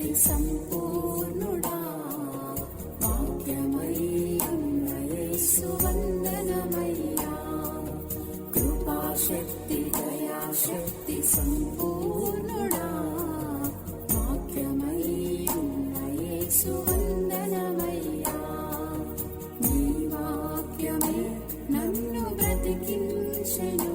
శక్తి సంపూర్ణుడా వాక్యమై ఉన్న యేసు వందనమయ్యా. కృపాశక్తి దయాశక్తి సంపూర్ణుడా వాక్యమై ఉన్న యేసు వందనమయ్యా. నీ వాక్యమే నన్ను బ్రతికించెను.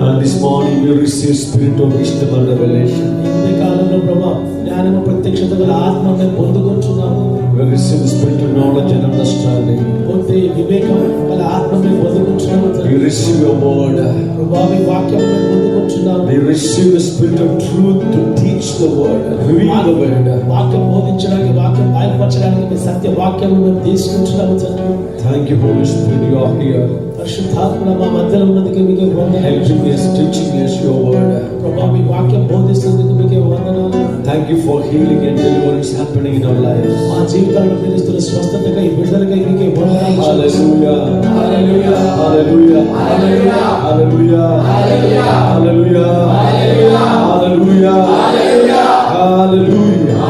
And this morning we receive spirit of wisdom and revelation. ఈ కాలంలో ప్రభా జ్ఞానము ప్రత్యక్షత గల ఆత్మ మేము పొందుకుంటున్నాము. We receive the spirit of knowledge and understanding. పొందే వివేకం గల ఆత్మ మేము పొందుకుంటున్నాము. We receive your word. ప్రభా మీ వాక్యం మేము పొందుకుంటున్నాము. We receive the spirit of truth to teach the word, reveal the word. వాక్యం బోధించడానికి వాక్యం బయలుపరచడానికి మీ సత్య వాక్యం మేము తీసుకుంటున్నాము తండ్రి. Thank you, Holy Spirit, you are here. పరిశుద్ధాత్మ మా మధ్యలో ఉన్నందుకు మీకే వందనాలు. Helping us, teaching us your word. ప్రభా మీ వాక్యం బోధిస్తున్నందుకు మీకే వందనాలు. Thank you for healing and deliverance happening in our lives. మా జీవితాల్లో మీరు ఇస్తున్న స్వస్థతకై విడుదలకై మీకే వందనాలు. Hallelujah. Hallelujah. Hallelujah. Hallelujah. Hallelujah. Hallelujah. Hallelujah. Hallelujah.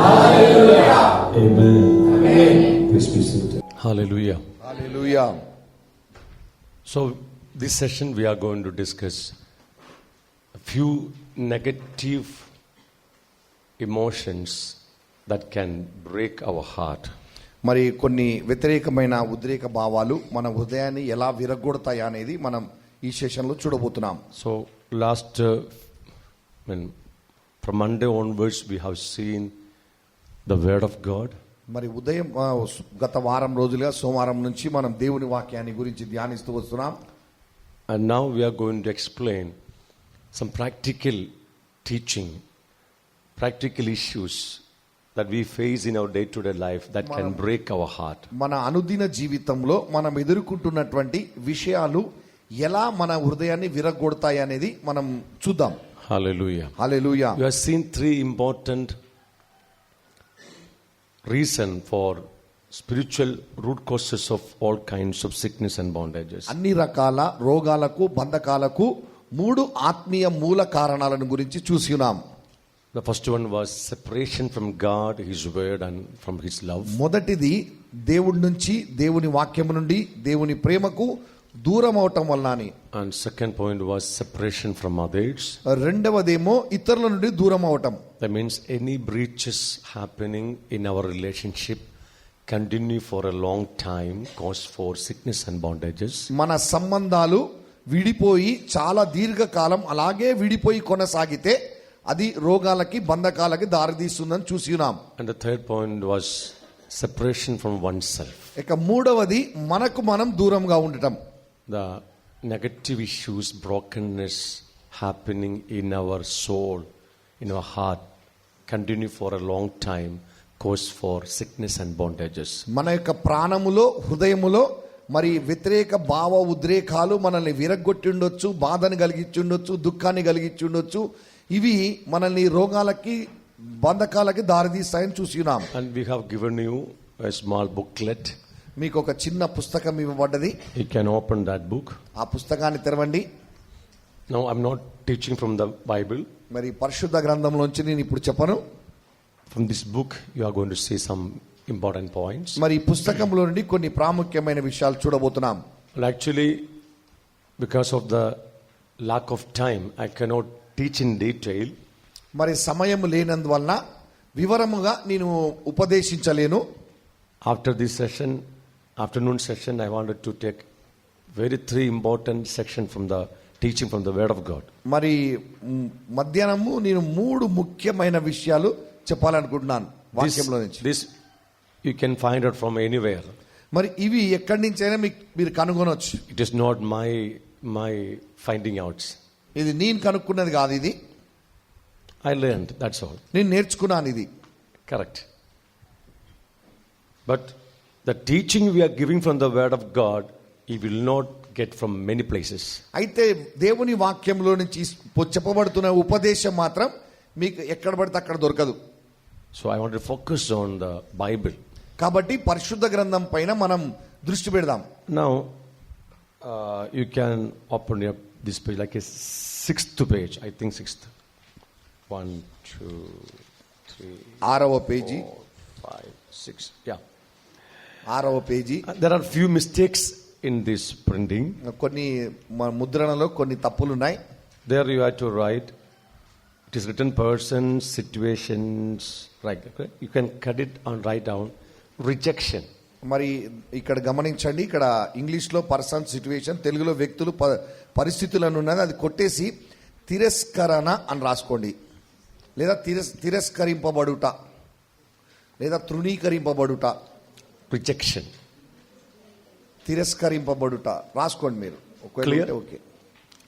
Hallelujah. Amen. Amen. Please be seated. Hallelujah. Hallelujah. So this session we are going to discuss a few negative emotions that can break our heart. మరి కొన్ని వ్యతిరేకమైన ఉద్రేక భావాలు మన హృదయాన్ని ఎలా విరగొడతాయి అనేది మనం ఈ సెషన్లో చూడబోతున్నాం. So last from Monday onwards we have seen the word of God. మరి ఉదయం గత వారం రోజులుగా సోమవారం నుంచి మనం దేవుని వాక్యాన్ని గురించి ధ్యానిస్తూ వస్తున్నాం. And now we are going to explain some practical teaching, practical issues that we face in our day-to-day life that can break our heart. మన అనుదిన జీవితంలో మనం ఎదుర్కొంటున్నటువంటి విషయాలు ఎలా మన హృదయాన్ని విరగొడతాయి అనేది మనం చూద్దాం. Hallelujah. Hallelujah. You have seen three important reason for spiritual root causes of all kinds of sickness and bondages. అన్ని రకాల రోగాలకు బంధకాలకు మూడు ఆత్మీయ మూల కారణాలను గురించి చూసినాం. The first one was separation from God, His word and from His love. మొదటిది దేవుడి నుంచి, దేవుని వాక్యము నుండి, దేవుని ప్రేమకు దూరం అవటం వలనని. And second point was separation from others. రెండవదేమో ఇతరుల నుండి దూరం అవటం. That means any breaches happening in our relationship continue for a long time, cause for sickness and bondages. మన సంబంధాలు విడిపోయి చాలా దీర్ఘకాలం అలాగే విడిపోయి కొనసాగితే అది రోగాలకి బంధకాలకి దారితీస్తుందని చూసినాం. And the third point was separation from oneself. ఇక మూడవది మనకు మనం దూరంగా ఉండటం. The negative issues, brokenness happening in our soul, in our heart, continue for a long time, cause for sickness and bondages. మన యొక్క ప్రాణములో హృదయములో మరి వ్యతిరేక భావ ఉద్రేకాలు మనల్ని విరగ్గొట్టి ఉండొచ్చు, బాధను కలిగించి ఉండొచ్చు, దుఃఖాన్ని కలిగించి ఉండొచ్చు. ఇవి మనల్ని రోగాలకి బంధకాలకి దారితీస్తాయని చూసినాం. And we have given you a small booklet. మీకు ఒక చిన్న పుస్తకం ఇవ్వబడ్డది. You can open that book. ఆ పుస్తకాన్ని తెరవండి. Now I'm not teaching from the Bible. మరి పరిశుద్ధ గ్రంథంలోంచి నేను ఇప్పుడు చెప్పను. From this book you are going to see some important points. మరి ఈ పుస్తకంలో నుండి కొన్ని ప్రాముఖ్యమైన విషయాలు చూడబోతున్నాం. Well, actually, because of the lack of time, I cannot teach in detail. మరి సమయం లేనందువలన వివరముగా నేను ఉపదేశించలేను. After this session, afternoon session, I wanted to take very three important section from the teaching from the Word of God. మరి మధ్యాహ్నము నేను మూడు ముఖ్యమైన విషయాలు చెప్పాలనుకుంటున్నాను వాక్యంలో నుంచి. This you can find out from anywhere. మరి ఇవి ఎక్కడి నుంచైనా మీరు కనుగొనొచ్చు. It is not my finding outs. ఇది నేను కనుక్కున్నది కాదు, ఇది I learned, that's all. నేను నేర్చుకున్నాను ఇది. Correct. But the teaching we are giving from the Word of God, you will not get from many places. అయితే దేవుని వాక్యంలో నుంచి చెప్పబడుతున్న ఉపదేశం మాత్రం మీకు ఎక్కడ పడితే అక్కడ దొరకదు. So I want to focus on the Bible. కాబట్టి పరిశుద్ధ గ్రంథం పైన మనం దృష్టి పెడదాం. Now you can open up this page like a sixth page. I think sixth. 1, 2, 3, 6వ పేజీ. 4, 5, 6. Yeah. 6వ page. There are few mistakes in this printing. కొన్ని ముద్రణలో కొన్ని తప్పులు ఉన్నాయి. There you have to write. It is written persons, situations. Right. Okay? You can cut it and write down rejection. మరి ఇక్కడ గమనించండి, ఇక్కడ ఇంగ్లీష్లో పర్సన్, సిచ్యువేషన్, తెలుగులో వ్యక్తులు, పరిస్థితులను ఉన్నది. అది కొట్టేసి తిరస్కరణ అని రాసుకోండి. లేదా తిరస్కరింపబడుట లేదా తృణీకరింపబడుట. Rejection. తిరస్కరింపబడుట రాసుకోండి మీరు. Clear? Okay.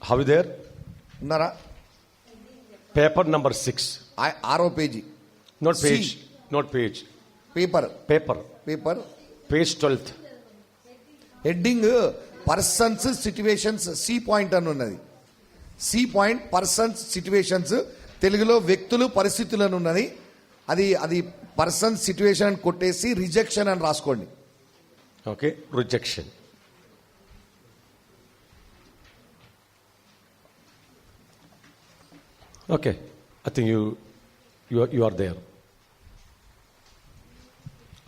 How is there? ఉన్నారా? Paper number 6. 6వ పేజీ. Not page. Not page. Paper. Paper. Paper. Page 12th. Heading persons situations C point అని ఉన్నది. సి పాయింట్ పర్సన్స్ సిచ్యువేషన్స్, తెలుగులో వ్యక్తులు పరిస్థితులను ఉన్నది. అది పర్సన్ సిచ్యువేషన్ అని కొట్టేసి రిజెక్షన్ అని రాసుకోండి. Okay. Rejection. Okay. I think you are there.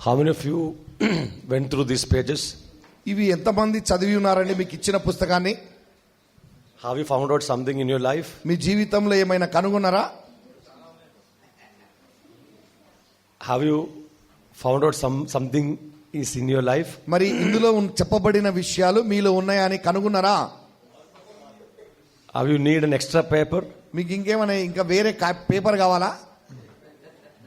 How many of you went through these pages? ఇవి ఎంతమంది చదివి ఉన్నారండి మీకు ఇచ్చిన పుస్తకాన్ని? Have you found out something in your life? మీ జీవితంలో ఏమైనా కనుగొన్నారా? Have you found out something is in your life? మరి ఇందులో చెప్పబడిన విషయాలు మీలో ఉన్నాయని కనుగొన్నారా? Have you need an extra paper? మీకు ఇంకేమైనా ఇంకా వేరే పేపర్ కావాలా?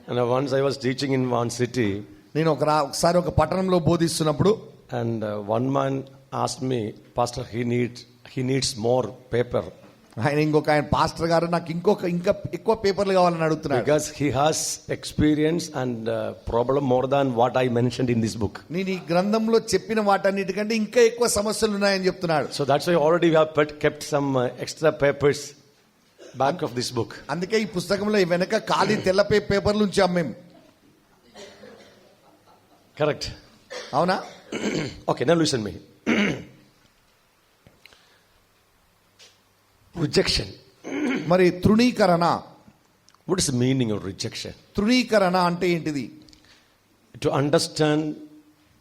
And once I was teaching in one city, నేను ఒకసారి ఒక పట్టణంలో బోధిస్తున్నప్పుడు and one man asked me, Pastor, he needs more paper. ఆయన పాస్టర్ గారు నాకు ఇంకా ఎక్కువ పేపర్లు కావాలని అడుగుతున్నాడు. Because he has experience and problem more than what I mentioned in this book. నేను ఈ గ్రంథంలో చెప్పిన వాటన్నిటికంటే ఇంకా ఎక్కువ సమస్యలు ఉన్నాయని చెప్తున్నాడు. So that's why already we have kept some extra papers back of this book. అందుకే ఈ పుస్తకంలో వెనక ఖాళీ తెల్ల పేపర్లు ఉంచాం మేము. Correct. అవునా? Okay, now listen me. Rejection. మరి తృణీకరణ. What is the meaning of rejection? తృణీకరణ అంటే ఏంటిది? To understand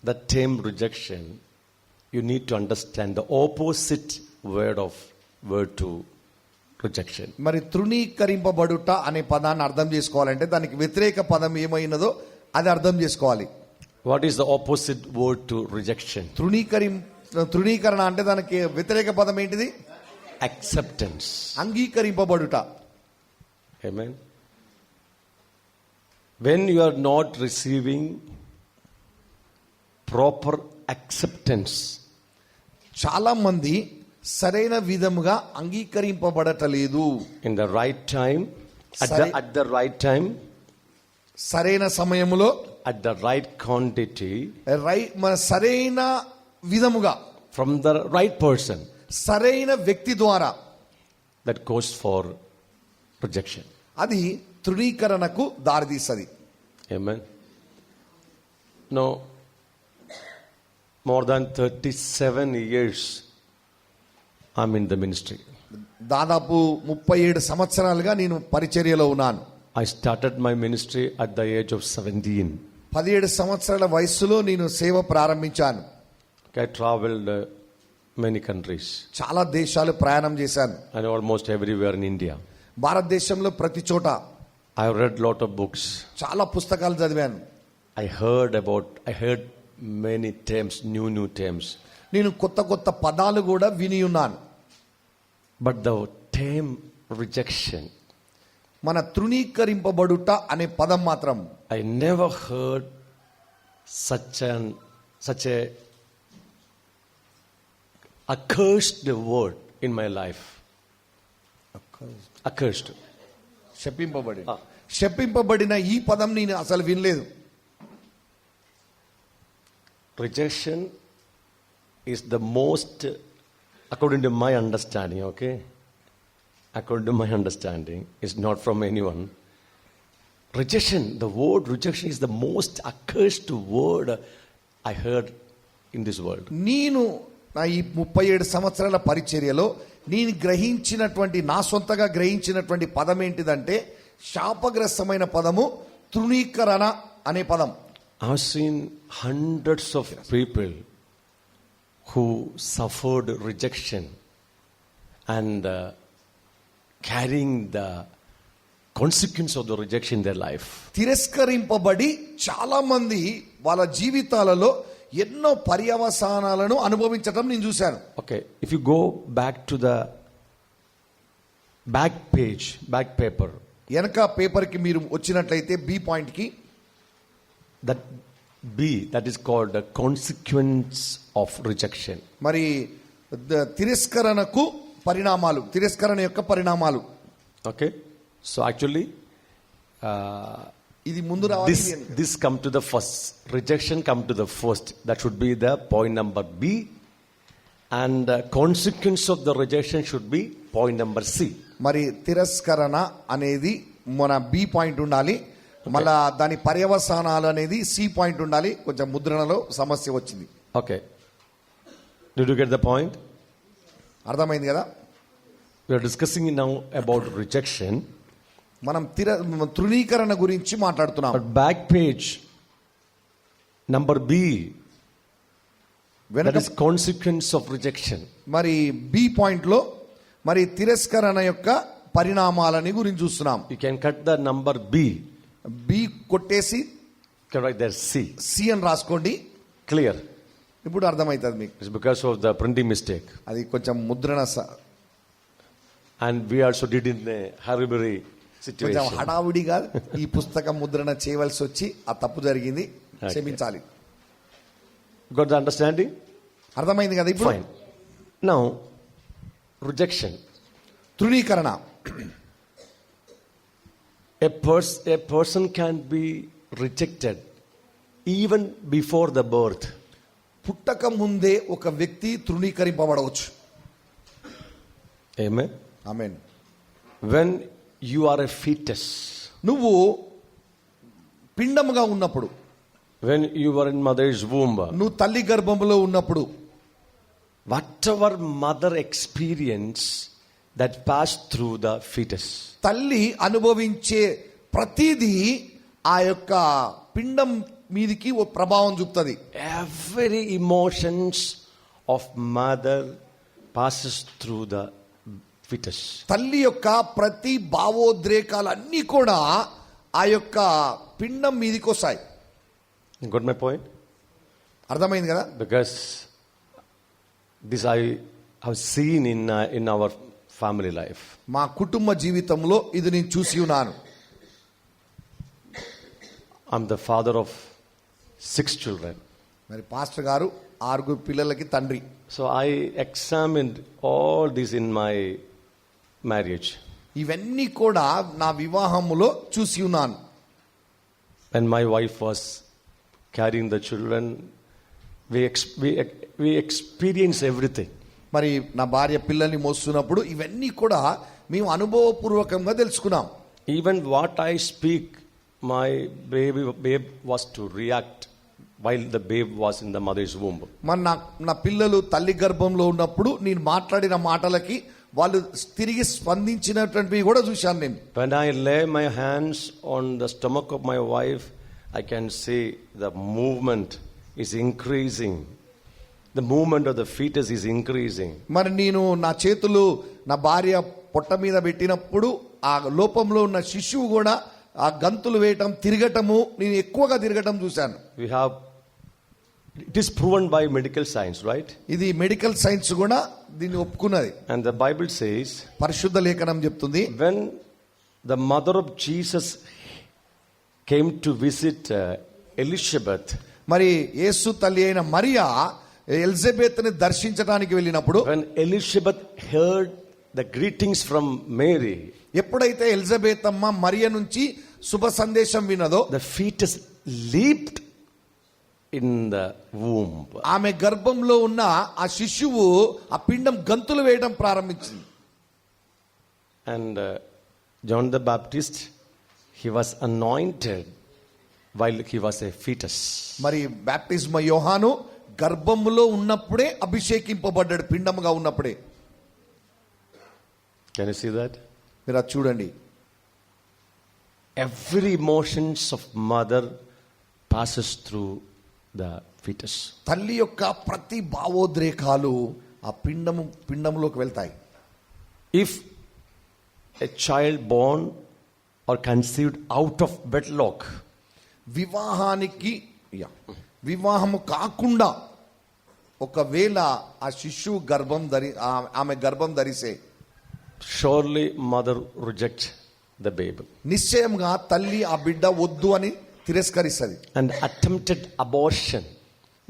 the term rejection, you need to understand the opposite word to rejection. మరి తృణీకరింపబడుట అనే పదాన్ని అర్థం చేసుకోవాలంటే దానికి వ్యతిరేక పదం ఏమైనదో అది అర్థం చేసుకోవాలి. What is the opposite word to rejection? తృణీకరణ అంటే దానికి వ్యతిరేక పదం ఏంటిది? Acceptance. అంగీకరింపబడుట. Amen. When you are not receiving proper acceptance, చాలా మంది సరైన విధముగా అంగీకరింపబడటలేదు. in the right time, at the right time, సరైన సమయములో, at the right quantity, మన సరైన విధముగా, from the right person, సరైన వ్యక్తి ద్వారా, that goes for rejection. అది తృణీకరణకు దారితీస్తుంది. Amen. No, more than 37 years I'm in the ministry. దాదాపు 37 సంవత్సరాలుగా నేను పరిచర్యలో ఉన్నాను. I started my ministry at the age of 17. 17 సంవత్సరాల వయస్సులో నేను సేవ ప్రారంభించాను. I traveled many countries. చాలా దేశాలు ప్రయాణం చేశాను. And almost everywhere in India. భారతదేశంలో ప్రతి చోట I have read lot of books. చాలా పుస్తకాలు చదివాను. I heard many terms, new terms. నేను కొత్త పదాలు కూడా విని ఉన్నాను. But the term rejection, మన తృణీకరింపబడుట అనే పదం మాత్రం I never heard such a accursed word in my life. Accursed. శపింపబడిన ఈ పదం నేను అసలు వినలేదు. Rejection is the most, according to my understanding, okay? According to my understanding, it's not from anyone. Rejection, the word rejection is the most accursed word I heard in this world. నేను నా ఈ 37 సంవత్సరాల పరిచర్యలో నేను గ్రహించినటువంటి, నా సొంతగా గ్రహించినటువంటి పదం ఏంటిదంటే శాపగ్రస్తమైన పదము తృణీకరణ అనే పదం. I've seen hundreds of people who suffered rejection and carrying the consequence of the rejection in their life. తిరస్కరింపబడి చాలా మంది వాళ్ళ జీవితాలలో ఎన్నో పర్యవసానాలను అనుభవించడం నేను చూశాను. Okay, if you go back to the back paper, వెనక పేపర్ కి మీరు వచ్చినట్లయితే బి పాయింట్ కి, that is called the consequence of rejection. మరి తిరస్కరణకు పరిణామాలు, తిరస్కరణ యొక్క పరిణామాలు. Okay, so actually ఇది ముందు రావాలి. this come to the first, rejection come to the first, that should be the point number B, and consequence of the rejection should be point number C. మరి తిరస్కరణ అనేది మన బి పాయింట్ ఉండాలి, మళ్ళా దాని పర్యవసానాలు అనేది సి పాయింట్ ఉండాలి. కొంచెం ముద్రణలో సమస్య వచ్చింది. Okay, did you get the point? అర్థమైంది కదా? We are discussing now about rejection. మనం తృణీకరణ గురించి మాట్లాడుతున్నాం. But back page number B, that is consequence of rejection. మరి బి పాయింట్ లో మరి తిరస్కరణ యొక్క పరిణామాలని గురించి చూస్తున్నాం. You can cut the number B. B కొట్టేసి can write there C. C అని రాసుకోండి. Clear? ఇప్పుడు అర్థమవుతుంది మీకు. It's because of the printing mistake. అది కొంచెం ముద్రణ And we also did in the hurry కొంచెం situation. హడావుడిగా ఈ పుస్తకం ముద్రణ చేయవలసి వచ్చి ఆ తప్పు జరిగింది, క్షమించాలి. Got the understanding? అర్థమైంది కదా ఇప్పుడు? Fine. Now, rejection. తృణీకరణ. A person can be rejected even before the birth. పుట్టక ముందే ఒక వ్యక్తి తృణీకరింపబడవచ్చు. Amen. Amen. When you are a fetus, నువ్వు పిండముగా ఉన్నప్పుడు, when you were in mother's womb, నువ్వు తల్లి గర్భంలో ఉన్నప్పుడు, whatever mother experience that passed through the fetus, తల్లి అనుభవించే ప్రతిదీ ఆ యొక్క పిండం మీదికి ఓ ప్రభావం చూపుతుంది. every emotions of mother passes through the fetus. తల్లి యొక్క ప్రతి భావోద్రేకాలన్నీ కూడా ఆ యొక్క పిండం మీదికి వస్తాయి. You got my point? అర్థమైంది కదా? Because this I have seen in our family life. మా కుటుంబ జీవితంలో ఇది నేను చూసి ఉన్నాను. I'm the father of 6 children. మరి పాస్టర్ గారు 6 పిల్లలకి తండ్రి. So I examined all this in my marriage. ఇవన్నీ కూడా నా వివాహములో చూసి ఉన్నాను. When my wife was carrying the children, we experienced everything. మరి నా భార్య పిల్లల్ని మోస్తున్నప్పుడు ఇవన్నీ కూడా మేము అనుభవపూర్వకంగా తెలుసుకున్నాం. Even what I speak, my babe was to react while the babe was in the mother's womb. మరి నా పిల్లలు తల్లి గర్భంలో ఉన్నప్పుడు నేను మాట్లాడిన మాటలకి వాళ్ళు తిరిగి స్పందించినటువంటివి కూడా చూశాను నేను. When I lay my hands on the stomach of my wife, I can see the movement is increasing. The movement of the fetus is increasing. మరి నేను నా చేతులు నా భార్య పొట్ట మీద పెట్టినప్పుడు ఆ లోపంలో ఉన్న శిశువు కూడా ఆ గంతులు వేయటం, తిరగటము, నేను ఎక్కువగా తిరగటం చూశాను. It is proven by medical science, right? ఇది మెడికల్ సైన్స్ కూడా దీన్ని ఒప్పుకున్నది. And the Bible says, పరిశుద్ధ లేఖనం చెప్తుంది, when the mother of Jesus came to visit Elizabeth, మరి యేసు తల్లి అయిన మరియా ఎలిజబెత్ని దర్శించడానికి వెళ్ళినప్పుడు, when Elizabeth heard the greetings from Mary, ఎప్పుడైతే ఎలిజబెత్ అమ్మ మరియ నుంచి శుభ సందేశం వినదో, the fetus leaped in the womb. ఆమె గర్భంలో ఉన్న ఆ శిశువు ఆ పిండం గంతులు వేయడం ప్రారంభించింది. And John the Baptist, he was anointed while he was a fetus. మరి బాప్టిజం యోహాను గర్భములో ఉన్నప్పుడే అభిషేకింపబడ్డాడు, పిండముగా ఉన్నప్పుడే. Can you see that? మీరు అది చూడండి. Every emotions of mother passes through the fetus. తల్లి యొక్క ప్రతి భావోద్రేకాలు ఆ పిండములోకి వెళ్తాయి. If a child born or conceived out of wedlock, వివాహము కాకుండా ఒకవేళ ఆ శిశువు ఆమె గర్భం ధరిసే, surely mother rejects the babe. నిశ్చయంగా తల్లి ఆ బిడ్డ వద్దు అని తిరస్కరిస్తుంది. And attempted abortion,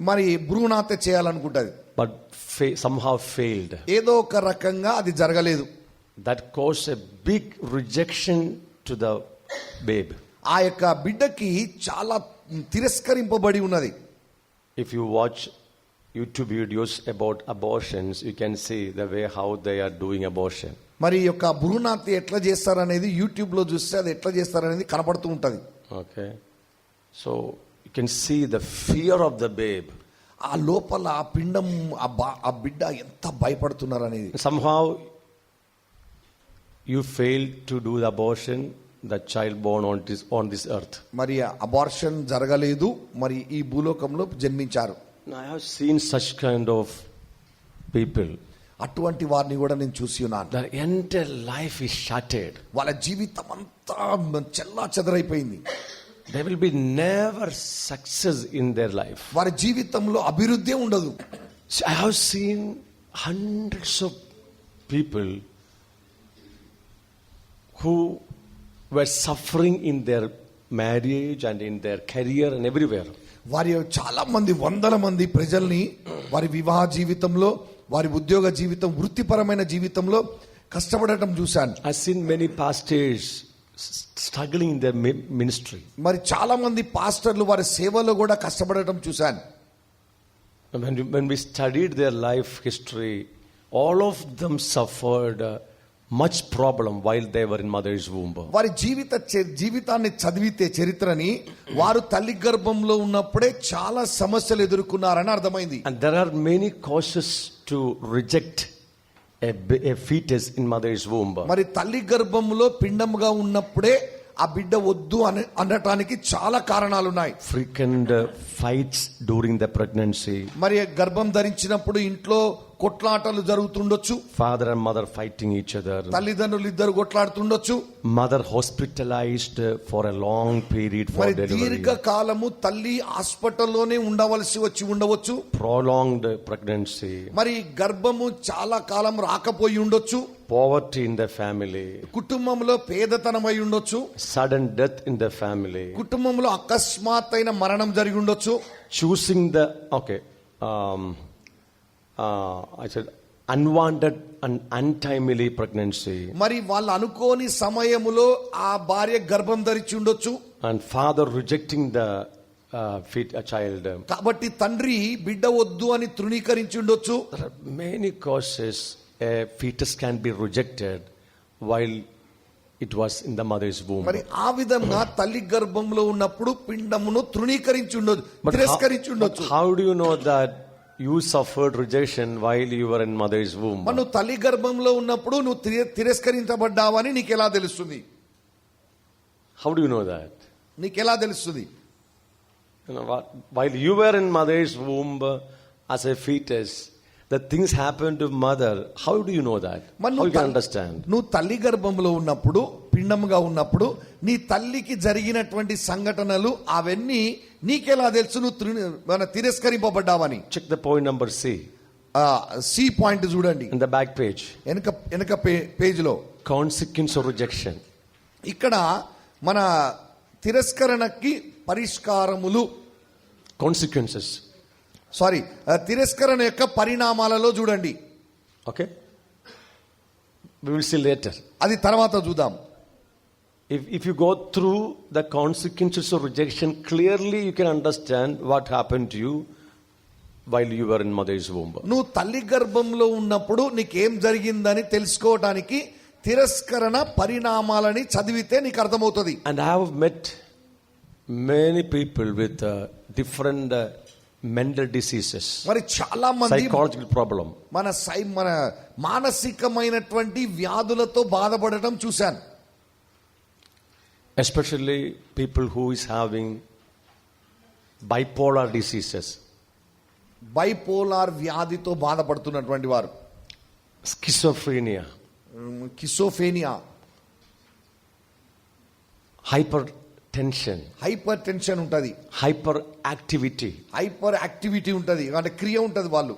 మరి భ్రూణహత్య చేయాలనుకుంటది, but somehow failed. ఏదో ఒక రకంగా అది జరగలేదు. That caused a big rejection to the babe. ఆ యొక్క బిడ్డకి చాలా తిరస్కరింపబడి ఉన్నది. If you watch YouTube videos about abortions, you can see the way how they are doing abortion. మరి యొక్క భ్రూణహత్య ఎట్లా చేస్తారనేది యూట్యూబ్ లో చూస్తే అది ఎట్లా చేస్తారనేది కనపడుతూ ఉంటది. Okay, so you can see the fear of the babe. ఆ లోపల ఆ పిండం ఆ బిడ్డ ఎంత భయపడుతున్నారు అనేది. Somehow you fail to do the abortion, the child born on this earth. మరి అబార్షన్ జరగలేదు, మరి ఈ భూలోకంలో జన్మించారు. I have seen such kind of people. అటువంటి వారిని కూడా నేను చూసి ఉన్నాను. Their entire life is shattered. వాళ్ళ జీవితం అంతా చెల్లా చెదరైపోయింది. There will be never success in their life. వారి జీవితంలో అభివృద్ధి ఉండదు. So I have seen hundreds of people who were suffering in their marriage and in their career and everywhere. వారి చాలా మంది, వందల మంది ప్రజల్ని వారి వివాహ జీవితంలో, వారి ఉద్యోగ జీవితం, వృత్తిపరమైన జీవితంలో కష్టపడటం చూశాను. I've seen many pastors struggling in their ministry. మరి చాలా మంది పాస్టర్లు వారి సేవలో కూడా కష్టపడటం చూశాను. When we studied their life history, all of them suffered much problem while they were in mother's womb. వారి జీవితాన్ని చదివితే, చరిత్రని, వారు తల్లి గర్భంలో ఉన్నప్పుడే చాలా సమస్యలు ఎదుర్కొన్నారని అర్థమైంది. And there are many causes to reject a fetus in mother's womb. మరి తల్లి గర్భంలో పిండముగా ఉన్నప్పుడే ఆ బిడ్డ వద్దు అనటానికి చాలా కారణాలు ఉన్నాయి. Frequent fights during the pregnancy. మరి గర్భం ధరించినప్పుడు ఇంట్లో కొట్లాటలు జరుగుతుండొచ్చు, father and mother fighting each other, తల్లిదండ్రులు ఇద్దరు కొట్లాడుతుండొచ్చు, mother hospitalized for a long period for మరి delivery, దీర్ఘకాలము తల్లి హాస్పిటల్లోనే ఉండవచ్చు, prolonged pregnancy, మరి గర్భము చాలా కాలం రాకపోయి ఉండొచ్చు, poverty in the family, కుటుంబంలో పేదతనమై ఉండొచ్చు, sudden death in the family, కుటుంబంలో అకస్మాత్తైన మరణం జరిగి ఉండొచ్చు, choosing the I said unwanted and untimely pregnancy, మరి వాళ్ళు అనుకోని సమయములో ఆ భార్య గర్భం ధరించి ఉండొచ్చు, and father rejecting the child. కాబట్టి తండ్రి బిడ్డ వద్దు అని తృణీకరించి ఉండొచ్చు. There are many causes a fetus can be rejected while it was in the mother's womb. మరి ఆ విధంగా తల్లి గర్భంలో ఉన్నప్పుడు పిండమును తృణీకరించి ఉండొచ్చు, But తిరస్కరించి ఉండొచ్చు. how do you know that you suffered rejection while you were in mother's womb? మరి నువ్వు తల్లి గర్భంలో ఉన్నప్పుడు నువ్వు తిరస్కరించబడ్డావని నీకు ఎలా తెలుస్తుంది? How do you know that? నీకు ఎలా తెలుస్తుంది? You know what? While you were in mother's womb as a fetus, the things happened to mother. How do you know that? మరి How you can understand? నువ్వు తల్లి గర్భంలో ఉన్నప్పుడు, పిండముగా ఉన్నప్పుడు నీ తల్లికి జరిగినటువంటి సంఘటనలు అవన్నీ నీకెలా తెలుసు నువ్వు తిరస్కరింపబడ్డావని? Check the point number C. C point చూడండి, In the back page. వెనక పేజ్ లో Consequence of rejection. ఇక్కడ మన తిరస్కరణకి పరిష్కారములు, Consequences. తిరస్కరణ యొక్క పరిణామాలలో చూడండి. Okay? We will see later. అది తర్వాత చూద్దాం. If you go through the consequences of rejection, clearly you can understand what happened to you while you were in mother's womb. నువ్వు తల్లి గర్భంలో ఉన్నప్పుడు నీకేం జరిగిందని తెలుసుకోవడానికి తిరస్కరణ పరిణామాలని చదివితే నీకు అర్థమవుతుంది. And I have met many people with different mental diseases, మరి చాలా మంది psychological problem. మన మానసికమైనటువంటి వ్యాధులతో బాధపడటం చూశాను. Especially people who is having bipolar diseases, bipolar వ్యాధితో బాధపడుతున్నటువంటి వారు, schizophrenia, కిసోఫేనియా, hypertension, హైపర్ టెన్షన్ ఉంటది, hyperactivity. హైపర్ యాక్టివిటీ ఉంటది, అంటే క్రియ ఉంటది వాళ్ళు.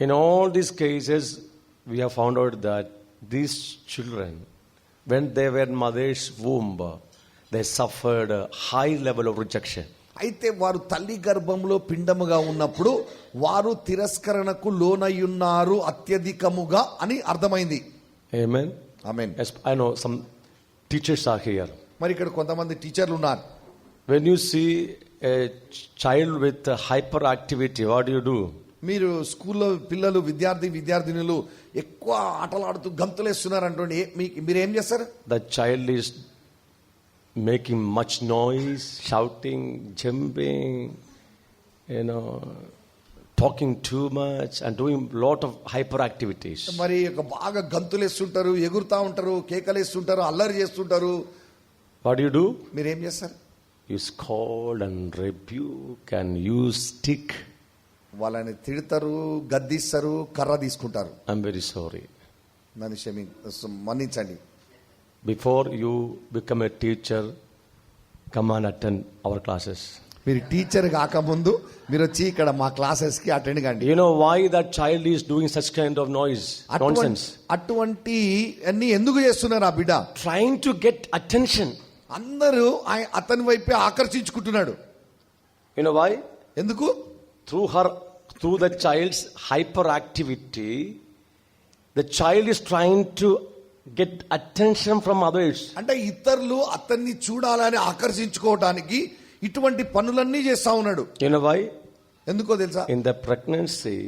In all these cases, we have found out that these children, when they were in mother's womb, they suffered a high level of rejection. అయితే వారు తల్లి గర్భంలో పిండముగా ఉన్నప్పుడు వారు తిరస్కరణకు లోనయ్యున్నారు అత్యధికముగా అని అర్థమైంది. Amen. Amen. Yes, I know some teachers are here. మరి ఇక్కడ కొంతమంది టీచర్లు ఉన్నారు. When you see a child with hyperactivity, what do? మీరు స్కూల్లో పిల్లలు విద్యార్థినులు ఎక్కువ ఆటలాడుతూ గంతులేస్తున్నారు అంటుండే మీరు ఏం చేస్తారు? The child is making much noise, shouting, jumping, talking too much and doing lot of hyperactivities. మరి బాగా గంతులేస్తుంటారు, ఎగురుతా ఉంటారు, కేకలేస్తుంటారు, అల్లరి చేస్తుంటారు. What do? మీరు ఏం చేస్తారు? You scold and rebuke and use stick. వాళ్ళని తిడతారు, గద్దిస్తారు, కర్ర తీసుకుంటారు. I'm very sorry. నన్ను మన్నించండి. Before you become a teacher, come and attend our classes. మీరు టీచర్ కాకముందు మీరు వచ్చి ఇక్కడ మా క్లాసెస్ కి అటెండ్ కండి. You know why that child is doing such kind of noise, nonsense? అటువంటి అన్ని ఎందుకు చేస్తున్నారు ఆ బిడ్డ? Trying to get attention. అందరూ అతని వైపే ఆకర్షించుకుంటున్నాడు. You know why? ఎందుకు? Through the child's hyperactivity, the child is trying to get attention from others. అంటే ఇతరులు అతన్ని చూడాలని ఆకర్షించుకోవడానికి ఇటువంటి పనులన్నీ చేస్తా ఉన్నాడు. You know why? ఎందుకో తెలుసా? In the pregnancy,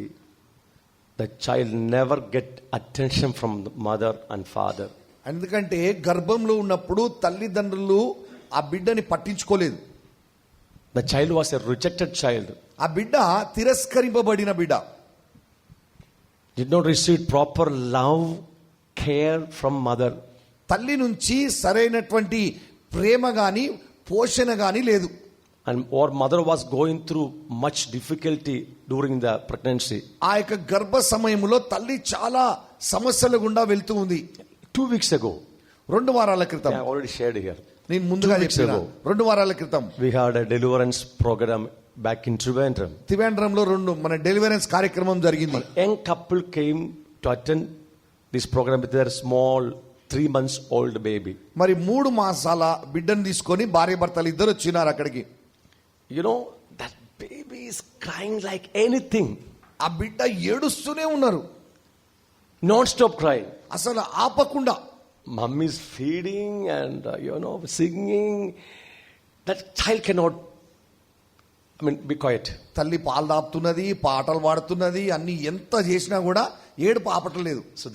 the child never get attention from the mother and father. ఎందుకంటే గర్భంలో ఉన్నప్పుడు తల్లిదండ్రులు ఆ బిడ్డని పట్టించుకోలేదు. The child was a rejected child. ఆ బిడ్డ తిరస్కరింపబడిన బిడ్డ. Did not receive proper love, care from mother. తల్లి నుంచి సరైనటువంటి ప్రేమ గాని పోషణ గాని లేదు. And our mother was going through much difficulty during the pregnancy. ఆ యొక్క గర్భ సమయంలో తల్లి చాలా సమస్యల గుండా వెళ్తూ ఉంది. 2 weeks ago, 2 వారాల క్రితం I already shared here. నేను ముందుగా 2 weeks చెప్పిన ago. 2 వారాల క్రితం We had a deliverance program back in Trivandrum. త్రివేంద్రంలో మన డెలివరెన్స్ కార్యక్రమం జరిగింది. Young couple came to attend this program with their small 3 months old baby. మరి 3 మాసాల బిడ్డను తీసుకొని భార్య భర్తలు ఇద్దరు వచ్చినారు అక్కడికి. You know, that baby is crying like anything. ఆ బిడ్డ ఏడుస్తూనే ఉన్నారు, Non-stop crying. అసలు ఆపకుండా. Mummy is feeding and, singing. That child cannot, be quiet. తల్లి పాలు దాపుతున్నది, పాటలు పాడుతున్నది, అన్ని ఎంత చేసినా కూడా ఏడుపు ఆపటలేదు. So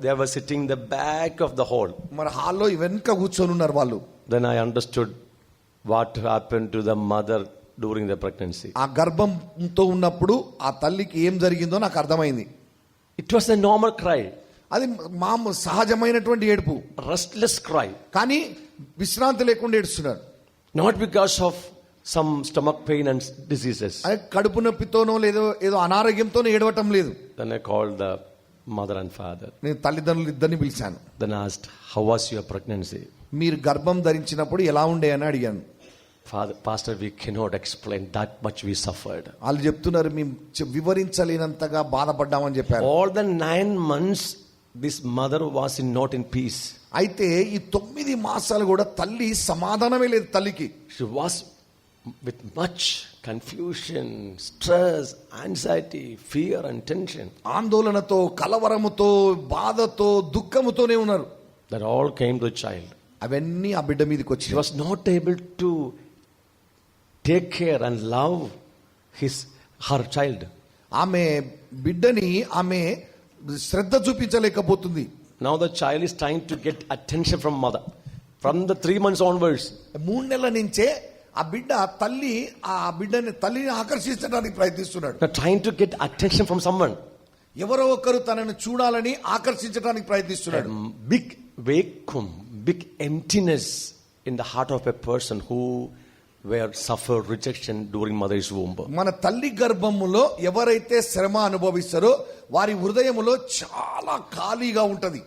they were sitting in the back of the hall. మరి హాల్లో వెనక కూర్చొని ఉన్నారు వాళ్ళు. Then I understood what happened to the mother during the pregnancy. ఆ గర్భంతో ఉన్నప్పుడు ఆ తల్లికి ఏం జరిగిందో నాకు అర్థమైంది. It was a normal cry. అది సహజమైనటువంటి ఏడుపు, Restless cry. కానీ విశ్రాంతి లేకుండా ఏడుస్తున్నారు. Not because of some stomach pain and diseases. అది కడుపు నొప్పితోనో ఏదో అనారోగ్యంతోనో ఏడవటం లేదు. Then I called the mother and father. నేను తల్లిదండ్రులు ఇద్దరిని పిలిచాను. Then asked, how was your pregnancy? మీరు గర్భం ధరించినప్పుడు ఎలా ఉండే అని అడిగాను. Pastor, we cannot explain that much we suffered. వాళ్ళు చెప్తున్నారు, మేము వివరించలేనంతగా బాధపడ్డామని చెప్పారు. All the 9 months, this mother was not in peace. అయితే ఈ 9 మాసాలు కూడా తల్లి సమాధానమే లేదు తల్లికి. She was with much confusion, stress, anxiety, fear and tension. ఆందోళనతో, కలవరముతో, బాధతో, దుఃఖముతోనే ఉన్నారు. That all came to the child. అవన్నీ ఆ బిడ్డ మీదకి వచ్చి She was not able to take care and love her child. ఆమె బిడ్డని ఆమె శ్రద్ధ చూపించలేకపోతుంది. Now the child is trying to get attention from mother. From the 3 months onwards. 3 నెలల నుంచే ఆ బిడ్డ తల్లిని ఆకర్షించడానికి ప్రయత్నిస్తున్నాడు. Trying to get attention from someone. ఎవరో ఒకరు తనను చూడాలని ఆకర్షించడానికి ప్రయత్నిస్తున్నాడు. Big vacuum, big emptiness in the heart of a person who suffered rejection during mother's womb. మన తల్లి గర్భములో ఎవరైతే శ్రమ అనుభవిస్తారో వారి హృదయములో చాలా ఖాళీగా ఉంటది,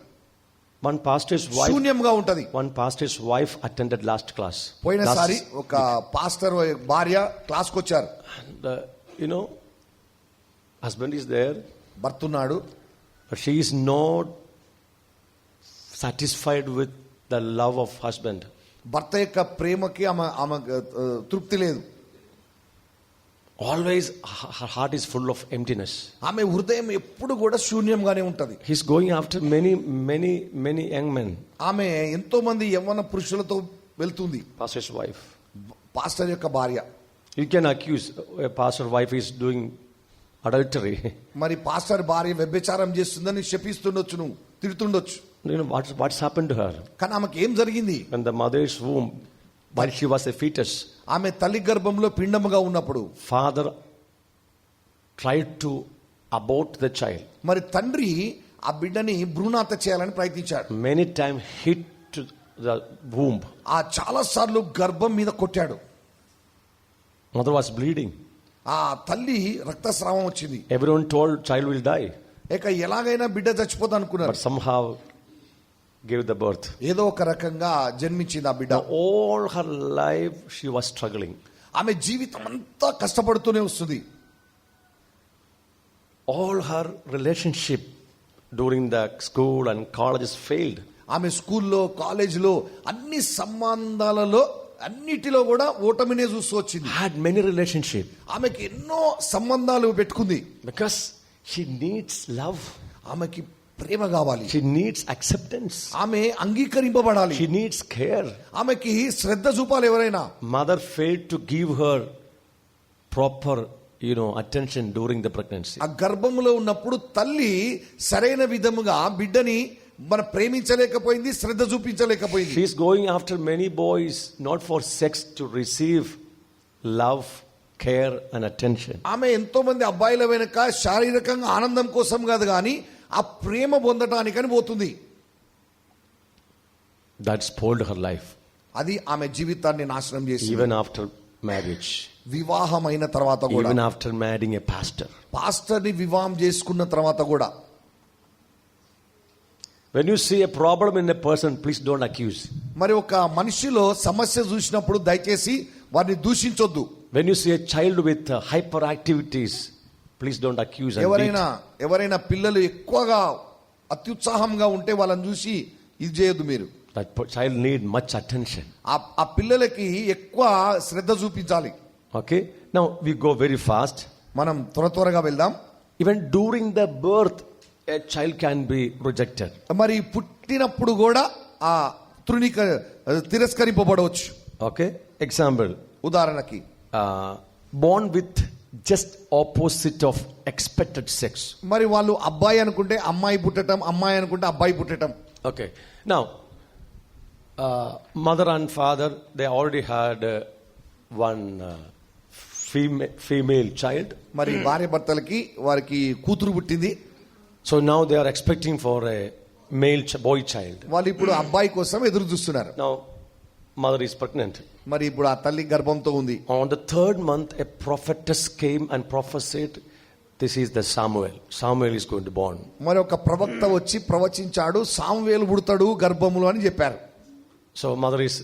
శూన్యంగా ఉంటది. One pastor's wife attended last class. పోయినసారి ఒక పాస్టర్ భార్య క్లాస్ కు వచ్చారు. And husband is there, భర్త ఉన్నాడు, but she is not satisfied with the love of husband. భర్త యొక్క ప్రేమకి ఆమె తృప్తి లేదు. Always her heart is full of emptiness. ఆమె హృదయం ఎప్పుడు కూడా శూన్యంగానే ఉంటది. He's going after many young men. ఆమె ఎంతో మంది యవ్వన పురుషులతో వెళ్తుంది. Pastor's wife. పాస్టర్ యొక్క భార్య. You can accuse a pastor wife is doing adultery. మరి పాస్టర్ భార్య వ్యభిచారం చేస్తుందని శపిస్తుండొచ్చు, నువ్వు తిడుతుండొచ్చు. What's happened to her? కానీ ఆమెకి ఏం జరిగింది? When the mother's womb, while she was a fetus, ఆమె తల్లి గర్భంలో పిండముగా ఉన్నప్పుడు father tried to abort the child. మరి తండ్రి ఆ బిడ్డని భ్రూణహత్య చేయాలని ప్రయత్నించాడు. Many times hit to the womb. ఆ చాలా సార్లు గర్భం మీద కొట్టాడు. Mother was bleeding. ఆ తల్లి రక్తస్రావం వచ్చింది. Everyone told child will die. ఎలాగైనా బిడ్డ చచ్చిపోతా అనుకున్నారు. But somehow gave the birth. ఏదో ఒక రకంగా జన్మించింది ఆ బిడ్డ. All her life she was struggling. ఆమె జీవితం అంతా కష్టపడుతూనే వస్తుంది. All her relationship during the school and colleges failed. ఆమె స్కూల్లో, కాలేజీలో అన్ని సంబంధాలలో అన్నిటిలో కూడా ఓటమినే చూస్తూ వచ్చింది. Had many relationship. ఆమెకి ఎన్నో సంబంధాలు పెట్టుకుంది. Because she needs love. ఆమెకి ప్రేమ కావాలి. She needs acceptance. ఆమె అంగీకరింపబడాలి. She needs care. ఆమెకి శ్రద్ధ చూపాలి ఎవరైనా. Mother failed to give her proper attention during the pregnancy. ఆ గర్భములో ఉన్నప్పుడు తల్లి సరైన విధముగా బిడ్డని ప్రేమించలేకపోయింది, శ్రద్ధ చూపించలేకపోయింది. She is going after many boys not for sex, to receive love, care and attention. ఆమె ఎంతో మంది అబ్బాయిల వెనుక శారీరకంగా ఆనందం కోసం కాదు కానీ ఆ ప్రేమ పొందటానికని పోతుంది. That spoiled her life. అది ఆమె జీవితాన్ని నాశనం చేసింది. Even after marriage, వివాహమైన తర్వాత కూడా, even after marrying a pastor. పాస్టర్ని వివాహం చేసుకున్న తర్వాత కూడా, When you see a problem in a person, please don't accuse. మరి ఒక మనిషిలో సమస్య చూసినప్పుడు దయచేసి వారిని దూషించొద్దు. When you see a child with hyperactivities, please don't accuse and beat. ఎవరైనా పిల్లలు ఎక్కువగా అత్యుత్సాహంగా ఉంటే వాళ్ళని చూసి ఇది చేయొద్దు మీరు. That child need much attention. ఆ పిల్లలకి ఎక్కువ శ్రద్ధ చూపించాలి. Okay, now we go very fast. మనం త్వరగా వెళ్దాం. Even during the birth, a child can be rejected. మరి పుట్టినప్పుడు కూడా ఆ తిరస్కరింపబడవచ్చు. Okay, example, ఉదాహరణకి born with just opposite of expected sex. మరి వాళ్ళు అబ్బాయి అనుకుంటే అమ్మాయి పుట్టటం, అమ్మాయి అనుకుంటే అబ్బాయి పుట్టటం. Okay, now mother and father, they already had one female child. మరి భార్య భర్తలకి వారికి కూతురు పుట్టింది. So now they are expecting for a male boy child. వాళ్ళు ఇప్పుడు అబ్బాయి కోసం ఎదురు చూస్తున్నారు. Now mother is pregnant. మరి ఇప్పుడు ఆ తల్లి గర్భంతో ఉంది. On the 3rd month, a prophetess came and prophesied, this is the Samuel. Samuel is going to born. మరి ఒక ప్రవక్త వచ్చి ప్రవచించాడు, సామువేలు పుడతాడు గర్భములో అని చెప్పారు. So mother is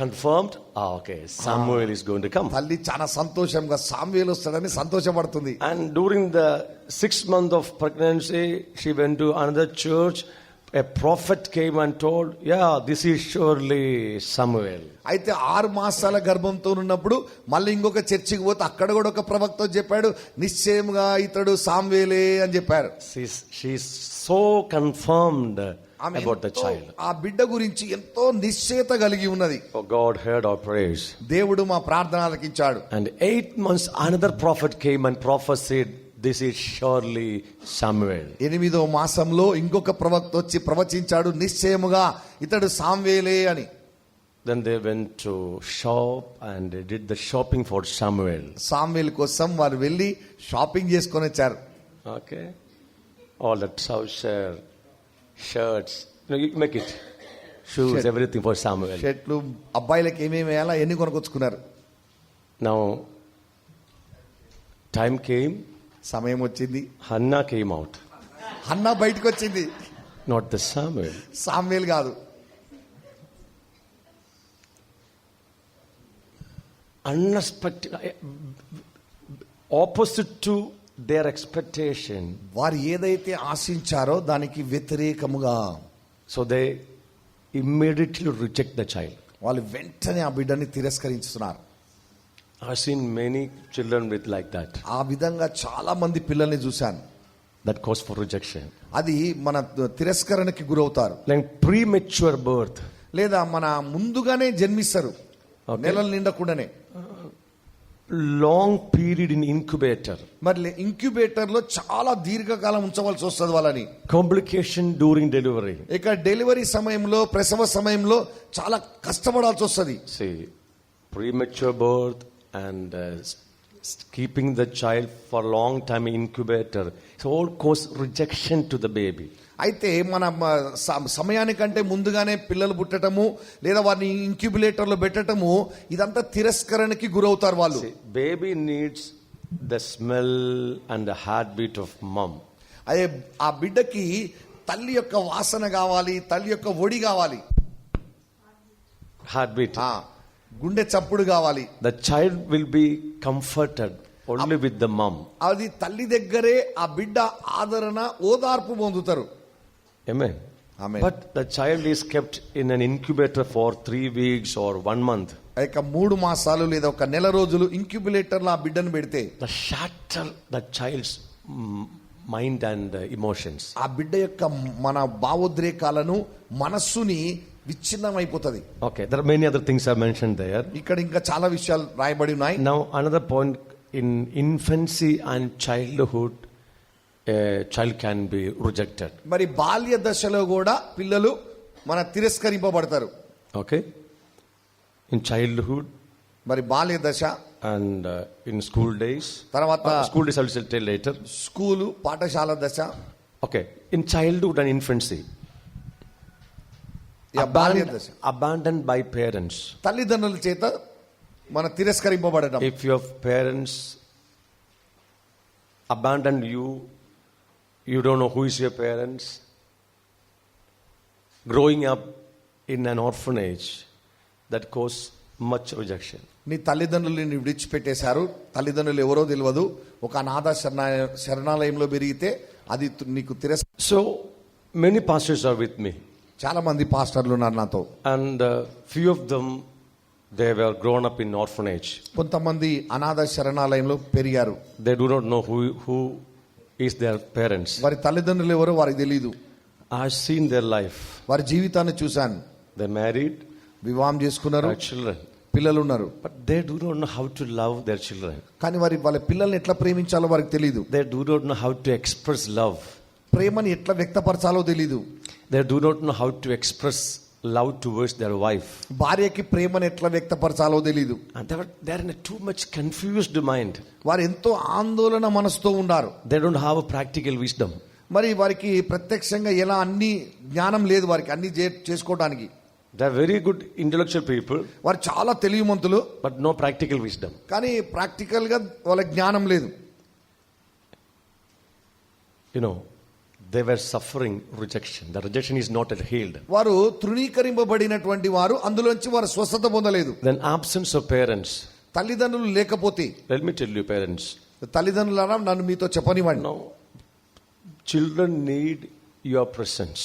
confirmed. Okay, Samuel is going to come. తల్లి చాలా సంతోషంగా సామువేలు వస్తాడని సంతోషపడుతుంది. And during the 6th month of pregnancy, she went to another church. A prophet came and told, yeah, this is surely Samuel. అయితే 6 మాసాల గర్భంతో ఉన్నప్పుడు మళ్ళీ ఇంకొక చర్చికి పోతే అక్కడ కూడా ఒక ప్రవక్త చెప్పాడు, నిశ్చయంగా ఇతడు సామువేలే అని చెప్పారు. She's so confirmed about the child. ఆ బిడ్డ గురించి ఎంతో నిశ్చయత కలిగి ఉన్నది. Oh, God heard our prayers. దేవుడు మా ప్రార్థన ఆలకించాడు. And 8 months, another prophet came and prophesied, this is surely Samuel. 8వ మాసంలో ఇంకొక ప్రవక్త వచ్చి ప్రవచించాడు, నిశ్చయముగా ఇతడు సామువేలే అని. Then they went to shop and they did the shopping for Samuel. Samuel కోసం వారు వెళ్ళి షాపింగ్ చేసుకొని వచ్చారు. Okay, all the trouser, shirts, you make it, shoes, everything for Samuel. షర్ట్లు అబ్బాయిలకు ఏమేమి వేయాలా ఎన్ని కొనుకొచ్చుకున్నారు. Now time came, సమయం వచ్చింది, Hannah came out. హన్నా బయటకు వచ్చింది. Not the Samuel. సామువేల్ కాదు. Unexpected, opposite to their expectation. వారు ఏదైతే ఆశించారో దానికి వ్యతిరేకముగా, So they immediately reject the child. వాళ్ళు వెంటనే ఆ బిడ్డని తిరస్కరించుతున్నారు. I've seen many children with like that. ఆ విధంగా చాలా మంది పిల్లల్ని చూశాను. That cause for rejection. అది మన తిరస్కరణకి గురవుతారు. Like premature birth. లేదా మన ముందుగానే జన్మిస్తారు, నెలలు నిండకుండానే. Long period in incubator. మరి ఇంక్యుబేటర్ లో చాలా దీర్ఘకాలం ఉంచవలసి వస్తుంది వాళ్ళని. Complication during delivery. ఇక డెలివరీ సమయంలో, ప్రసవ సమయంలో చాలా కష్టపడాల్సి వస్తుంది. See, premature birth and keeping the child for a long time in incubator, it all cause rejection to the baby. అయితే మన సమయానికంటే ముందుగానే పిల్లలు పుట్టటము లేదా వారిని ఇంక్యుబులేటర్ లో పెట్టటము ఇదంతా తిరస్కరణకి గురవుతారు వాళ్ళు. Baby needs the smell and the heartbeat of mom. అదే ఆ బిడ్డకి తల్లి యొక్క వాసన కావాలి, తల్లి యొక్క ఒడి కావాలి, Heartbeat. గుండె చప్పుడు కావాలి. The child will be comforted only with the mom. అది తల్లి దగ్గరే ఆ బిడ్డ ఆదరణ, ఓదార్పు పొందుతారు. Amen. Amen. But the child is kept in an incubator for 3 weeks or 1 month. ఇక 3 మాసాలు లేదా ఒక నెల రోజులు ఇంక్యుబులేటర్ లో ఆ బిడ్డను పెడితే The shatter the child's mind and emotions. ఆ బిడ్డ యొక్క మన భావోద్రేకాలను, మనస్సుని విచ్ఛిన్నం అయిపోతుంది. Okay, there are many other things I mentioned there. ఇక్కడ ఇంకా చాలా విషయాలు రాయబడి ఉన్నాయి. Now another point, in infancy and childhood, a child can be rejected. మరి బాల్య దశలో కూడా పిల్లలు మన తిరస్కరింపబడతారు. Okay, in childhood, మరి బాల్య దశ and in school days. తర్వాత School days I will tell later. School, పాఠశాల దశ. Okay, in childhood and infancy, బాల్య దశ abandoned by parents. తల్లిదండ్రుల చేత మన తిరస్కరింపబడటం. If your parents abandon you, you don't know who is your parents. Growing up in an orphanage, that causes much rejection. నీ తల్లిదండ్రులు నిన్ను విడిచిపెట్టేశారు, తల్లిదండ్రులు ఎవరో తెలియదు, ఒక అనాథ శరణాలయంలో పెరిగితే అది నీకు So many pastors are with me, చాలా మంది పాస్టర్లు ఉన్నారు నాతో. and few of them, they were grown up in orphanage. కొంతమంది అనాథ శరణాలయంలో పెరిగారు. They do not know who is their parents. వారి తల్లిదండ్రులు ఎవరో వారికి తెలియదు. I have seen their life. వారి జీవితాన్ని చూశాను. They married, వివాహం చేసుకున్నారు, have children, పిల్లలు ఉన్నారు. but they do not know how to love their children. కానీ వాళ్ళ పిల్లల్ని ఎట్లా ప్రేమించాలో వారికి తెలియదు. They do not know how to express love. ప్రేమని ఎట్లా వ్యక్తపరచాలో తెలియదు. They do not know how to express love towards their wife. భార్యకి ప్రేమని ఎట్లా వ్యక్తపరచాలో తెలియదు. And they are in a too much confused mind. వారు ఎంతో ఆందోళన మనసుతో ఉన్నారు. They don't have a practical wisdom. మరి వారికి ప్రత్యక్షంగా ఎలా అన్ని జ్ఞానం లేదు, వారికి అన్ని చేసుకోవడానికి. They are very good intellectual people, వారు చాలా తెలివిమంతులు, but no practical wisdom. కానీ ప్రాక్టికల్ గా వాళ్ళ జ్ఞానం లేదు. You know, they were suffering rejection. The rejection is not healed. వారు తృణీకరింపబడినటువంటి వారు, అందులోంచి వారు స్వస్థత పొందలేదు. Then absence of parents. తల్లిదండ్రులు లేకపోతే, Let me tell you, parents. తల్లిదండ్రులారా నన్ను మీతో చెప్పనివ్వండి, Now, children need your presence.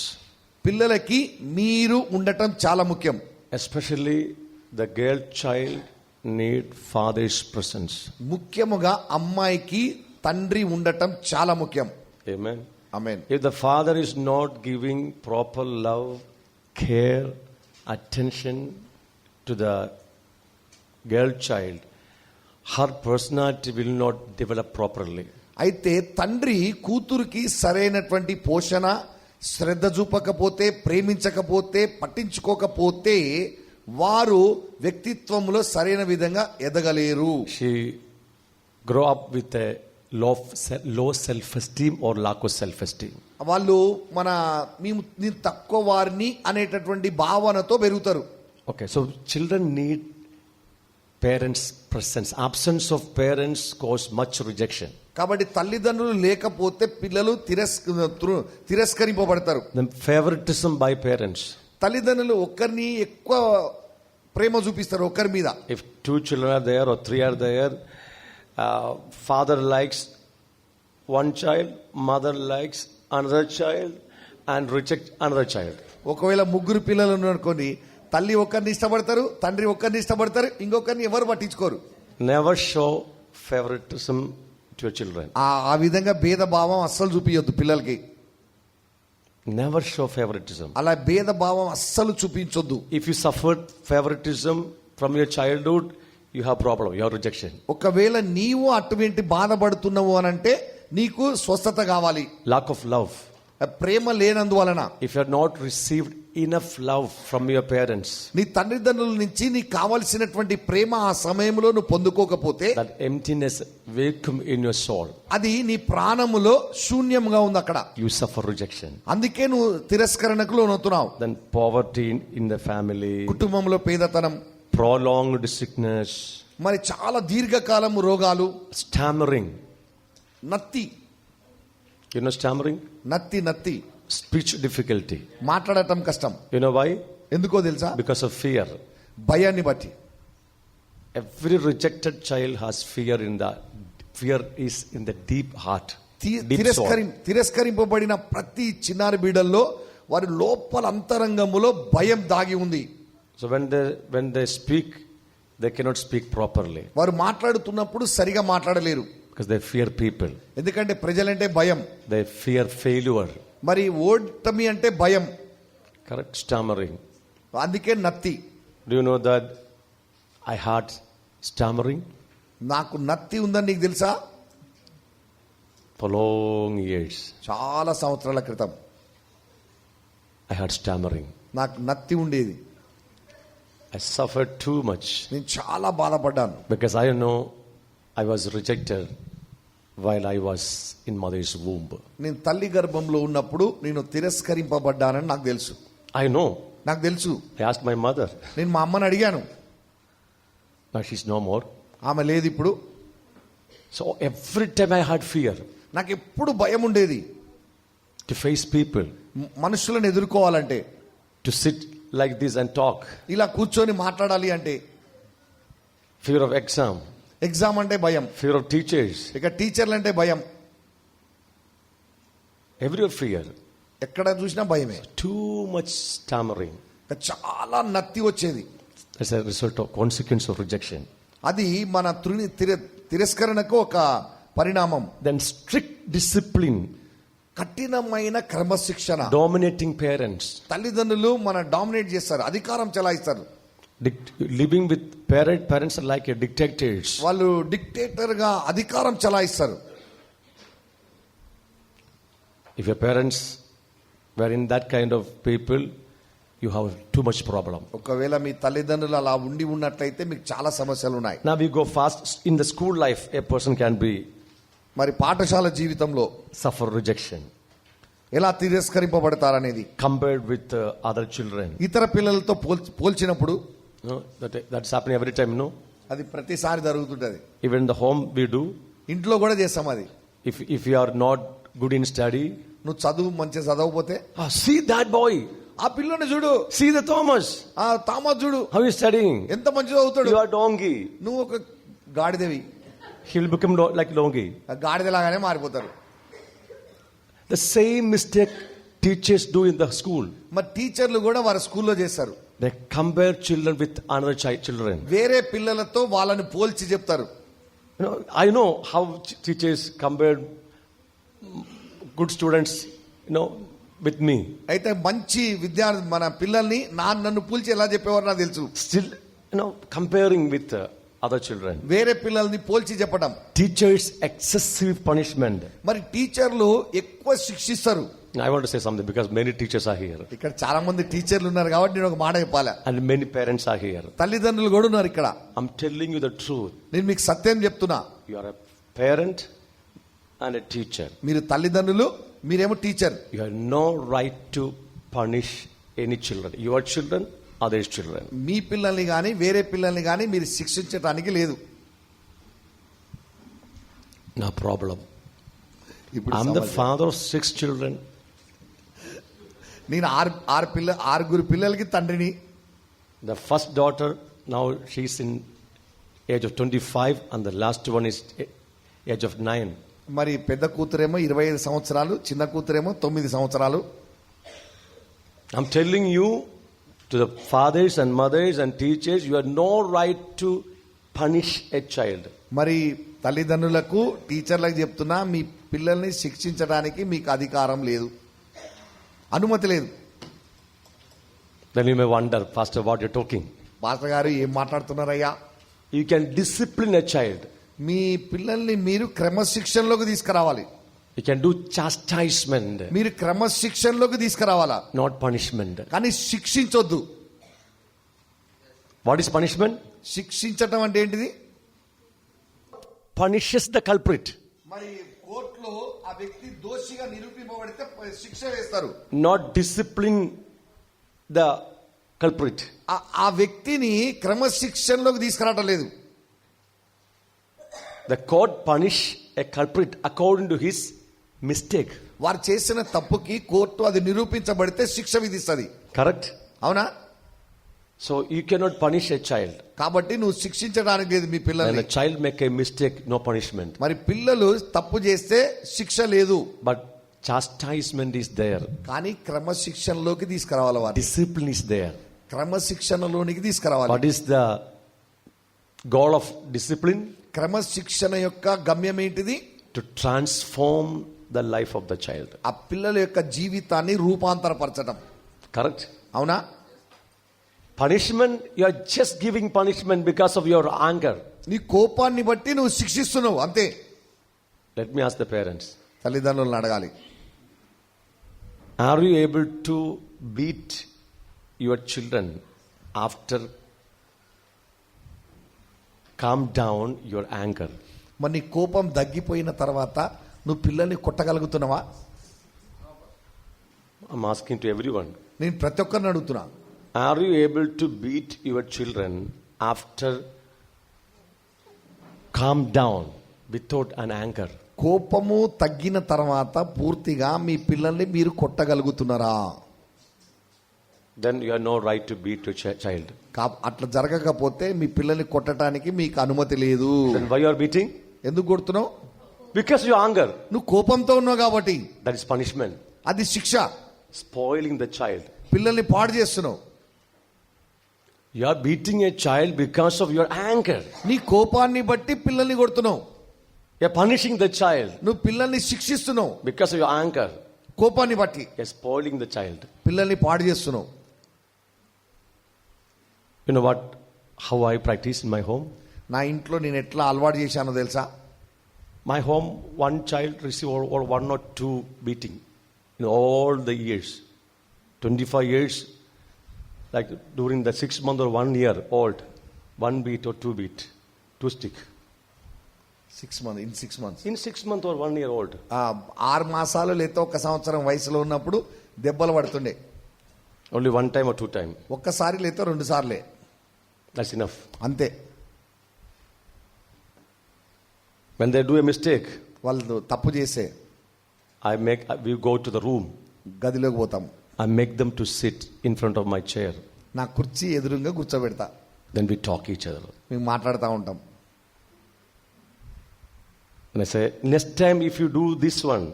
పిల్లలకి మీరు ఉండటం చాలా ముఖ్యం. Especially the girl child need father's presence. ముఖ్యముగా అమ్మాయికి తండ్రి ఉండటం చాలా ముఖ్యం. Amen. Amen. If the father is not giving proper love, care, attention to the girl child, her personality will not develop properly. అయితే తండ్రి కూతురుకి సరైనటువంటి పోషణ, శ్రద్ధ చూపకపోతే, ప్రేమించకపోతే, పట్టించుకోకపోతే వారు వ్యక్తిత్వంలో సరైన విధంగా ఎదగలేరు. She grow up with a low self-esteem or lack of self-esteem. వాళ్ళు నేను తక్కువ వారిని అనేటటువంటి భావనతో పెరుగుతారు. Okay, so children need parents' presence. Absence of parents cause much rejection. కాబట్టి తల్లిదండ్రులు లేకపోతే పిల్లలు తిరస్కరింపబడతారు. Then favoritism by parents. తల్లిదండ్రులు ఒక్కరిని ఎక్కువ ప్రేమ చూపిస్తారు ఒకరి మీద. If 2 children are there or 3 are there, father likes one child, mother likes another child, and reject another child. ఒకవేళ 3 పిల్లలు ఉన్నారనుకోండి, తల్లి ఒక్కరిని ఇష్టపడతారు, తండ్రి ఒక్కరిని ఇష్టపడతారు, ఇంకొకరిని ఎవరు పట్టించుకోరు. Never show favoritism to your children. ఆ విధంగా భేదభావం అస్సలు చూపించొద్దు పిల్లలకి. Never show favoritism. అలా భేదభావం అస్సలు చూపించొద్దు. If you suffered favoritism from your childhood, you have problem, you have rejection. ఒకవేళ నీవు అటువంటి బాధపడుతున్నావు అనంటే నీకు స్వస్థత కావాలి. Lack of love. Prema లేనందువలన, If you have not received enough love from your parents, నీ తండ్రిదండ్రుల నుంచి నీకు కావలసినటువంటి ప్రేమ ఆ సమయంలో నువ్వు పొందుకోకపోతే, that emptiness vacuum in your soul, అది నీ ప్రాణములో శూన్యంగా ఉంది అక్కడ. you suffer rejection. అందుకే నువ్వు తిరస్కరణకు లోనవుతున్నావు. Then poverty in the family, కుటుంబంలో పేదతనం, prolonged sickness, మరి చాలా దీర్ఘకాలం రోగాలు, stammering. నత్తి You know stammering? నత్తి Speech difficulty. మాట్లాడటం కష్టం. You know why? ఎందుకో తెలుసా? Because of fear. భయాన్ని బట్టి. Every rejected child has fear is in the deep heart. Deep soul. తిరస్కరింపబడిన ప్రతి చిన్నారి బిడ్డల్లో వారి లోపల అంతరంగములో భయం దాగి ఉంది. So when they speak, they cannot speak properly వారు మాట్లాడుతున్నప్పుడు సరిగా మాట్లాడలేరు. because they fear people. ఎందుకంటే ప్రజలంటే భయం, They fear failure. మరి ఓటమి అంటే భయం. Correct? Stammering. అందుకే నత్తి. Do you know that I had stammering నాకు నత్తి ఉందని నీకు తెలుసా? for long years? చాలా సంవత్సరాల క్రితం I had stammering. నాకు నత్తి ఉండేది. I suffered too much నేను చాలా బాధపడ్డాను. because I know I was rejected while I was in mother's womb. నేను తల్లి గర్భంలో ఉన్నప్పుడు నేను తిరస్కరింపబడ్డానని నాకు తెలుసు. I know. నాకు తెలుసు. I asked my mother, నేను మా అమ్మని అడిగాను. Now she's no more. ఆమె లేదు ఇప్పుడు. So every time I had fear నాకు ఎప్పుడు భయం ఉండేది to face people, మనుషులను ఎదుర్కోవాలంటే, to sit like this and talk. ఇలా కూర్చొని మాట్లాడాలి అంటే. Fear of exam, ఎగ్జామ్ అంటే భయం, fear of teachers, ఇక టీచర్లు అంటే భయం, every fear. ఎక్కడ చూసినా భయమే. Too much stammering. ఇక చాలా నత్తి వచ్చేది. As a result of consequence of rejection. అది మన తిరస్కరణకు ఒక పరిణామం. Then strict discipline, కఠినమైన క్రమశిక్షణ. dominating parents, తల్లిదండ్రులు మన డామినేట్ చేస్తారు, అధికారం చెలాయిస్తారు. living with parents are like a dictators. వాళ్ళు డిక్టేటర్ గా అధికారం చెలాయిస్తారు. If your parents were in that kind of people, you have too much problem. ఒకవేళ మీ తల్లిదండ్రులు అలా ఉన్నట్లయితే మీకు చాలా సమస్యలు ఉన్నాయి. Now we go fast. In the school life, a person can be మరి పాఠశాల జీవితంలో suffer rejection ఎలా తిరస్కరింపబడతారనేది, compared with other children. ఇతర పిల్లలతో పోల్చినప్పుడు No, that's happening every time. No, అది ప్రతిసారి జరుగుతుంటది. even in the home we do. ఇంట్లో కూడా చేస్తాం అది. If you are not good in study, నువ్వు చదువు మంచిగా చదవకపోతే, see that boy, ఆ పిల్లని చూడు, see the Thomas, ఆ తామస్ చూడు how is studying. ఎంత మంచిగా చదువుతాడు. You are donkey. నువ్వు ఒక గాడిదవి, He will become like donkey. ఆ గాడిదలాగానే మారిపోతారు. The same mistake teachers do in the school. మరి టీచర్లు కూడా వారి స్కూల్లో చేస్తారు. They compare children with another children. వేరే పిల్లలతో వాళ్ళని పోల్చి చెప్తారు. I know how teachers compare good students, with me. అయితే మంచి విద్యార్థి మన పిల్లల్ని నన్ను పోల్చి ఎలా చెప్పేవారు నాకు తెలుసు. Still, comparing with other children. వేరే పిల్లల్ని పోల్చి చెప్పడం. Teachers excessive punishment. మరి టీచర్లు ఎక్కువ శిక్షిస్తారు. I want to say something because many teachers are here. ఇక్కడ చాలా మంది టీచర్లు ఉన్నారు కాబట్టి నేను ఒక మాట చెప్పాలి. And many parents are here. తల్లిదండ్రులు కూడా ఉన్నారు ఇక్కడ. I'm telling you the truth. నేను మీకు సత్యం చెప్తున్నా. You are a parent and a teacher. మీరు తల్లిదండ్రులు, మీరేమో teacher. You have no right to punish any children. Your children, others' children. మీ పిల్లల్ని కానీ వేరే పిల్లల్ని కానీ మీరు శిక్షించడానికి లేదు. No problem. ఇప్పుడు I'm the father of 6 children. నేను ఆరుగురు పిల్లలకి తండ్రిని. The first daughter, now she's in age of 25 and the last one is age of 9. మరి పెద్ద కూతురేమో 25 సంవత్సరాలు, చిన్న కూతురేమో 9 సంవత్సరాలు. I'm telling you, to the fathers and mothers and teachers, you have no right to punish a child. మరి తల్లిదండ్రులకు, టీచర్లకు చెప్తున్నా, మీ పిల్లల్ని శిక్షించడానికి మీకు అధికారం లేదు, అనుమతి లేదు. Then you may wonder, Pastor, what you're talking. Pastor గారు ఏం మాట్లాడుతున్నారయ్యా? You can discipline a child. మీ పిల్లల్ని మీరు క్రమశిక్షణలోకి తీసుకురావాలి. You can do chastisement, మీరు క్రమశిక్షణలోకి తీసుకురావాలా, not punishment. కానీ శిక్షించొద్దు. What is punishment? శిక్షించటం అంటే ఏంటిది? Punishes the culprit, మరి కోర్టులో ఆ వ్యక్తి దోషిగా నిరూపింపబడితే శిక్ష వేస్తారు. not discipline the culprit. ఆ వ్యక్తిని క్రమశిక్షణలోకి తీసుకురావటం లేదు. The court punish a culprit according to his mistake. వారు చేసిన తప్పుకి కోర్టు అది నిరూపించబడితే శిక్ష విధిస్తుంది. Correct? అవునా? So you cannot punish a child. కాబట్టి నువ్వు శిక్షించడానికి లేదు మీ When పిల్లల్ని. a child make a mistake, no punishment. మరి పిల్లలు తప్పు చేస్తే శిక్ష లేదు, But chastisement is there. కానీ క్రమశిక్షణలోకి తీసుకురావాలి. వారు Discipline is there. క్రమశిక్షణలోనికి తీసుకురావాలి. What is the goal of discipline? క్రమశిక్షణ యొక్క గమ్యం ఏంటిది? To transform the life of the child. ఆ పిల్లల యొక్క జీవితాన్ని రూపాంతరపరచడం. Correct? అవునా? Punishment, you are just giving punishment because of your anger. నీ కోపాన్ని బట్టి నువ్వు శిక్షిస్తున్నావు అంతే. Let me ask the parents. తల్లిదండ్రులను అడగాలి. Are you able to beat your children after calm down your anger? మరి నీ కోపం తగ్గిపోయిన తర్వాత నువ్వు పిల్లల్ని కొట్టగలుగుతున్నావా? I'm asking to everyone. నేను ప్రతి ఒక్కరిని అడుగుతున్నా. Are you able to beat your children after calm down without an anger. కోపము తగ్గిన తర్వాత పూర్తిగా మీ పిల్లల్ని మీరు కొట్టగలుగుతున్నారా? Then you have no right to beat your child. అట్లా జరగకపోతే మీ పిల్లల్ని కొట్టడానికి మీకు అనుమతి లేదు. Then why you are beating? ఎందుకు కొడుతున్నావు? Because you anger. నువ్వు కోపంతో ఉన్నావు కాబట్టి. That is punishment. అది శిక్ష. Spoiling the child. పిల్లల్ని పాడు చేస్తున్నావు. You are beating a child because of your anger. నీ కోపాన్ని బట్టి పిల్లల్ని కొడుతున్నావు. You are punishing the child నువ్వు పిల్లల్ని శిక్షిస్తున్నావు because of your anger. కోపాన్ని బట్టి. You are spoiling the child. పిల్లల్ని పాడు చేస్తున్నావు. You know what? How I practice in my home? నా ఇంట్లో నేను ఎట్లా అలవాటు చేశానో తెలుసా? My home, one child receive or one or two beating in all the years. 25 years, like during the 6 month or 1 year old, 1 beat or 2 beat, 2 stick. 6 months, in 6 months. In 6 month or 1 year old. 6 మాసాలు లేదా 1 సంవత్సరం వయసులో ఉన్నప్పుడు దెబ్బలు పడుతుండే. Only 1 time or 2 time. ఒక్కసారి లేదా 2 సార్లే. That's enough. అంతే. When they do a mistake, వాళ్ళు తప్పు చేసే we go to the room. గదిలోకి పోతాం. I make them to sit in front of my chair. నా కుర్చీ ఎదురుగా కూర్చోబెడతా. Then we talk each other. మేము మాట్లాడుతూ ఉంటాం. And I say, next time if you do this one,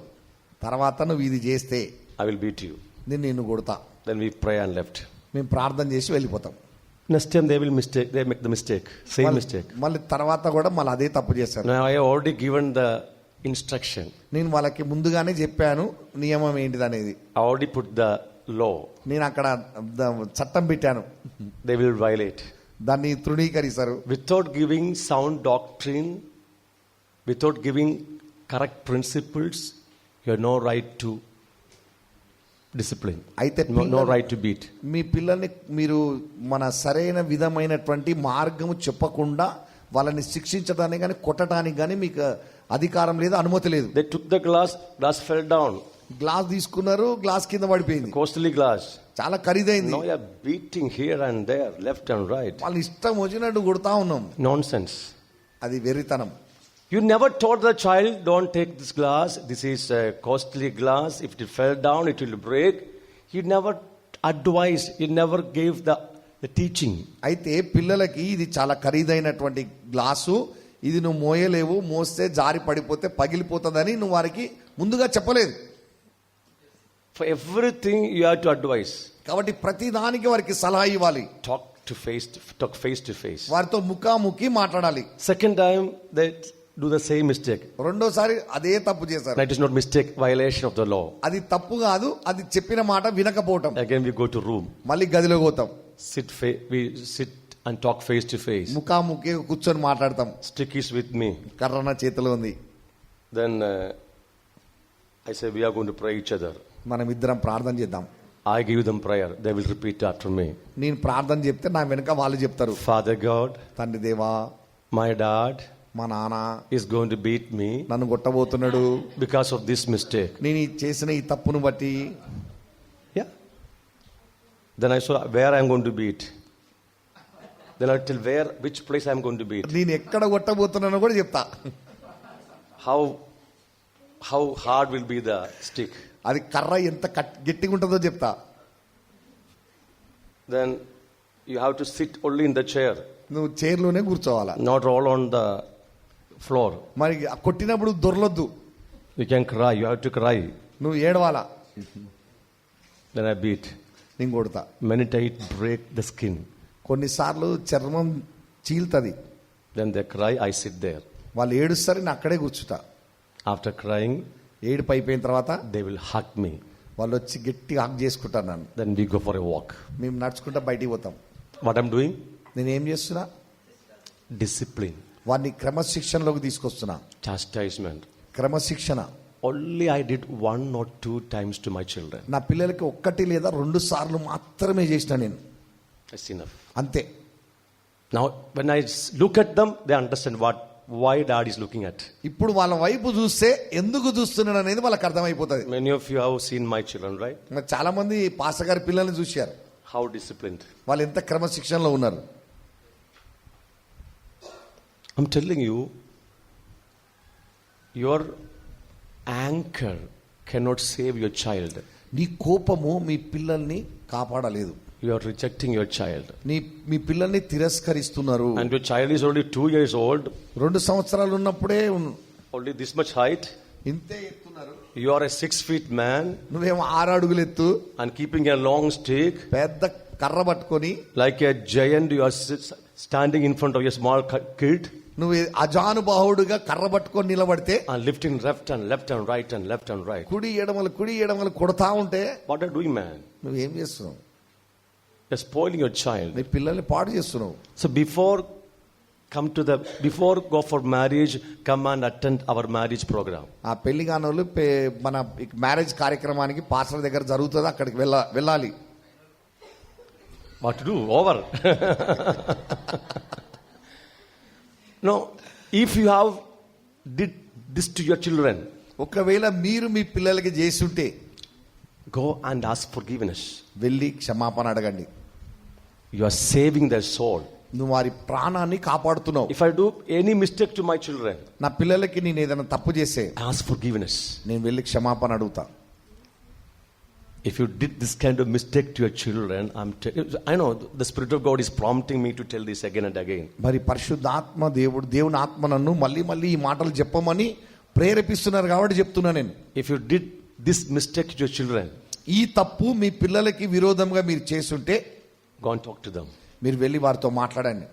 తర్వాత నువ్వు ఇది చేస్తే I will beat you. నేను నిన్ను కొడతా. Then we pray and left. మేము ప్రార్థన చేసి వెళ్ళిపోతాం. Next time they make the mistake, same mistake. మళ్ళీ తర్వాత కూడా మళ్ళీ అదే తప్పు చేస్తారు. Now I have already given the instruction. నేను వాళ్ళకి ముందుగానే చెప్పాను నియమం ఏంటిది అనేది. I already put the law. నేను అక్కడ చట్టం పెట్టాను. They will violate. దాన్ని తృణీకరిస్తారు. Without giving sound doctrine, without giving correct principles, you have no right to discipline. అయితే No right to beat. మీ పిల్లల్ని మీరు మన సరైన విధమైనటువంటి మార్గము చెప్పకుండా వాళ్ళని శిక్షించడానికి కానీ కొట్టడానికి కానీ మీకు అధికారం లేదు, అనుమతి లేదు. They took the glass fell down. Glass తీసుకున్నారు, గ్లాస్ కింద పడిపోయింది. Costly glass. చాలా ఖరీదైంది. Now you are beating here and there, left and right. వాళ్ళు ఇష్టం వచ్చినట్టు కొడతా ఉన్నాం. Nonsense. అది వెర్రితనం. You never told the child, don't take this glass. This is a costly glass. If it fell down, it will break. You never advised. You never gave the teaching. అయితే పిల్లలకి ఇది చాలా ఖరీదైనటువంటి గ్లాసు, ఇది నువ్వు మోయలేవు, మోస్తే జారి పడిపోతే పగిలిపోతుందని నువ్వు వారికి ముందుగా చెప్పలేదు. For everything you have to advise. కాబట్టి ప్రతి దానికి వారికి సలహా ఇవ్వాలి. Talk face to face. వారితో ముఖాముఖి మాట్లాడాలి. Second time they do the same mistake. రెండోసారి అదే తప్పు చేశారు. That is not mistake, violation of the law. అది తప్పు కాదు, అది చెప్పిన మాట వినకపోవటం. Again we go to room. మళ్ళీ గదిలో పోతాం. We sit and talk face to face. ముఖాముఖి కూర్చొని మాట్లాడతాం. Stick is with me. కర్ర నా చేతిలో ఉంది. Then I say we are going to pray each other. మనం ఇద్దరం ప్రార్థన చేద్దాం. I give them prayer. They will repeat after me. నేను ప్రార్థన చెప్తే నా వెనక వాళ్ళు చెప్తారు. Father God, తండ్రి దేవా, my dad మా నాన్న is going to beat me నన్ను కొట్టబోతున్నాడు because of this mistake. నేను చేసిన ఈ తప్పును బట్టి. Yeah. Then I saw where I am going to beat. Then I tell which place I am going to beat. నేను ఎక్కడ కొట్టబోతున్నానో కూడా చెప్తా. How hard will be the stick. అది కర్ర ఎంత గట్టిగా ఉంటుందో చెప్తా. Then you have to sit only in the chair. నువ్వు చైర్లోనే కూర్చోవాలా, not roll on the floor. మరి కొట్టినప్పుడు దొర్లొద్దు. You can cry. You have to cry. నువ్వు ఏడవాలా. Then I beat. నేను కొడతా. Many times break the skin. కొన్నిసార్లు చర్మం చీల్తది. Then they cry. I sit there. వాళ్ళు ఏడుస్తారు, నేను అక్కడే కూర్చుంటా. After crying, ఏడుపు అయిపోయిన తర్వాత they will hug me. వాళ్ళు వచ్చి గట్టిగా హగ్ చేసుకుంటారు నన్ను. Then we go for a walk. మేము నడుచుకుంటా బయటికి పోతాం. What I'm doing? నేను ఏం చేస్తున్నా? Discipline. వారిని క్రమశిక్షణలోకి తీసుకొస్తున్నా. Chastisement. క్రమశిక్షణ. Only I did 1 or 2 times to my children. నా పిల్లలకి 1 లేదా 2 సార్లు మాత్రమే చేసిన నేను. That's enough. అంతే. Now when I look at them, they understand why dad is looking at. ఇప్పుడు వాళ్ళ వైపు చూస్తే ఎందుకు చూస్తున్నాడు అనేది వాళ్ళకి అర్థమైపోతుంది. Many of you have seen my children, right? చాలా మంది పాస్టర్ గారి పిల్లల్ని చూశారు. How disciplined. వాళ్ళు ఎంత క్రమశిక్షణలో ఉన్నారు. I'm telling you, your anger cannot save your child. నీ కోపము మీ పిల్లల్ని కాపాడలేదు. You are rejecting your child. మీ పిల్లల్ని తిరస్కరిస్తున్నారు. And your child is only 2 years old. 2 సంవత్సరాలు ఉన్నప్పుడే Only this much height. ఇంతే ఎత్తున్నారు. You are a 6 feet man. నువ్వేమో 6 అడుగులు ఎత్తు. And keeping a long stick. పెద్ద కర్ర పట్టుకొని Like a giant, you are standing in front of a small kid. నువ్వు అజానుబాహుడుగా కర్ర పట్టుకొని నిలబడితే And lifting left and right and left and right. కుడి ఎడమలు కొడతా ఉంటే What are you doing, man? నువ్వేం చేస్తున్నావు? You're spoiling your child. నీ పిల్లల్ని పాడు చేస్తున్నావు. So before go for marriage, come and attend our marriage program. ఆ పెళ్లి కానోళ్ళు మన మ్యారేజ్ కార్యక్రమానికి పాస్టర్ దగ్గర జరుగుతుంది, అక్కడికి వెళ్ళాలి. What to do? Over. No, if you have did this to your children, ఒకవేళ మీరు మీ పిల్లలకి చేస్తుంటే go and ask forgiveness. వెళ్ళి క్షమాపణ అడగండి. You are saving their soul. నువ్వు వారి ప్రాణాన్ని కాపాడుతున్నావు. If I do any mistake to my children, నా పిల్లలకి నేను ఏదైనా తప్పు చేస్తే ask forgiveness. నేను వెళ్ళి క్షమాపణ అడుగుతా. If you did this kind of mistake to your children, I know the Spirit of God is prompting me to tell this again and again. మరి పరిశుద్ధాత్మ దేవుని ఆత్మ నన్ను మళ్ళీ ఈ మాటలు చెప్పమని ప్రేరేపిస్తున్నారు కాబట్టి చెప్తున్నా నేను. If you did this mistake to your children, ఈ తప్పు మీ పిల్లలకి విరోధంగా మీరు చేస్తుంటే go and talk to them. మీరు వెళ్ళి వారితో మాట్లాడండి.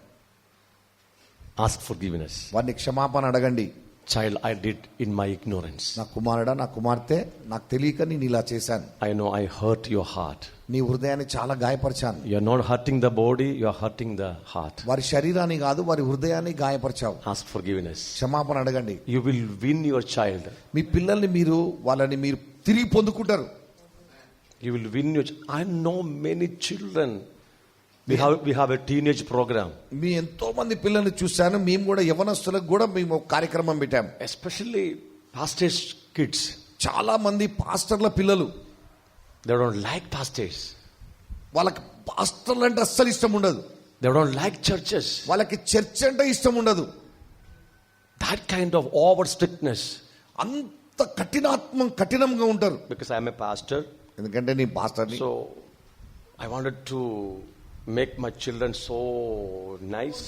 Ask forgiveness. వారిని క్షమాపణ అడగండి. Child, I did in my ignorance. నా కుమారుడా, నా కుమార్తె, నాకు తెలియక నేను ఇలా చేశాను. I know I hurt your heart. నీ హృదయాన్ని చాలా గాయపరిచాను. You are not hurting the body, you are hurting the heart. వారి శరీరాన్ని కాదు, వారి హృదయాన్ని గాయపరిచావు. Ask forgiveness. క్షమాపణ అడగండి. You will win your child. మీ పిల్లల్ని వాళ్ళని మీరు తిరిగి పొందుకుంటారు. You will win your I know many children. We have a teenage program. మీ ఎంతో మంది పిల్లల్ని చూశాను. మేము కూడా యవనస్తులకు కూడా మేము ఒక కార్యక్రమం పెట్టాం. Especially pastors' kids. చాలా మంది పాస్టర్ల పిల్లలు. They don't like pastors. వాళ్ళకి పాస్టర్లు అంటే అస్సలు ఇష్టం ఉండదు. They don't like churches. వాళ్ళకి చర్చ్ అంటే ఇష్టం ఉండదు. That kind of over strictness. అంత కఠినంగా ఉంటారు. Because I am a pastor. ఎందుకంటే నీ పాస్టర్ని. So I wanted to make my children so nice.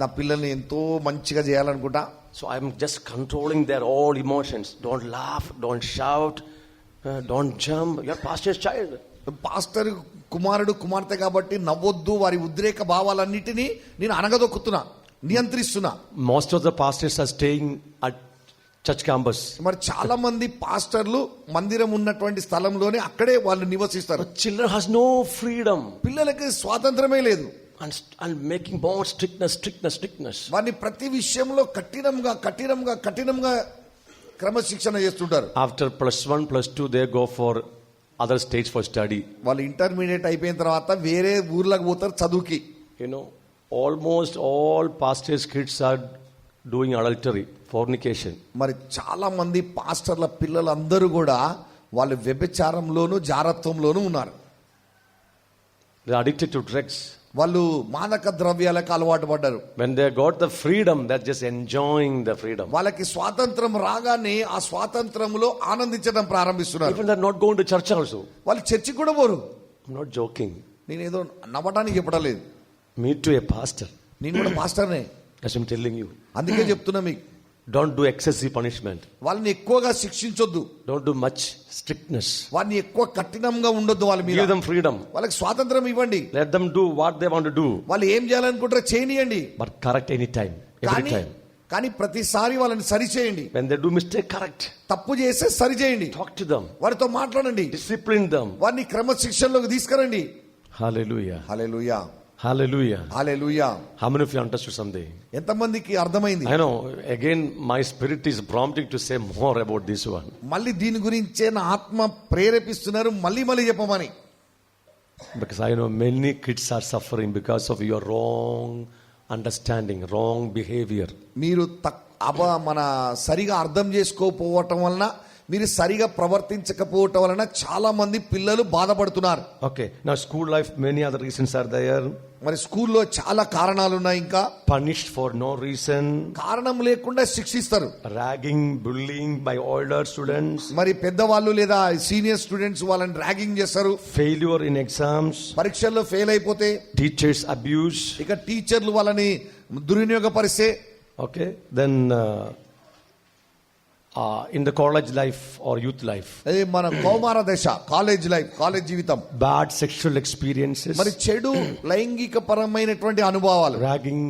నా పిల్లల్ని ఎంతో మంచిగా చేయాలనుకుంటా. So I am just controlling their all emotions. Don't laugh, don't shout, don't jump. You're pastor's child. Pastor కుమారుడు కుమార్తె కాబట్టి నవ్వొద్దు, వారి ఉద్రేక భావాలన్నిటినీ నేను అనగదొక్కుతున్నా, నియంత్రిస్తున్నా. Most of the pastors are staying at church campus. మరి చాలా మంది పాస్టర్లు మందిరం ఉన్నటువంటి స్థలంలోనే అక్కడే వాళ్ళు నివసిస్తారు. But children has no freedom. పిల్లలకి స్వాతంత్రమే లేదు. And making more strictness. వారిని ప్రతి విషయంలో కఠినంగా క్రమశిక్షణ చేస్తుంటారు. After +1, +2 they go for other states for study. వాళ్ళు ఇంటర్మీడియట్ అయిపోయిన తర్వాత వేరే ఊర్లకు పోతారు చదువుకి. You know, almost all pastors' kids are doing adultery, fornication. మరి చాలా మంది పాస్టర్ల పిల్లలందరూ కూడా వాళ్ళు వ్యభిచారంలోను జారత్వంలోను ఉన్నారు. They are addicted to drugs. వాళ్ళు మాదక ద్రవ్యాలకు అలవాటు పడ్డారు. When they got the freedom, they're just enjoying the freedom. వాళ్ళకి స్వాతంత్రం రాగానే ఆ స్వాతంత్రంలో ఆనందించడం ప్రారంభిస్తున్నారు. Even they're not going to church also. వాళ్ళు చర్చికి కూడా పోరు. I'm not joking. నేనేదో నవ్వడానికి చెప్పడం లేదు. Me too, a pastor. నేను కూడా పాస్టర్నే. As I'm telling you. అందుకే చెప్తున్నా మీకు. Don't do excessive punishment. వాళ్ళని ఎక్కువగా శిక్షించొద్దు. Don't do much strictness. వారిని ఎక్కువ కఠినంగా ఉండొద్దు. వాళ్ళ మీద give them freedom. వాళ్ళకి స్వాతంత్రం ఇవ్వండి. Let them do what they want to do. వాళ్ళు ఏం చేయాలనుకుంటారో చేయనియండి. But correct any time, every time. కానీ ప్రతిసారి వాళ్ళని సరి చేయండి. When they do mistake, correct. తప్పు చేస్తే సరి చేయండి. Talk to them. వారితో మాట్లాడండి. Discipline them. వారిని క్రమశిక్షణలోకి తీసుకురండి. Hallelujah. Hallelujah. Hallelujah. Hallelujah. How many of you understood something? ఎంతమందికి అర్థమైంది? I know, again my spirit is prompting to say more about this one. మళ్ళీ దీని గురించే నా ఆత్మ ప్రేరేపిస్తున్నారు మళ్ళీ చెప్పమని. Because I know many kids are suffering because of your wrong understanding, wrong behavior. మీరు మన సరిగా అర్థం చేసుకోకపోవటం వలన మీరు సరిగా ప్రవర్తించకపోవటం వలన చాలా మంది పిల్లలు బాధపడుతున్నారు. Okay. Now, school life, many other reasons are there. మరి స్కూల్లో చాలా కారణాలు ఉన్నాయి. ఇంకా Punished for no reason. కారణం లేకుండా శిక్షిస్తారు. Ragging, bullying by older students. మరి పెద్దవాళ్ళు లేదా సీనియర్ స్టూడెంట్స్ వాళ్ళని ర్యాగింగ్ చేస్తారు. Failure in exams. పరీక్షల్లో ఫెయిల్ అయిపోతే Teachers abuse. ఇక టీచర్లు వాళ్ళని దుర్వినియోగపరిస్తే, Okay. Then in the college life or youth life, అది మన కౌమార దశ, కాలేజ్ లైఫ్, కాలేజ్ జీవితం, bad sexual experiences, మరి చెడు లైంగిక పరమైనటువంటి అనుభవాలు, ragging,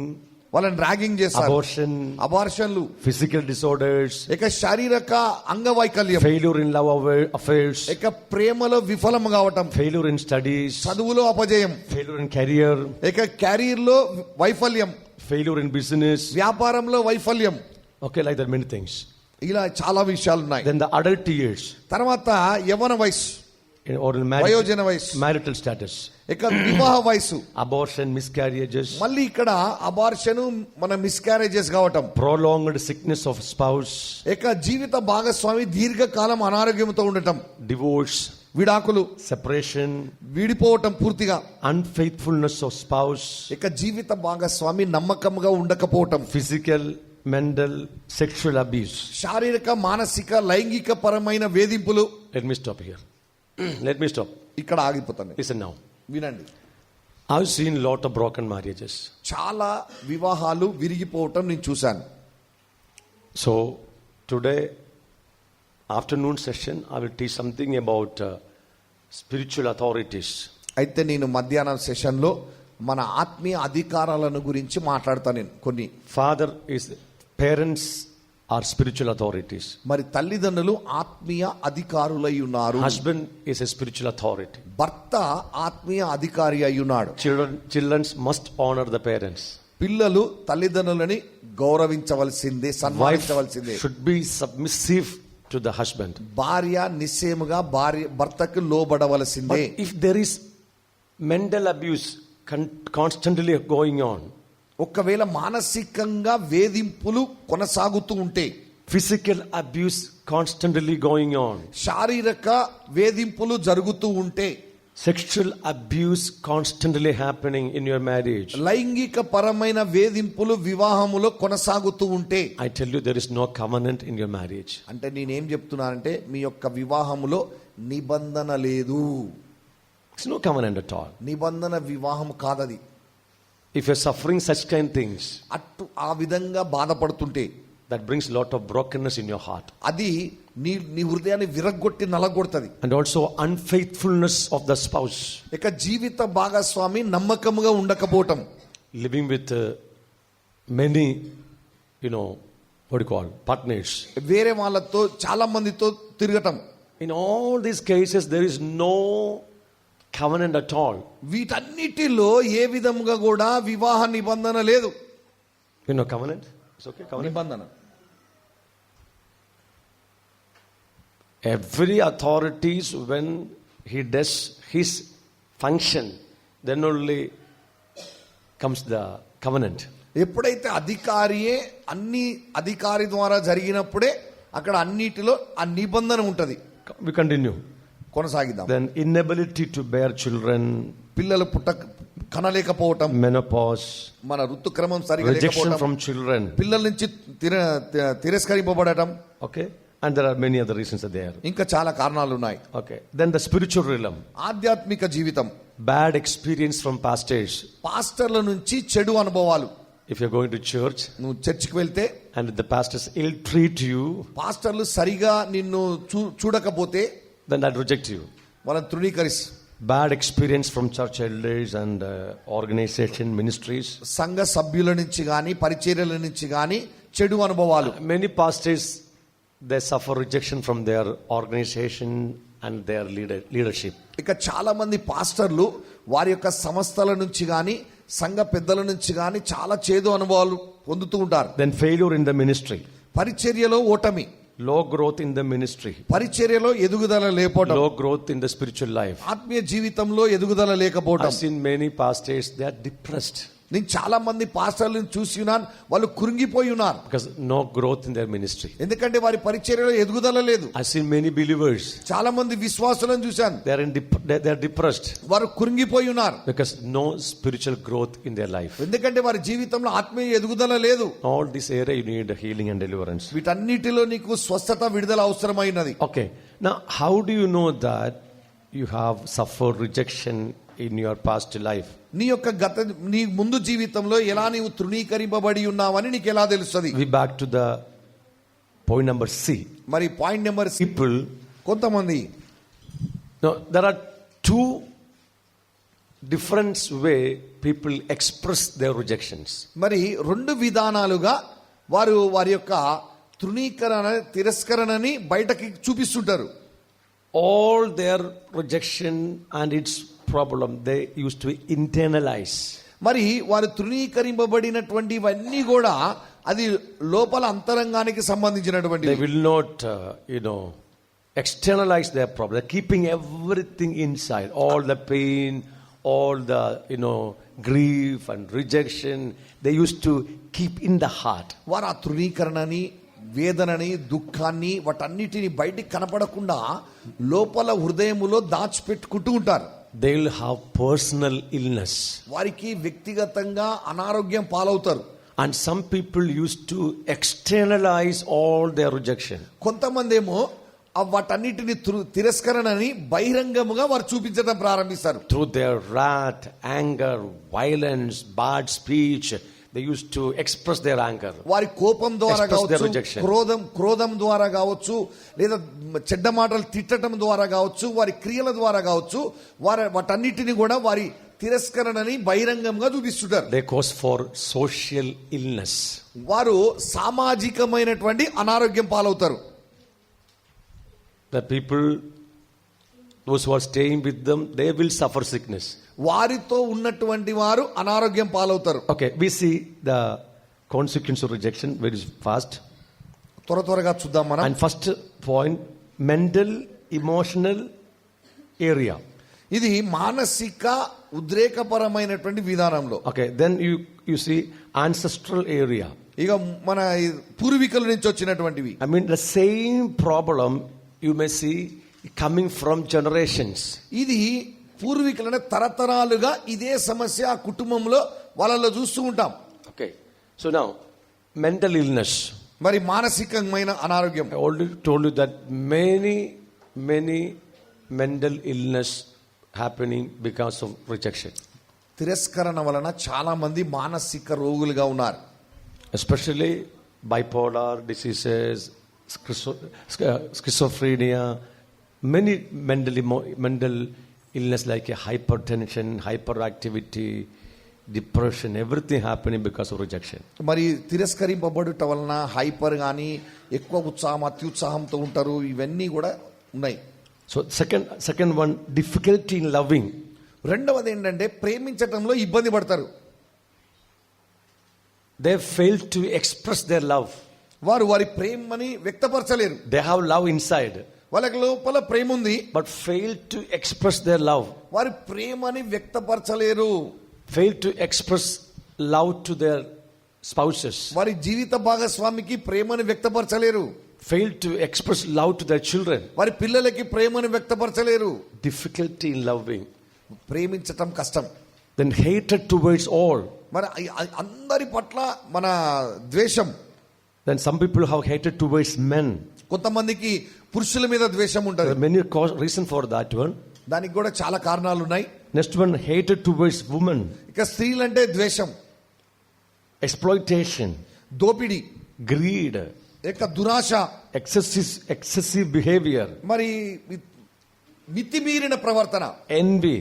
వాళ్ళని ర్యాగింగ్ చేస్తారు, అబార్షన్లు, physical disorders, ఇక శారీరక అంగవైకల్యం, failure in love affairs, ఇక ప్రేమలో విఫలం కావటం, failure in studies, చదువులో అపజయం, failure in career, ఇక క్యారియర్ లో వైఫల్యం, failure in business, వ్యాపారంలో వైఫల్యం. okay, like that many things. ఇలా చాలా విషయాలు ఉన్నాయి. Then the adult years, తర్వాత యవ్వన వయసు, or in వయోజన వయసు, marital status, ఇక వివాహ వయసు, abortion, miscarriages, మళ్ళీ ఇక్కడ అబార్షన్, మన మిస్క్యారేజెస్ కావటం, prolonged sickness of spouse, ఇక జీవిత భాగస్వామి దీర్ఘకాలం అనారోగ్యంతో ఉండటం, divorce, విడాకులు, separation, విడిపోవటం పూర్తిగా, unfaithfulness of spouse, ఇక జీవిత భాగస్వామి నమ్మకంగా ఉండకపోవటం, physical, mental, sexual abuse. శారీరక మానసిక లైంగిక పరమైన వేధింపులు. Let me stop here. Let me stop. ఇక్కడ ఆగిపోతాను. Listen now. వినండి. I've seen lot of broken marriages. చాలా వివాహాలు విరిగిపోవటం నేను చూశాను. So today afternoon session I will teach something about spiritual authorities. అయితే నేను మధ్యాహ్నం సెషన్లో మన ఆత్మీయ అధికారాలను గురించి మాట్లాడతాను. నేను కొన్ని Parents are spiritual authorities. మరి తల్లిదండ్రులు ఆత్మీయ అధికారులై ఉన్నారు. Husband is a spiritual authority. భర్త ఆత్మీయ అధికారి అయి ఉన్నాడు. Children must honor the parents. పిల్లలు తల్లిదండ్రులని గౌరవించవలసిందే, సన్మానించవలసిందే. Should be submissive to the husband. భార్య నిశ్చయముగా భర్తకు లోబడవలసిందే. But if there is mental abuse constantly going on, ఒకవేళ మానసికంగా వేధింపులు కొనసాగుతూ ఉంటే, physical abuse constantly going on, శారీరక వేధింపులు జరుగుతూ ఉంటే, sexual abuse constantly happening in your marriage, లైంగిక పరమైన వేధింపులు వివాహములో కొనసాగుతూ ఉంటే, I tell you there is no covenant in your marriage. అంటే నేనేం చెప్తున్నానంటే మీ యొక్క వివాహములో నిబంధన లేదు. It's no covenant at all. నిబంధన వివాహం కాదది. If you're suffering such kind of things, అట్టు ఆ విధంగా బాధపడుతుంటే, that brings lot of brokenness in your heart. అది నీ హృదయాన్ని విరగ్గొట్టి నలగొడుతుంది. And also unfaithfulness of the spouse. ఇక జీవిత భాగస్వామి నమ్మకముగా ఉండకపోవటం, living with many, what do you call, partners. వేరే వాళ్ళతో చాలా మందితో తిరగటం. In all these cases there is no covenant at all. వీటన్నిటిలో ఏ విధముగా కూడా వివాహ నిబంధన లేదు. Covenant? It's okay, covenant. నిబంధన. Every authorities, when he does his function, then only comes the covenant. ఎప్పుడైతే అధికారియే అన్ని అధికారి ద్వారా జరిగినప్పుడే అక్కడ అన్నిటిలో ఆ నిబంధన ఉంటది. We continue. కొనసాగిద్దాం. Then inability to bear children, పిల్లలు కనలేకపోవటం, menopause, మన ఋతుక్రమం సరిగా rejection లేకపోవటం, from children, పిల్లల నుంచి తిరస్కరింపబడటం. okay, and there are many other reasons there. ఇంకా చాలా కారణాలు ఉన్నాయి. Okay, then the spiritual realm, ఆధ్యాత్మిక జీవితం, bad experience from pastors. పాస్టర్ల నుంచి చెడు అనుభవాలు. If you're going to church నువ్వు చర్చికి వెళ్తే and the pastors ill treat you, పాస్టర్లు సరిగా నిన్ను చూడకపోతే, then that reject you. వాళ్ళని తృణీకరిస్తారు. Bad experience from church elders and organization ministries. సంఘ సభ్యుల నుంచి గాని పరిచర్యల నుంచి గాని చెడు అనుభవాలు. Many pastors, they suffer rejection from their organization and their leadership. ఇక చాలా మంది పాస్టర్లు వారి యొక్క సంస్థల నుంచి గాని సంఘ పెద్దల నుంచి గాని చాలా చేదు అనుభవాలు పొందుతూ ఉంటారు. Then failure in the ministry. పరిచర్యలో ఓటమి. Low growth in the ministry. పరిచర్యలో ఎదుగుదల లేకపోవడం. Low growth in the spiritual life. ఆత్మీయ జీవితంలో ఎదుగుదల లేకపోవడం. I've seen many pastors, they are depressed. నేను చాలా మంది పాస్టర్లను చూసి ఉన్నాను, వాళ్ళు కురింగిపోయి ఉన్నారు. because no growth in their ministry. ఎందుకంటే వారి పరిచర్యలో ఎదుగుదల లేదు. I seen many believers, చాలా మంది విశ్వాసులను చూశాను, they are depressed వారు కురింగిపోయి ఉన్నారు. because no spiritual growth in their life. ఎందుకంటే వారి జీవితంలో ఆత్మీయ ఎదుగుదల లేదు. All this area you need healing and deliverance. వీటన్నిటిలో నీకు స్వస్థత, విడుదల అవసరమైనది. Okay, now how do you know that you have suffered rejection in your past life? నీ ముందు జీవితంలో ఎలా నీవు తృణీకరింపబడి ఉన్నావని నీకు ఎలా తెలుస్తుంది? We back to the point number C. మరి పాయింట్ నెంబర్ People, కొంతమంది now there are two different way people express their rejections. మరి రెండు విధానాలుగా వారు వారి యొక్క తృణీకరణ, తిరస్కరణని బయటకి చూపిస్తుంటారు. All their rejection and its problem they used to internalize. మరి వారు తృణీకరింపబడినటువంటివన్నీ కూడా అది లోపల అంతరంగానికి సంబంధించినటువంటి. They will not externalize their problem. They're keeping everything inside, all the pain, all the grief and rejection they used to keep in the heart. వారు ఆ తృణీకరణని, వేదనని, దుఃఖాన్ని, వాటన్నిటిని బయటికి కనపడకుండా లోపల హృదయములో దాచిపెట్టుకుంటూ ఉంటారు. They will have personal illness. వారికి వ్యక్తిగతంగా అనారోగ్యం పాలవుతారు. And some people used to externalize all their rejection. కొంతమంది ఏమో వాటన్నిటిని తిరస్కరణని బహిరంగముగా వారు చూపించడం ప్రారంభిస్తారు. Through their wrath, anger, violence, bad speech, they used to express their anger. వారి కోపం ద్వారా Express their కావచ్చు, rejection. క్రోధం ద్వారా కావచ్చు, లేదా చెడ్డ మాటలు తిట్టడం ద్వారా కావచ్చు, వారి క్రియల ద్వారా కావచ్చు, వాటన్నిటిని కూడా వారి తిరస్కరణని బహిరంగంగా చూపిస్తుంటారు. They cause for social illness. వారు సామాజికమైనటువంటి అనారోగ్యం పాలవుతారు. The people, those who are staying with them, they will suffer sickness. వారితో ఉన్నటువంటి వారు అనారోగ్యం పాలవుతారు. Okay, we see the consequence of rejection very fast. త్వరగా చూద్దాం మనం. And first point, mental, emotional area. ఇది మానసిక ఉద్రేకపరమైనటువంటి విధానంలో. Okay, then you see ancestral area. ఇక మన పూర్వీకుల నుంచి వచ్చినటువంటివి. I mean the same problem you may see coming from generations. ఇది పూర్వీకులనే తరతరాలుగా ఇదే సమస్య ఆ కుటుంబంలో వాళ్ళలో చూస్తూ ఉంటాం. Okay, so now mental illness. మరి మానసికమైన అనారోగ్యం. I already told you that many mental illness happening because of rejection. తిరస్కరణ వలన చాలా మంది మానసిక రోగులుగా ఉన్నారు. Especially bipolar diseases, schizophrenia, many mental illness like hypertension, hyperactivity, depression, everything happening because of rejection. మరి తిరస్కరింపబడుట వలన హైపర్ గాని, ఎక్కువ ఉత్సాహం, అత్యుత్సాహంతో ఉంటారు. ఇవన్నీ కూడా ఉన్నాయి. So second one, difficulty in loving. రెండవది ఏంటంటే ప్రేమించటంలో ఇబ్బంది పడతారు. They fail to express their love. వారు వారి ప్రేమని వ్యక్తపరచలేరు. They have love inside, వాళ్ళకి లోపల ప్రేమ ఉంది, but fail to express their love. వారి ప్రేమని వ్యక్తపరచలేరు. Fail to express love to their spouses. వారి జీవిత భాగస్వామికి ప్రేమని వ్యక్తపరచలేరు. Fail to express love to their children. వారి పిల్లలకి ప్రేమని వ్యక్తపరచలేరు. Difficulty in loving. ప్రేమించటం కష్టం. Then hatred towards all. మన అందరి పట్ల మన ద్వేషం. Then some people have hatred towards men. కొంతమందికి పురుషుల మీద ద్వేషం There ఉంటుంది. are many reasons for that one. దానికి కూడా చాలా కారణాలు ఉన్నాయి. Next one, hatred towards women. ఇక స్త్రీలంటే ద్వేషం, Exploitation, దోపిడి, greed, ఇక దురాశ, excessive behavior, మరి మితిమీరిన ప్రవర్తన, envy,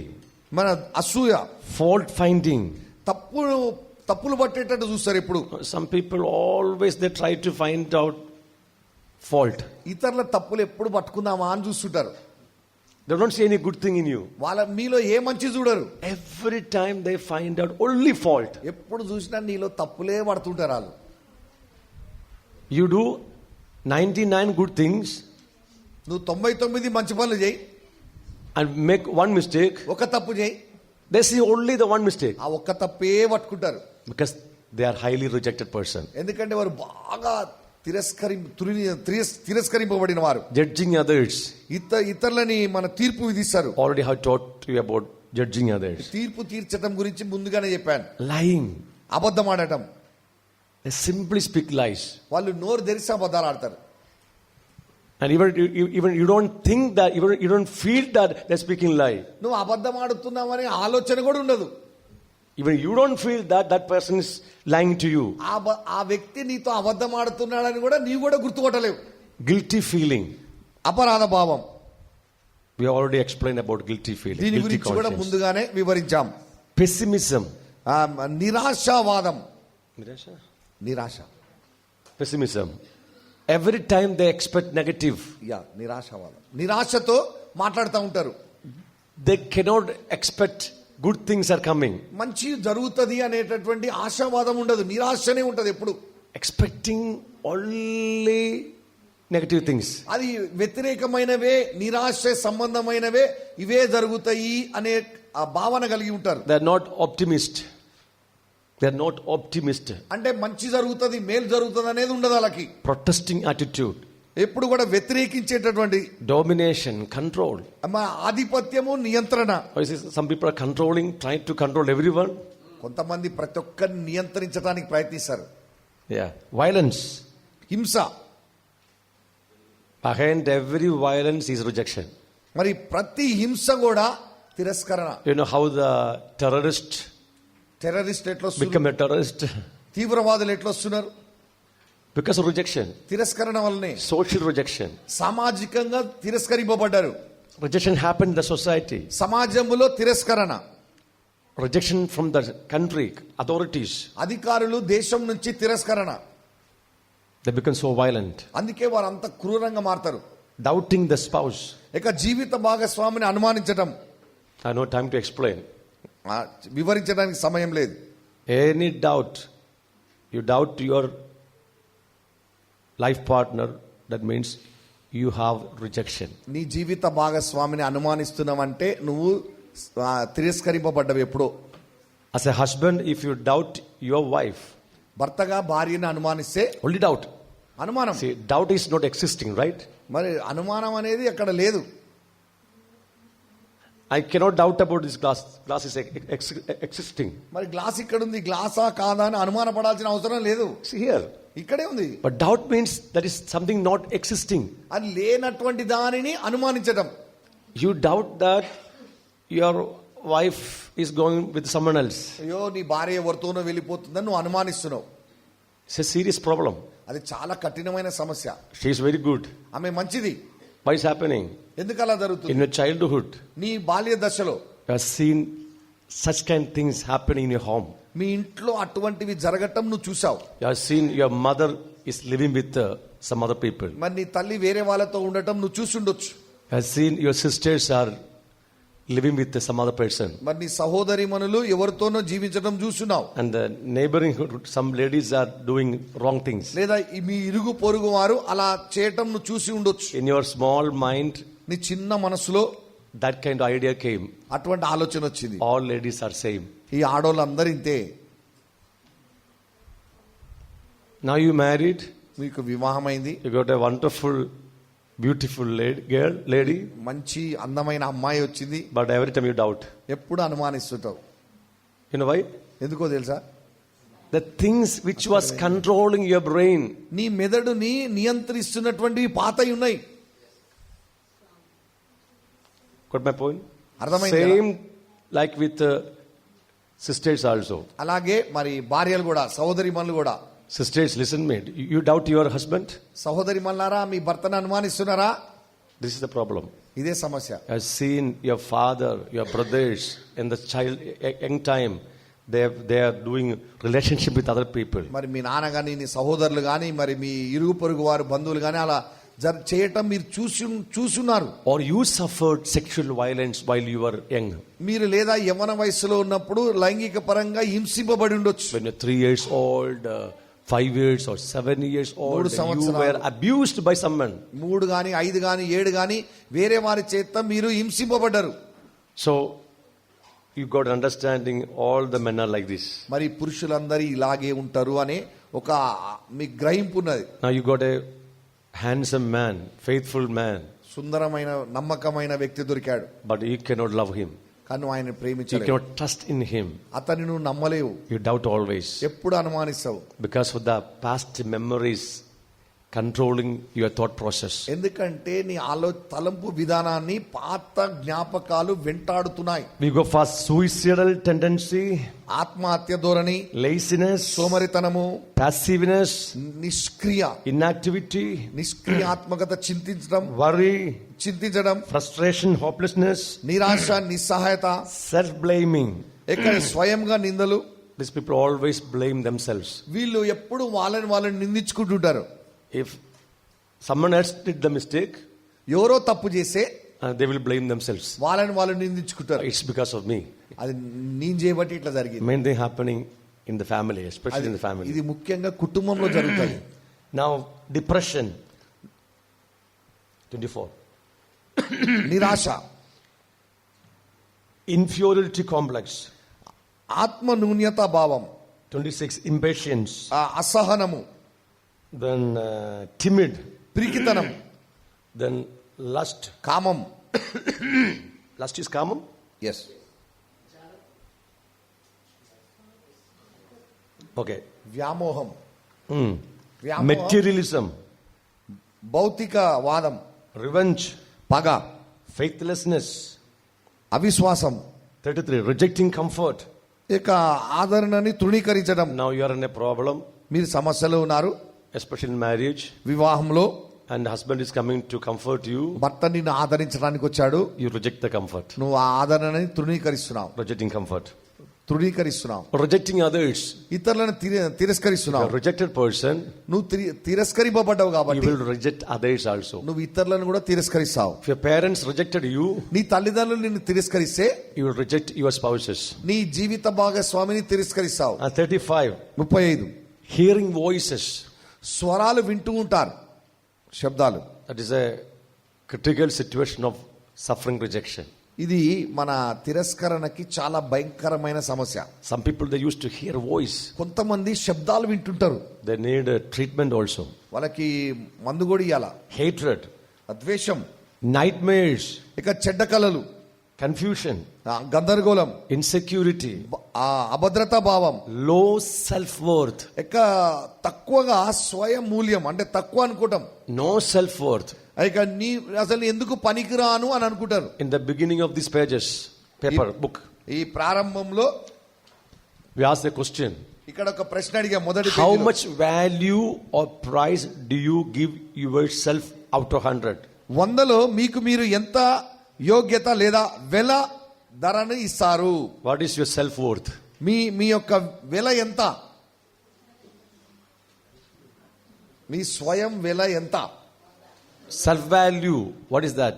మన అసూయ, fault finding. తప్పులు పట్టేటట్టు చూస్తారు ఎప్పుడు. Some people always they try to find out fault. ఇతరుల తప్పులు ఎప్పుడు పట్టుకుందామా అని చూస్తుంటారు. They don't see any good thing in you. వాళ్ళ మీలో ఏ మంచి చూడరు. Every time they find out only fault. ఎప్పుడు చూసినా నీలో తప్పులే పడుతుంటారు వాళ్ళు. You do 99 good things నువ్వు 99 మంచి పనులు చేయి, and make one mistake, ఒక తప్పు చేయి, They see only the one mistake ఆ ఒక్క తప్పే పట్టుకుంటారు. because they are highly rejected person. ఎందుకంటే వారు బాగా తిరస్కరింపబడిన వారు. Judging others. ఇతరులని మన తీర్పు విధిస్తారు. Already have taught you about judging others. తీర్పు తీర్చడం గురించి ముందుగానే చెప్పాను. Lying. అబద్ధం ఆడటం. They simply speak lies. వాళ్ళు నోరు తెరిచి అబద్ధాలు ఆడతారు. And even you don't think that, even you don't feel that they're speaking lie. నువ్వు అబద్ధం ఆడుతున్నావనే ఆలోచన కూడా ఉండదు. Even you don't feel that that person is lying to you. ఆ వ్యక్తి నీతో అబద్ధం ఆడుతున్నాడని కూడా నీవు కూడా గుర్తుపట్టలేవు. Guilty feeling. అపరాధ భావం. We already explained about guilty feeling. దీని Guilty గురించి కూడా conscience. ముందుగానే వివరించాం. Pessimism. నిరాశావాదం. నిరాశ. Pessimism. Every time they expect negative. నిరాశవాదం. నిరాశతో మాట్లాడుతూ ఉంటారు. They cannot expect good things are coming. మంచి జరుగుతుంది అనేటటువంటి ఆశావాదం ఉండదు. నిరాశనే ఉంటది ఎప్పుడు. Expecting only negative things. అది వ్యతిరేకమైనవే, నిరాశ సంబంధమైనవే ఇవే జరుగుతాయి అనే ఆ భావన కలిగి ఉంటారు. They are not optimist. They are not optimist. అంటే మంచి జరుగుతుంది, మేలు జరుగుతుంది అనేది ఉండదు వాళ్ళకి. Protesting attitude. ఎప్పుడు కూడా వ్యతిరేకించేటటువంటి Domination, control. ఆధిపత్యము, నియంత్రణ. Some people are controlling, trying to control everyone. కొంతమంది ప్రతి ఒక్కరిని నియంత్రించడానికి ప్రయత్నిస్తారు. Yeah. Violence. హింస. Behind every violence is rejection. మరి ప్రతి హింస కూడా తిరస్కరణ. You know how the terrorist terrorist ఎట్లా become a terrorist? తీవ్రవాదులు ఎట్లా వస్తున్నారు? Because of rejection. తిరస్కరణ వల్లనే. Social rejection. సామాజికంగా తిరస్కరింపబడ్డారు. Rejection happened in the society. సమాజంలో తిరస్కరణ. Rejection from the country, authorities. అధికారులు దేశం నుంచి తిరస్కరణ. They become so violent. అందుకే వారు అంత క్రూరంగా మారతారు. Doubting the spouse. ఇక జీవిత భాగస్వామిని అనుమానించడం. I have no time to explain. వివరించడానికి సమయం లేదు. Any doubt, you doubt your life partner, that means you have rejection. నీ జీవిత భాగస్వామిని అనుమానిస్తున్నావంటే నువ్వు తిరస్కరింపబడ్డవి ఎప్పుడో. As a husband, if you doubt your wife, భర్తగా భార్యను అనుమానిస్తే only doubt. అనుమానం. See, doubt is not existing, right? మరి అనుమానం అనేది అక్కడ లేదు. I cannot doubt about this glass. Glass is existing. మరి గ్లాస్ ఇక్కడ ఉంది, గ్లాసా కాదా అని అనుమానపడాల్సిన అవసరం లేదు. See here. ఇక్కడే ఉంది. But doubt means that is something not existing. అది లేనటువంటి దానిని అనుమానించడం. You doubt that your wife is going with someone else. అయ్యో నీ భార్య ఎవరితోనో వెళ్ళిపోతుందని నువ్వు అనుమానిస్తున్నావు. It's a serious problem. అది చాలా కఠినమైన సమస్య. She is very good. ఆమె మంచిది. Why is happening? ఎందుకు అలా జరుగుతుంది? In your childhood, నీ బాల్య దశలో you have seen such kind of things happening in your home. మీ ఇంట్లో అటువంటివి జరగటం నువ్వు చూసావు. You have seen your mother is living with some other people. మరి నీ తల్లి వేరే వాళ్ళతో ఉండటం నువ్వు చూసి ఉండొచ్చు. You have seen your sisters are living with some other person. మరి నీ సహోదరీమణులు ఎవరితోనో జీవించడం చూస్తున్నావు. And the neighboring, some ladies are doing wrong things. లేదా మీ ఇరుగు పొరుగు వారు అలా చేయటం నువ్వు చూసి ఉండొచ్చు. In your small mind, నీ చిన్న మనసులో that kind of idea came. అటువంటి ఆలోచన వచ్చింది. All ladies are same. ఈ ఆడోళ్ళందరూ ఇంతే. Now you married, మీకు వివాహమైంది. you got a wonderful, beautiful lady, మంచి అందమైన అమ్మాయి వచ్చింది. but every time you doubt. ఎప్పుడు అనుమానిస్తుంటావు. You know why? ఎందుకో తెలుసా? The things which was controlling your brain, నీ మెదడుని నియంత్రిస్తున్నటువంటి పాతవి ఉన్నాయి. got my point? అర్థమైందా? Same like with sisters also. అలాగే మరి భార్యలు కూడా, సహోదరీమణులు కూడా. Sisters, listen me. You doubt your husband? సహోదరీమణులారా మీ భర్తను అనుమానిస్తున్నారా? This is the problem. ఇదే సమస్య. I have seen your father, your brothers in the young time, they are doing relationship with other people. మరి మీ నాన్న గాని, నీ సహోదరులు గాని, మరి మీ ఇరుగు పొరుగు వారు బంధువులు గాని అలా చేయటం మీరు చూస్తున్నారు. Or you suffered sexual violence while you were young. మీరు లేదా యవ్వన వయసులో ఉన్నప్పుడు లైంగిక పరంగా హింసింపబడి ఉండొచ్చు. When you're 3 years old, 5 years or 7 years old, you were abused by someone. 3 గాని 5 గాని 7 గాని వేరే వారి చేత మీరు హింసింపబడ్డారు. So You got understanding all the men are like this. మరి పురుషులందరూ ఇలాగే ఉంటారు అనే ఒక మీకు గ్రహింపు ఉన్నది. Now you got a handsome man, faithful man, సుందరమైన నమ్మకమైన వ్యక్తి దొరికాడు, but you cannot love him. కానీ ఆయన You ప్రేమించలేవు, cannot trust in him. అతన్ని నువ్వు నమ్మలేవు, You doubt always ఎప్పుడు అనుమానిస్తావు. because of the past memories controlling your thought process. ఎందుకంటే నీ తలంపు విధానాన్ని పాత జ్ఞాపకాలు వెంటాడుతున్నాయి. We go for suicidal tendency, ఆత్మహత్య ధోరణి, laziness, సోమరితనము, passiveness, నిష్క్రియ inactivity, నిష్క్రియాత్మకత, worry, చింతించడం, frustration, hopelessness, నిరాశ, నిస్సహాయత, self-blaming. ఇక్కడ స్వయంగా నిందలు. These people always blame themselves. వీళ్ళు ఎప్పుడు వాళ్ళని నిందించుకుంటుంటారు. If someone else did the mistake, ఎవరో తప్పు చేస్తే they will blame themselves. వాళ్ళు నిందించుకుంటారు. It's because of me. అది నేను చేయబట్టి ఇట్లా జరిగింది. Main thing happening in the family, especially in the family. ఇది ముఖ్యంగా కుటుంబంలో జరుగుతాయి. Now depression. 24. నిరాశ, Inferiority complex. ఆత్మ న్యూన్యతా భావం, 26. Impatience. అసహనము, Then timid. పిరికితనం, Then lust. కామం. Lust is common. Yes, Okay. వ్యామోహం, Hmm. వ్యామోహం, Materialism. భౌతిక వాదం, Revenge. పగ, Faithlessness. అవిశ్వాసం, 33. Rejecting comfort. ఇక ఆదరణని తృణీకరించడం. Now you are in a problem, మీరు సమస్యలో ఉన్నారు, especially in marriage, వివాహంలో and husband is coming to comfort you. భర్త నిన్ను ఆదరించడానికి వచ్చాడు, You reject the comfort. నువ్వు ఆ ఆదరణని తృణీకరిస్తున్నావు, Rejecting comfort. రొజెక్టింగ్ others. ఇతరులను తిరస్కరిస్తున్నావు. A rejected person, నువ్వు తిరస్కరింపబడ్డావు you కాబట్టి will reject others also. నువ్వు ఇతరులను కూడా తిరస్కరిస్తావు. If your parents rejected you, నీ తల్లిదండ్రులు నిన్ను తిరస్కరిస్తే you will reject your spouses. నీ జీవిత భాగస్వామిని తిరస్కరిస్తావు. 35. 35 Hearing voices. స్వరాలు వింటూ ఉంటారు, శబ్దాలు. That is a critical situation of suffering rejection. ఇది మన తిరస్కరణకి చాలా భయంకరమైన సమస్య. Some people, they used to hear voice. కొంతమంది శబ్దాలు వింటుంటారు, They need a treatment also. వాళ్ళకి మందు కూడా ఇయ్యాల. Hatred, ద్వేషం, nightmares, ఇక చెడ్డ కలలు, confusion, గందరగోళం, insecurity, అభద్రతా భావం, low self-worth, ఇక తక్కువగా స్వయం మూల్యం, అంటే తక్కువ అనుకోవటం, no self-worth. ఇక నీ అసలు ఎందుకు పనికిరాను అని అనుకుంటారు. In the beginning of these pages, book, ఈ ప్రారంభంలో we asked a question. ఇక్కడ ఒక ప్రశ్న అడిగా. మొదటి How పేజీలో, much value or price do you give yourself out of 100? 100లో మీకు మీరు ఎంత యోగ్యత లేదా వెల ధరను ఇస్తారు? What is your self-worth? మీ యొక్క వెల ఎంత? మీ స్వయం వెల ఎంత? Self-value, what is that?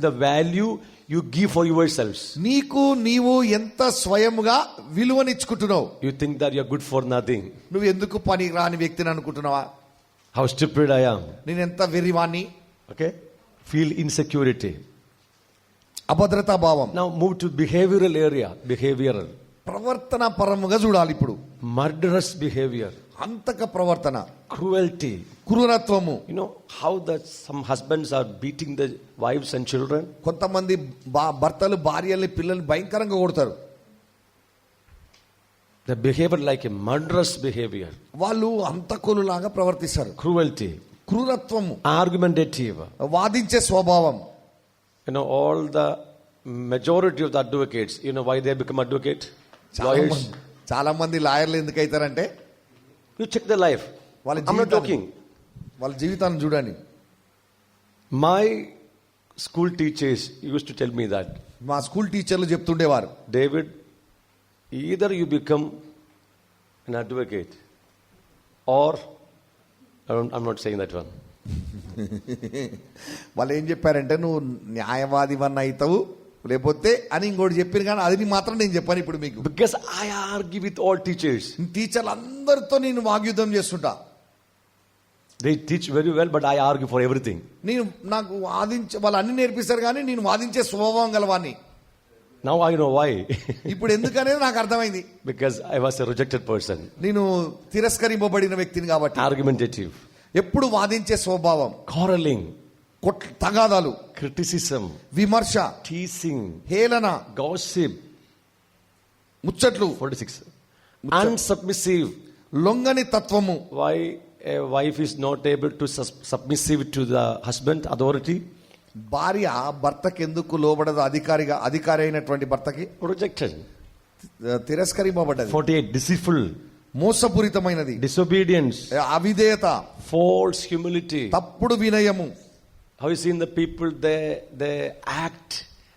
The value you give for yourselves. నీకు నీవు ఎంత స్వయముగా విలువనిచ్చుకుంటున్నావు? You think that you are good for nothing. నువ్వు ఎందుకు పని రాని వ్యక్తిని అనుకుంటున్నావా? How stupid I am. నేను ఎంత వెర్రివాణ్ణి. Okay? Feel insecurity. అభద్రతా భావం. Now move to behavioral area. Behavioral. ప్రవర్తన పరముగా చూడాలి ఇప్పుడు. Murderous behavior. అంతక ప్రవర్తన, Cruelty. క్రూరత్వము. You know how that some husbands are beating the wives and children? కొంతమంది భర్తలు భార్యల్ని పిల్లల్ని భయంకరంగా కొడతారు. The behavior like a murderous behavior. వాళ్ళు హంతకులులాగా ప్రవర్తిస్తారు. Cruelty. క్రూరత్వము, Argumentative. వాదించే స్వభావం. You know, all the majority of the advocates, you know why they become advocate? Lawyers. చాలా మంది లాయర్లు ఎందుకు అవుతారంటే, You check their life. వాళ్ళ I'm not joking. వాళ్ళ జీవితాన్ని చూడండి. My school teachers used to tell me that, మా స్కూల్ టీచర్లు చెప్తుండేవారు, David, either you become an advocate or I'm not saying that one. వాళ్ళు ఏం చెప్పారంటే, నువ్వు న్యాయవాదివన్న అవుతావు లేకపోతే అని ఇంకోటి చెప్పారు, కానీ అది మాత్రం నేను చెప్పాను ఇప్పుడు మీకు. Because I argue with all teachers. టీచర్లు అందరితో నేను వాగ్యుద్ధం చేస్తుంటా. They teach very well, but I argue for everything. నాకు వాళ్ళు అన్ని నేర్పిస్తారు, కానీ నేను వాదించే స్వభావం గలవాన్ని. Now I know why. ఇప్పుడు ఎందుకనేది నాకు అర్థమైంది. Because I was a rejected person. నేను తిరస్కరింపబడిన వ్యక్తిని కాబట్టి. Argumentative. ఎప్పుడు వాదించే స్వభావం, Quarreling. తగాదాలు, Criticism. విమర్శ, Teasing. హేళన, Gossip. ముచ్చట్లు, 46. Unsubmissive. లొంగని తత్వము. Why a wife is not able to submissive to the husband authority? భార్య భర్తకి ఎందుకు లోబడదు? అధికారి అయినటువంటి భర్తకి Rejected. తిరస్కరింపబడ్డది. 48. Deceitful. మోసపూరితమైనది, Disobedience. అవిధేయత, False humility. తప్పుడు వినయము. Have you seen the people, they act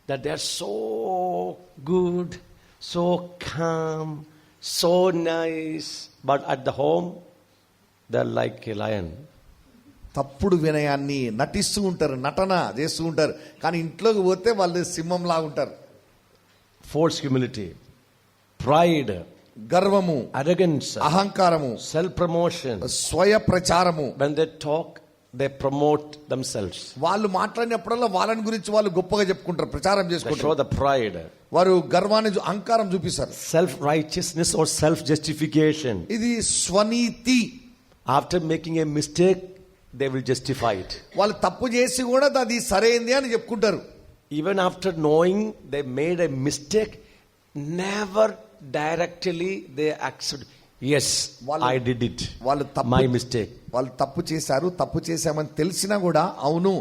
that they are so good, so calm, so nice, but at the home they're like a lion. తప్పుడు వినయాన్ని నటిస్తూ ఉంటారు, నటన చేస్తూ ఉంటారు, కానీ ఇంట్లోకి పోతే వాళ్ళు సింహంలా ఉంటారు. False humility, pride, గర్వము, arrogance, అహంకారము, self promotion. స్వయ ప్రచారము. When they talk, they promote themselves. వాళ్ళు మాట్లాడినప్పుడల్లా వాళ్ళని గురించి వాళ్ళు గొప్పగా చెప్పుకుంటారు, ప్రచారం They show చేసుకుంటారు. the pride, వారు గర్వాన్ని అహంకారం చూపిస్తారు. self righteousness or self justification. ఇది స్వనీతి. After making a mistake, they will justify it. వాళ్ళు తప్పు చేసి కూడా అది సరైంది అని చెప్పుకుంటారు. Even after knowing they made a mistake, never directly they accept, yes, I did it, వాళ్ళు my mistake. వాళ్ళు తప్పు చేశారు, తప్పు చేశామని తెలిసినా కూడా అవును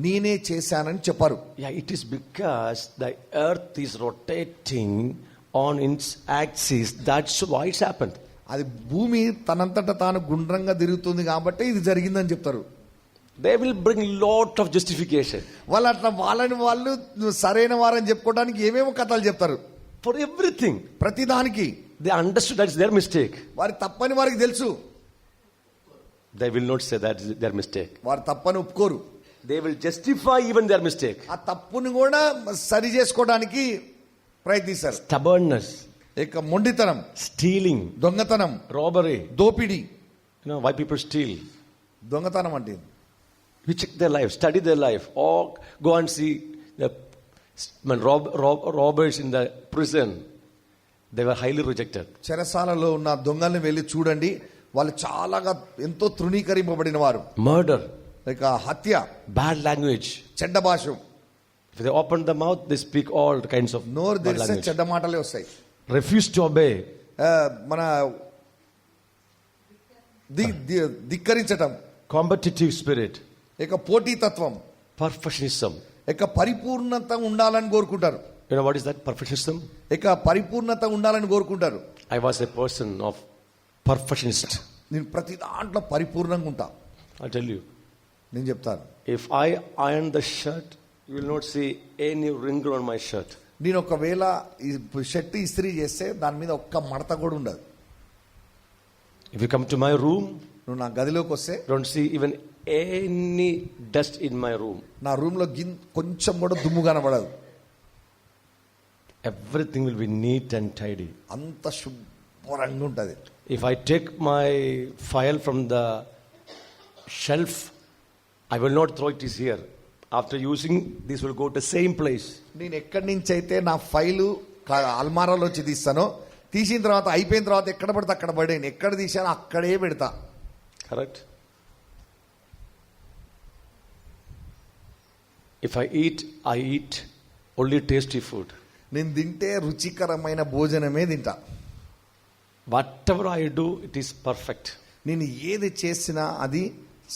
నేనే చేశానని చెప్పారు. Yeah, it is because the earth is rotating on its axis. That's why it's happened. అది భూమి తనంతట తాను గుండ్రంగా తిరుగుతుంది కాబట్టి ఇది జరిగిందని చెప్తారు. They will bring lot of justification వాళ్ళు అట్లా వాళ్ళు సరైన వారని చెప్పుకోవడానికి ఏమేమో కథలు చెప్తారు. for everything. ప్రతిదానికి They understood that's their mistake. వారి తప్పని వారికి తెలుసు, They will not say that is their mistake. వారు తప్పని ఒప్పుకోరు. They will justify even their mistake. ఆ తప్పుని కూడా సరి చేసుకోవడానికి ప్రయత్నిస్తారు. Stubbornness, ఇక మొండితనం, stealing, దొంగతనం, robbery. దోపిడీ. You know why people steal? దొంగతనం అంటే We check their life, study their life, or go and see the robbers in the prison. They were highly rejected. చెరసాలలో ఉన్న దొంగల్ని వెళ్ళి చూడండి, వాళ్ళు చాలాగా ఎంతో తృణీకరింపబడిన వారు. Murder, ఇక హత్య, bad language. చెడ్డ భాష. If they open the mouth, they speak all kinds of నోరు bad తెరిస్తే language. చెడ్డ మాటలే వస్తాయి. Refuse to obey. మన ధిక్కరించటం, Competitive spirit. ఇక పోటీతత్వం, Perfectionism. ఇక పరిపూర్ణత ఉండాలని కోరుకుంటారు. You know what is that? Perfectionism? ఇక పరిపూర్ణత ఉండాలని కోరుకుంటారు. I was a person of perfectionist. నేను ప్రతి దాంట్లో పరిపూర్ణంగా ఉంటా. I'll tell you. నేను చెప్తాను, If I iron the shirt, you will not see any wrinkle on my shirt. నేను ఒకవేళ ఈ షర్ట్ ఇస్త్రీ చేస్తే దాని మీద ఒక్క మడత కూడా ఉండదు. If you come to my room, నువ్వు నా గదిలోకి వస్తే you don't see even any dust in my room. నా రూమ్ లో కొంచెం కూడా దుమ్ము కనబడదు. Everything will be neat and tidy. అంత శుభ్రంగా ఉంటది. If I take my file from the shelf, I will not throw it here. After using, this will go to the same place. నేను ఎక్కడి నుంచి అయితే నా ఫైలు అల్మారాలోంచి తీస్తానో, తీసిన తర్వాత అయిపోయిన తర్వాత ఎక్కడ పడితే అక్కడ పడేను, ఎక్కడ తీసానో అక్కడే పెడతా. Correct? If I eat only tasty food. నేను తింటే రుచికరమైన భోజనమే తింటా. Whatever I do, it is perfect. నేను ఏది చేసినా అది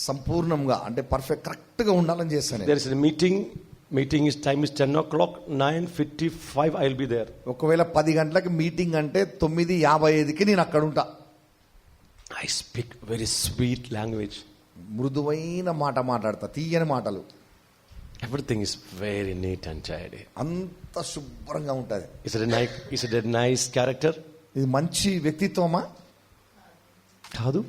సంపూర్ణంగా అంటే పర్ఫెక్ట్ కరెక్ట్గా ఉండాలని చేస్తాను. There is a meeting is time is 10 o'clock, 9:55 I will be there. ఒకవేళ 10 గంటలకు మీటింగ్ అంటే 9:55కి నేను అక్కడ ఉంటా. I speak very sweet language. మృదువైన మాట మాట్లాడతా, తీయని మాటలు. Everything is very neat and tidy. అంత శుభ్రంగా ఉంటది. Is it a nice character? ఇది మంచి వ్యక్తిత్వమా? కాదు.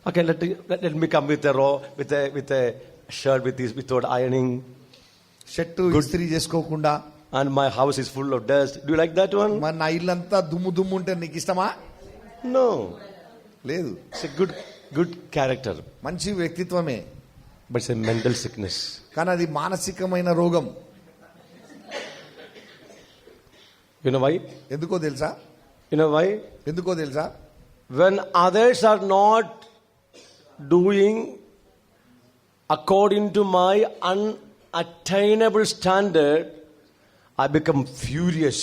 Okay, let me come with a shirt without ironing. Shirt ఇస్త్రీ చేసుకోకుండా. And my house is full of dust. Do you like that one? మరి నా ఇల్లంతా దుమ్ము ఉంటే నీకు ఇష్టమా? No. లేదు. It's a good character. మంచి వ్యక్తిత్వమే. but it's a mental sickness. కానీ అది మానసికమైన రోగం. You know why? ఎందుకో తెలుసా? You know why? ఎందుకో తెలుసా? When others are not doing according to my unattainable standard, I become furious.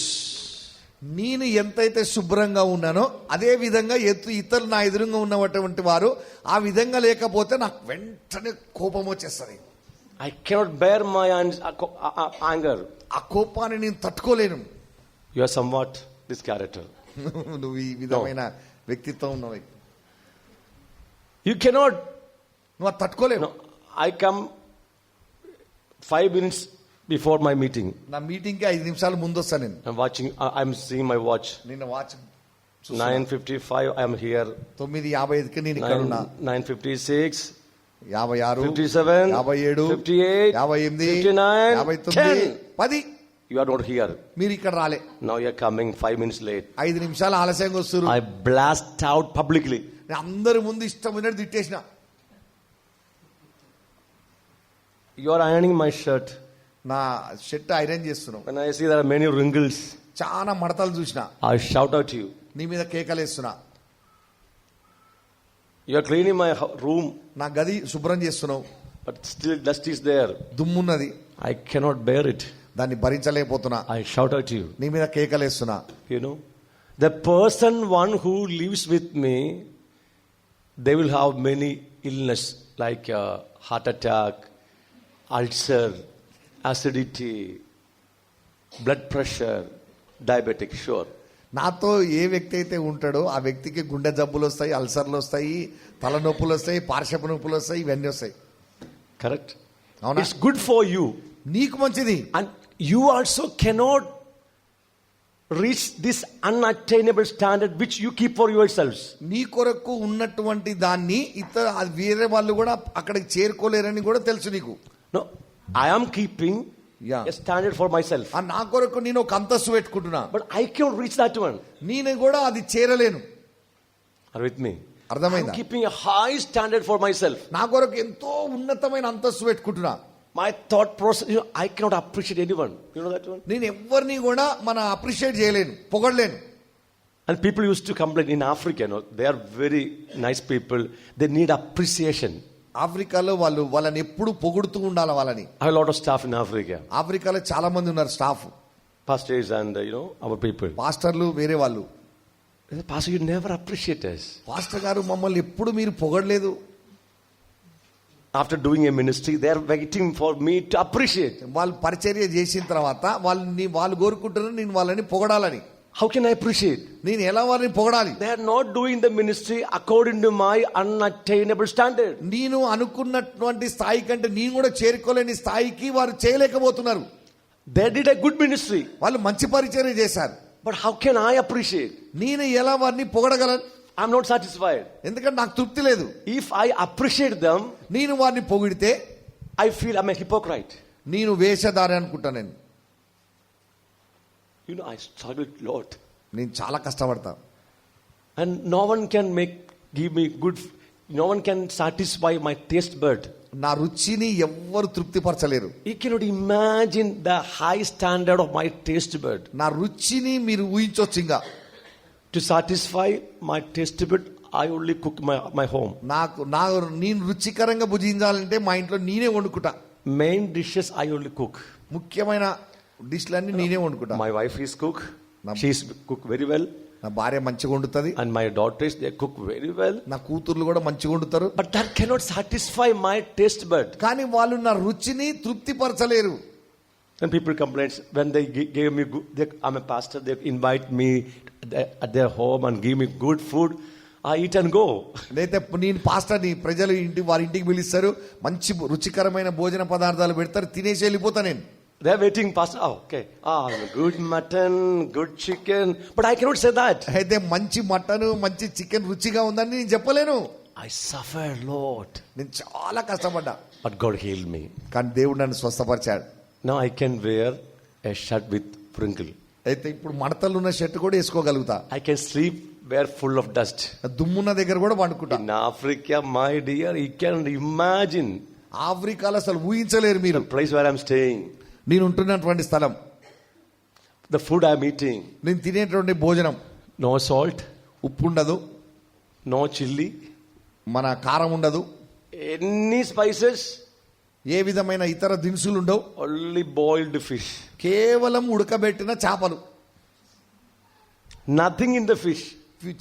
నేను ఎంతైతే శుభ్రంగా ఉన్నానో అదే విధంగా ఇతరులు నా ఎదురుగా ఉన్నటువంటి వారు ఆ విధంగా లేకపోతే నాకు వెంటనే కోపం వచ్చేస్తుంది. I cannot bear my anger. ఆ కోపాన్ని నేను తట్టుకోలేను. You are somewhat this character. నువ్వు ఈ విధమైన వ్యక్తిత్వం ఉన్నవి. You cannot. నువ్వు అది తట్టుకోలేవు. No, I come 5 minutes before my meeting. నా మీటింగ్ కి 5 నిమిషాలు ముందు వస్తాను నేను. I'm seeing my watch. నిన్న వాచ్ 9:55 I am here. 9:55కి నేను ఇక్కడ ఉన్నా. 9:56 56 57 57 58 58 59 59 10. You are not here. మీరు ఇక్కడ రాలే. Now you are coming 5 minutes late. 5 నిమిషాలు ఆలస్యంగా వస్తారు. I blast out publicly. నేను అందరి ముందు ఇష్టమైనట్టు తిట్టేసిన. You are ironing my shirt. నా షర్ట్ ఐరన్ చేస్తున్నావు. When I see there are many wrinkles, చాలా మడతలు చూసిన. I shout out to you. నీ మీద కేకలేస్తున్నా. You are cleaning my room, నా గది శుభ్రం చేస్తున్నావు. but still dust is there. దుమ్మున్నది. I cannot bear it. దాన్ని భరించలేకపోతున్నా. I shout out to you. నీ మీద కేకలేస్తున్నా. You know, the person one who lives with me, they will have many illness like heart attack, ulcer, acidity, blood pressure, diabetic, sure. నాతో ఏ వ్యక్తి అయితే ఉంటాడో ఆ వ్యక్తికి గుండె జబ్బులు వస్తాయి, అల్సర్లు వస్తాయి, తలనొప్పులు వస్తాయి, పార్శ్వపు నొప్పులు వస్తాయి, ఇవన్నీ వస్తాయి. Correct? అవునా? It's good for you. నీకు మంచిది. And you also cannot reach this unattainable standard which you keep for yourselves. నీ కొరకు ఉన్నటువంటి దాన్ని వేరే వాళ్ళు కూడా అక్కడికి చేరుకోలేరని కూడా తెలుసు నీకు. No, I am keeping a standard for myself. నా కొరకు నేను ఒక అంతస్తు పెట్టుకుంటున్నా. But I can't reach that one. నేను కూడా అది చేరలేను. Are with me? అర్థమైందా? I'm keeping a high standard for myself. నా కొరకు ఎంతో ఉన్నతమైన అంతస్తు పెట్టుకుంటున్నా. My thought process, I cannot appreciate anyone. You know that one? నేను ఎవరిని కూడా అప్రిషియేట్ చేయలేను, పొగడలేను. And people used to complain in Africa, you know, they are very nice people. They need appreciation. ఆఫ్రికాలో వాళ్ళని ఎప్పుడు పొగుడుతూ ఉండాలి వాళ్ళని. I have a lot of staff in Africa. ఆఫ్రికాలో చాలా మంది ఉన్నారు staff. Pastors and our people. పాస్టర్లు వేరే వాళ్ళు. Pastor, you never appreciate us. Pastor గారు మమ్మల్ని ఎప్పుడు మీరు పొగడలేదు. After doing a ministry, they are waiting for me to appreciate. వాళ్ళు పరిచర్య చేసిన తర్వాత వాళ్ళు కోరుకుంటారు నేను వాళ్ళని పొగడాలని. How can I appreciate? నేను ఎలా వాళ్ళని పొగడాలి? They are not doing the ministry according to my unattainable standard. నేను అనుకున్నటువంటి స్థాయి కంటే నేను కూడా చేరుకోలేని స్థాయికి వారు చేయలేకపోతున్నారు. They did a good ministry. వాళ్ళు మంచి పరిచర్య చేశారు. But how can I appreciate? నేను ఎలా వారిని పొగడగలను? I'm not satisfied. ఎందుకంటే నాకు తృప్తి లేదు. If I appreciate them, నేను వారిని పొగిడితే I feel I'm a hypocrite. నేను వేషధారి అనుకుంటా. నేను I struggle a lot. నేను చాలా కష్టపడతా. And no one can give me good, no one can satisfy my taste bud. నా రుచిని ఎవ్వరు తృప్తిపరచలేరు. You cannot imagine the high standard of my taste bud. నా రుచిని మీరు ఊహించొచ్చు. ఇంకా to satisfy my taste bud, I only cook my home. నేను రుచికరంగా భుజించాలంటే మా ఇంట్లో నేనే వండుకుంటా. Main dishes I only cook. ముఖ్యమైన డిష్లన్నీ నేనే వండుకుంటా. My wife is cook. She is cook very well. నా భార్య మంచిగా వండుతుంది. And my daughters, they cook very well. నా కూతుర్లు కూడా మంచిగా వండుతారు. But that cannot satisfy my taste bud. కానీ వాళ్ళు నా రుచిని తృప్తిపరచలేరు. When people complain, when they gave me I'm a pastor, they invite me at their home and give me good food, I eat and go. అయితే నేను పాస్టర్ని, ప్రజలు వారి ఇంటికి పిలుస్తారు, మంచి రుచికరమైన భోజన పదార్థాలు పెడతారు, తినేసి వెళ్ళిపోతా నేను. They are waiting, pastor. Okay. Good mutton, good chicken. But I cannot say that. అయితే మంచి మటన్, మంచి చికెన్ రుచిగా ఉందని నేను చెప్పలేను. I suffered, Lord. నేను చాలా కష్టపడ్డా. But God healed me. కానీ దేవుడు నన్ను స్వస్థపరిచాడు. Now I can wear a shirt with wrinkle. అయితే ఇప్పుడు మడతలు ఉన్న షర్ట్ కూడా వేసుకోగలుగుతా. I can sleep where full of dust. దుమ్మున్న దగ్గర కూడా పండుకుంటా. In Africa, my dear, you can imagine. ఆఫ్రికాలో అసలు ఊహించలేరు మీరు. The place where I'm staying, నేను ఉంటున్నటువంటి స్థలం, the food I'm eating, నేను తినేటువంటి భోజనం, no salt, ఉప్పు ఉండదు, no chili, మన కారం ఉండదు, any spices, ఏ విధమైన ఇతర దినుసులు ఉండవు, only boiled fish. కేవలం ఉడకబెట్టిన చేపలు. Nothing in the fish.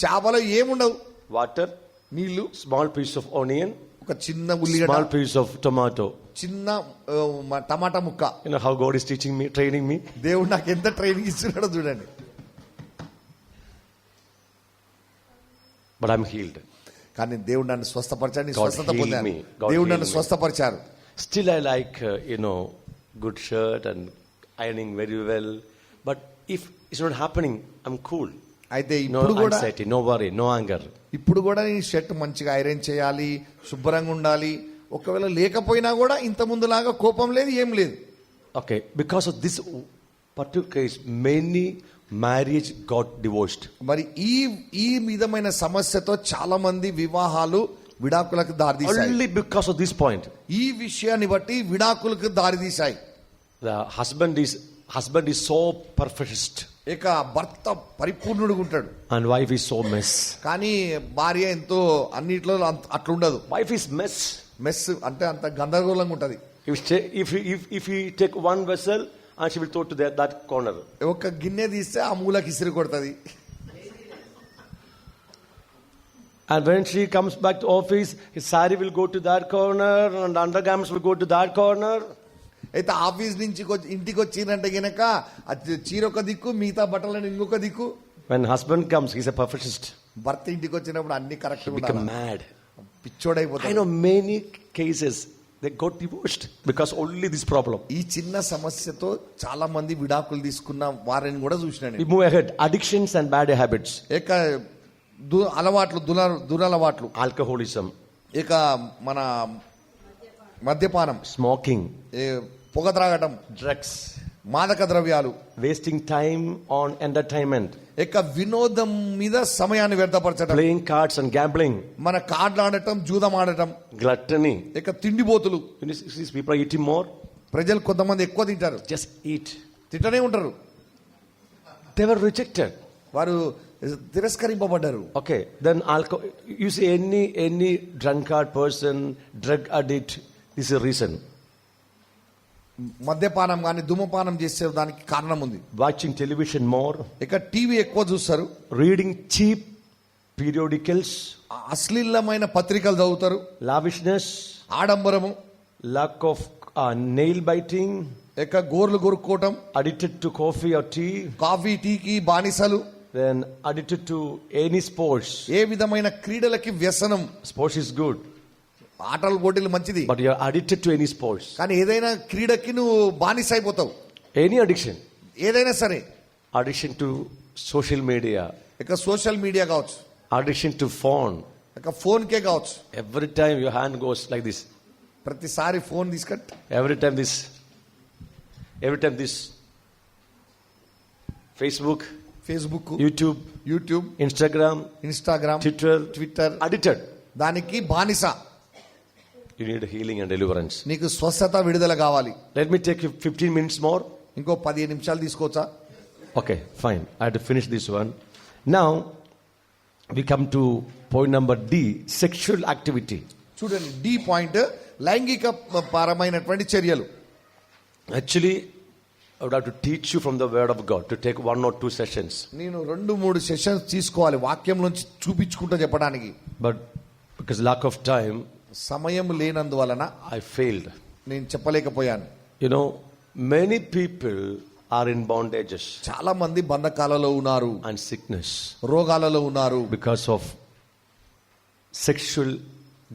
చేపలో ఏముండవు, Water, నీళ్లు, small piece of onion, ఒక చిన్న ఉల్లిగడ్డ, small piece of tomato. చిన్న టమాటా ముక్క. You know how God is teaching me, training me? దేవుడు నాకు ఎంత ట్రైనింగ్ ఇస్తున్నాడో చూడండి. But I'm healed. కానీ దేవుడు నన్ను స్వస్థపరిచాడు, God స్వస్థత healed పొందాను. me. God దేవుడు healed నన్ను me. స్వస్థపరిచారు. Still I like, good shirt and ironing very well. But if it's not happening, I'm cool. అయితే No ఇప్పుడు కూడా anxiety, no worry, no anger. ఇప్పుడు కూడా నీ షర్ట్ మంచిగా ఐరన్ చేయాలి, శుభ్రంగా ఉండాలి. ఒకవేళ లేకపోయినా కూడా ఇంత ముందులాగా కోపం లేదు, ఏం లేదు. Okay, because of this particular case, many marriage got divorced. మరి ఈ విధమైన సమస్యతో చాలా మంది వివాహాలు విడాకులకు దారితీశాయి. Only because of this point. ఈ విషయాన్ని బట్టి విడాకులకు దారితీశాయి. The husband is so perfectionist ఇక భర్త పరిపూర్ణుడుగా ఉంటాడు, and wife is so mess. కానీ భార్య ఎంతో అన్నిట్లో అట్లుండదు. Wife is mess. మెస్ అంటే అంత గందరగోళంగా ఉంటది. If we take one vessel and she will throw to that corner. ఒక గిన్నె తీస్తే ఆ మూలకి ఇసిరి కొడుతుంది. And when she comes back to office, his saree will go to that corner and undergarments will go to that corner. అయితే office నుంచి ఇంటికి వచ్చిందంటే గనక చీర ఒక దిక్కు, మిగతా బట్టలను ఇంకొక దిక్కు. When husband comes, he's a perfectionist. భర్త ఇంటికి వచ్చినప్పుడు అన్ని correct Become mad. I పిచ్చోడైపోతాడు. know many cases they got divorced because only this problem. ఈ చిన్న సమస్యతో చాలా మంది విడాకులు తీసుకున్న వారిని కూడా చూసినాను. We move ahead. Addictions and bad habits. ఇక అలవాట్లు, దురలవాట్లు, Alcoholism, ఇక మన మద్యపానం, smoking, పొగ త్రాగటం, drugs, మాదక ద్రవ్యాలు, wasting time on entertainment, ఇక వినోదం మీద సమయాన్ని వ్యర్థపరచడం, playing cards and gambling, మన కార్డులు ఆడటం, జూదం ఆడటం, gluttony. ఇక తిండిబోతులు. You know, these people are eating more. ప్రజలు కొంతమంది ఎక్కువ తింటారు, Just eat. తింటనే ఉంటారు. They were rejected. వారు తిరస్కరింపబడ్డారు. Okay, then alcohol. You see any drunkard person, drug addict. This is a reason. మద్యపానం కానీ ధూమపానం చేసే దానికి కారణం ఉంది. Watching television more, ఇక టీవీ ఎక్కువ చూస్తారు, reading cheap periodicals, అశ్లీలమైన పత్రికలు చదువుతారు, lavishness, ఆడంబరము, lack of nail biting, ఇక గోర్లు కొరుక్కోవటం, addicted to coffee or tea, coffee టీకి బానిసలు, then addicted to any sports. ఏ విధమైన క్రీడలకి వ్యసనం. Sports is good, ఆటలు పోటీలు మంచిది, but you are addicted to any sports. కానీ ఏదైనా క్రీడకి నువ్వు బానిస అయిపోతావు. Any addiction. ఏదైనా సరే, Addiction to social media, ఇక సోషల్ మీడియా కావచ్చు, addiction to phone. ఇక ఫోన్కే కావచ్చు. Every time your hand goes like this. ప్రతిసారి ఫోన్ తీసుకట్, Every time this Facebook, Facebook, YouTube, YouTube, Instagram, Instagram, Twitter, addicted. దానికి బానిస. You need healing and deliverance. నీకు స్వస్థత, విడుదల కావాలి. Let me take you 15 minutes more. ఇంకో 15 నిమిషాలు తీసుకోవచ్చా? Okay, fine. I had to finish this one. Now, we come to point number D, sexual activity. చూడండి, డి పాయింట్, లైంగిక పరమైనటువంటి చర్యలు. Actually, I would have to teach you from the word of God to take 1 or 2 sessions. నేను 2-3 sessions తీసుకోవాలి వాక్యంలోంచి చూపించుకుంటూ చెప్పడానికి. But because lack of time, సమయం లేనందువలన I failed. నేను చెప్పలేకపోయాను. You know, many people are in bondages చాలా మంది బంధకాలలో ఉన్నారు, and sickness రోగాలలో ఉన్నారు, because of sexual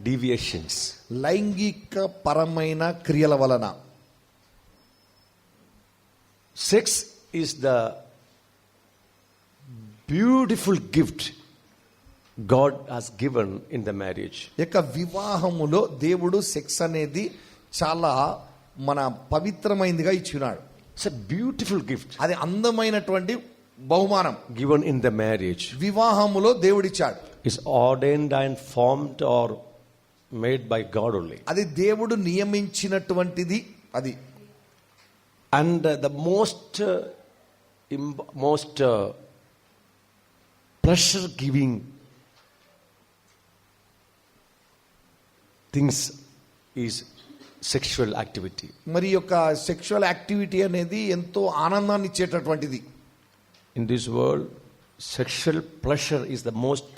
deviations. లైంగిక పరమైన క్రియల వలన. Sex is the beautiful gift God has given in the marriage. ఇక వివాహములో దేవుడు సెక్స్ అనేది చాలా మన పవిత్రమైనదిగా ఇచ్చినాడు. It's a beautiful gift అది అందమైనటువంటి బహుమానం given in the marriage. వివాహములో దేవుడిచ్చాడు. It's ordained and formed or made by God only. అది దేవుడు నియమించినటువంటిది అది. And the most pleasure giving things is sexual activity. మరి యొక్క సెక్షువల్ యాక్టివిటీ అనేది ఎంతో ఆనందాన్ని ఇచ్చేటటువంటిది. In this world, sexual pleasure is the most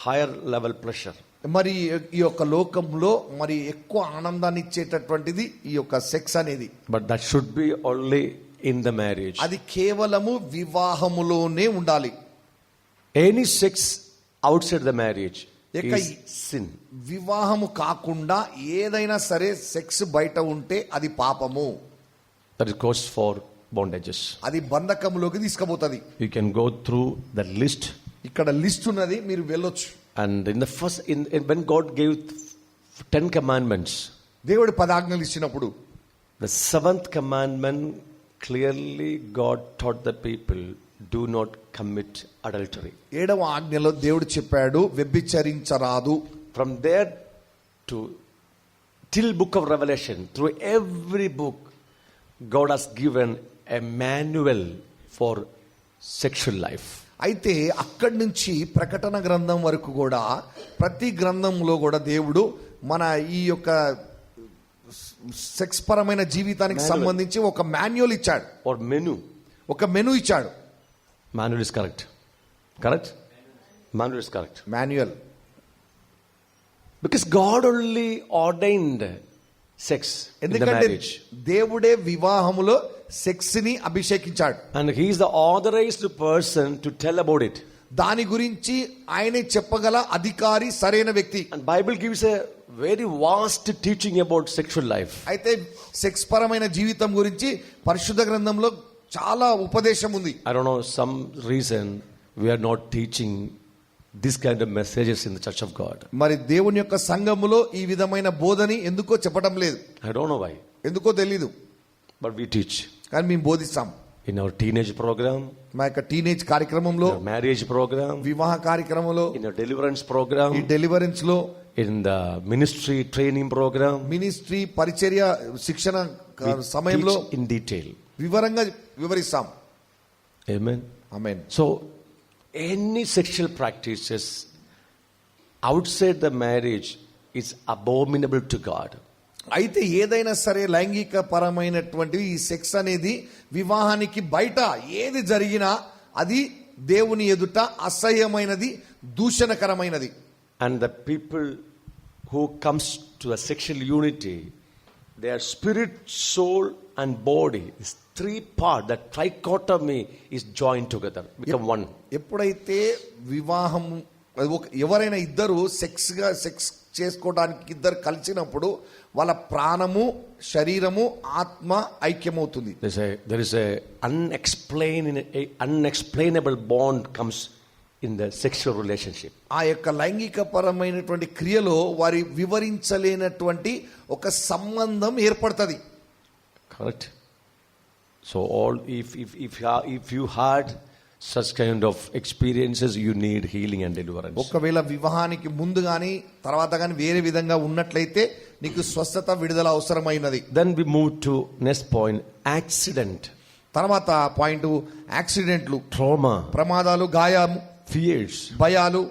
higher level pleasure. మరి ఈ యొక్క లోకంలో మరి ఎక్కువ ఆనందాన్ని ఇచ్చేటటువంటిది ఈ యొక్క సెక్స్ అనేది. But that should be only in the marriage. అది కేవలము వివాహములోనే ఉండాలి. Any sex outside the marriage is sin. వివాహము కాకుండా ఏదైనా సరే సెక్స్ బయట ఉంటే అది పాపము. That is cause for bondages. అది బంధకంలోకి తీసుకుపోతుంది. You can go through the list. ఇక్కడ లిస్ట్ ఉన్నది, మీరు వెళ్ళొచ్చు. And in the first, when God gave 10 commandments, దేవుడు 10 ఆజ్ఞలు ఇచ్చినప్పుడు the 7th commandment clearly God taught the people, do not commit adultery. 7వ ఆజ్ఞలో దేవుడు చెప్పాడు వ్యభిచరించరాదు. From there to till book of Revelation, through every book, God has given a manual for sexual life. అయితే అక్కడి నుంచి ప్రకటన గ్రంథం వరకు కూడా ప్రతి గ్రంథంలో కూడా దేవుడు మన ఈ యొక్క సెక్స్ పరమైన జీవితానికి సంబంధించి ఒక మాన్యువల్ ఇచ్చాడు. Or menu. ఒక మెను ఇచ్చాడు. Manual is correct. Correct? Manual is correct. Manual. Because God only ordained sex in the ఎందుకంటే marriage. దేవుడే వివాహములో సెక్స్ ని అభిషేకించాడు. And he is the authorized person to tell about it. దాని గురించి ఆయనే చెప్పగల అధికారి సరైన వ్యక్తి. And Bible gives a very vast teaching about sexual life. అయితే సెక్స్ పరమైన జీవితం గురించి పరిశుద్ధ గ్రంథంలో చాలా ఉపదేశం ఉంది. I don't know, some reason we are not teaching this kind of messages in the church of God. మరి దేవుని యొక్క సంఘములో ఈ విధమైన బోధని ఎందుకో చెప్పడం లేదు. I don't know why, ఎందుకో తెలీదు, but we teach కానీ మేము బోధిస్తాం. in our teenage program, మా యొక్క టీనేజ్ కార్యక్రమంలో, in our marriage program, వివాహ కార్యక్రమంలో, in our deliverance program, ఈ డెలివరెన్స్ లో, in the ministry training program. Ministry పరిచర్య శిక్షణ సమయంలో Teach in detail. వివరంగా వివరిస్తాం. Amen. Amen. So any sexual practices outside the marriage is abominable to God. అయితే ఏదైనా సరే లైంగిక పరమైనటువంటి ఈ సెక్స్ అనేది వివాహానికి బయట ఏది జరిగినా అది దేవుని ఎదుట అసహ్యమైనది, దూషణకరమైనది. And the people who comes to a sexual unity, their spirit, soul and body is 3 part. That trichotomy is joined together, become one. ఎప్పుడైతే వివాహం ఎవరైనా ఇద్దరు సెక్స్ చేసుకోవడానికి ఇద్దరు కలిసినప్పుడు వాళ్ళ ప్రాణము, శరీరము, ఆత్మ ఐక్యమవుతుంది. There is a unexplainable bond comes in the sexual relationship. ఆ యొక్క లైంగిక పరమైనటువంటి క్రియలో వారి వివరించలేనటువంటి ఒక సంబంధం ఏర్పడుతుంది. Correct. So all if you had such kind of experiences, you need healing and deliverance. ఒకవేళ వివాహానికి ముందు గాని తర్వాత గాని వేరే విధంగా ఉన్నట్లయితే నీకు స్వస్థత, విడుదల అవసరమైనది. Then we move to next point, accident. తర్వాత పాయింట్ యాక్సిడెంట్లు, Trauma. ప్రమాదాలు, గాయాలు, Fears. భయాలు.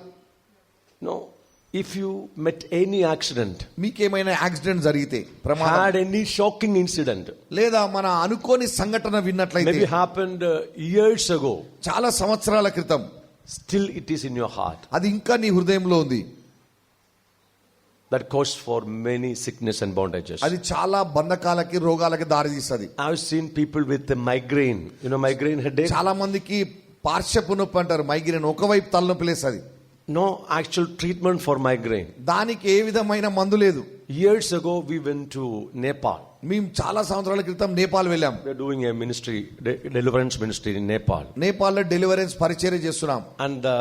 No, if you met any accident, మీకేమైనా యాక్సిడెంట్ జరిగితే, ప్రమాదం, had any shocking incident, లేదా మన అనుకోని సంఘటన విన్నట్లయితే, maybe happened years ago, చాలా సంవత్సరాల క్రితం, still it is in your heart. అది ఇంకా నీ హృదయంలో ఉంది. That cause for many sickness and bondages. అది చాలా బంధకాలకి, రోగాలకి దారితీస్తుంది. I have seen people with the migraine, migraine headache. చాలా మందికి పార్శ్వపు నొప్పి అంటారు, మైగ్రేన్, ఒకవైపు తలనొప్పి లేస్తుంది. No actual treatment for migraine. దానికి ఏ విధమైన మందు లేదు. Years ago we went to Nepal. మేము చాలా సంవత్సరాల క్రితం నేపాల్ వెళ్ళాం. We are doing a ministry, deliverance ministry in Nepal. నేపాల్లో డెలివరెన్స్ పరిచర్య చేస్తున్నాం. And the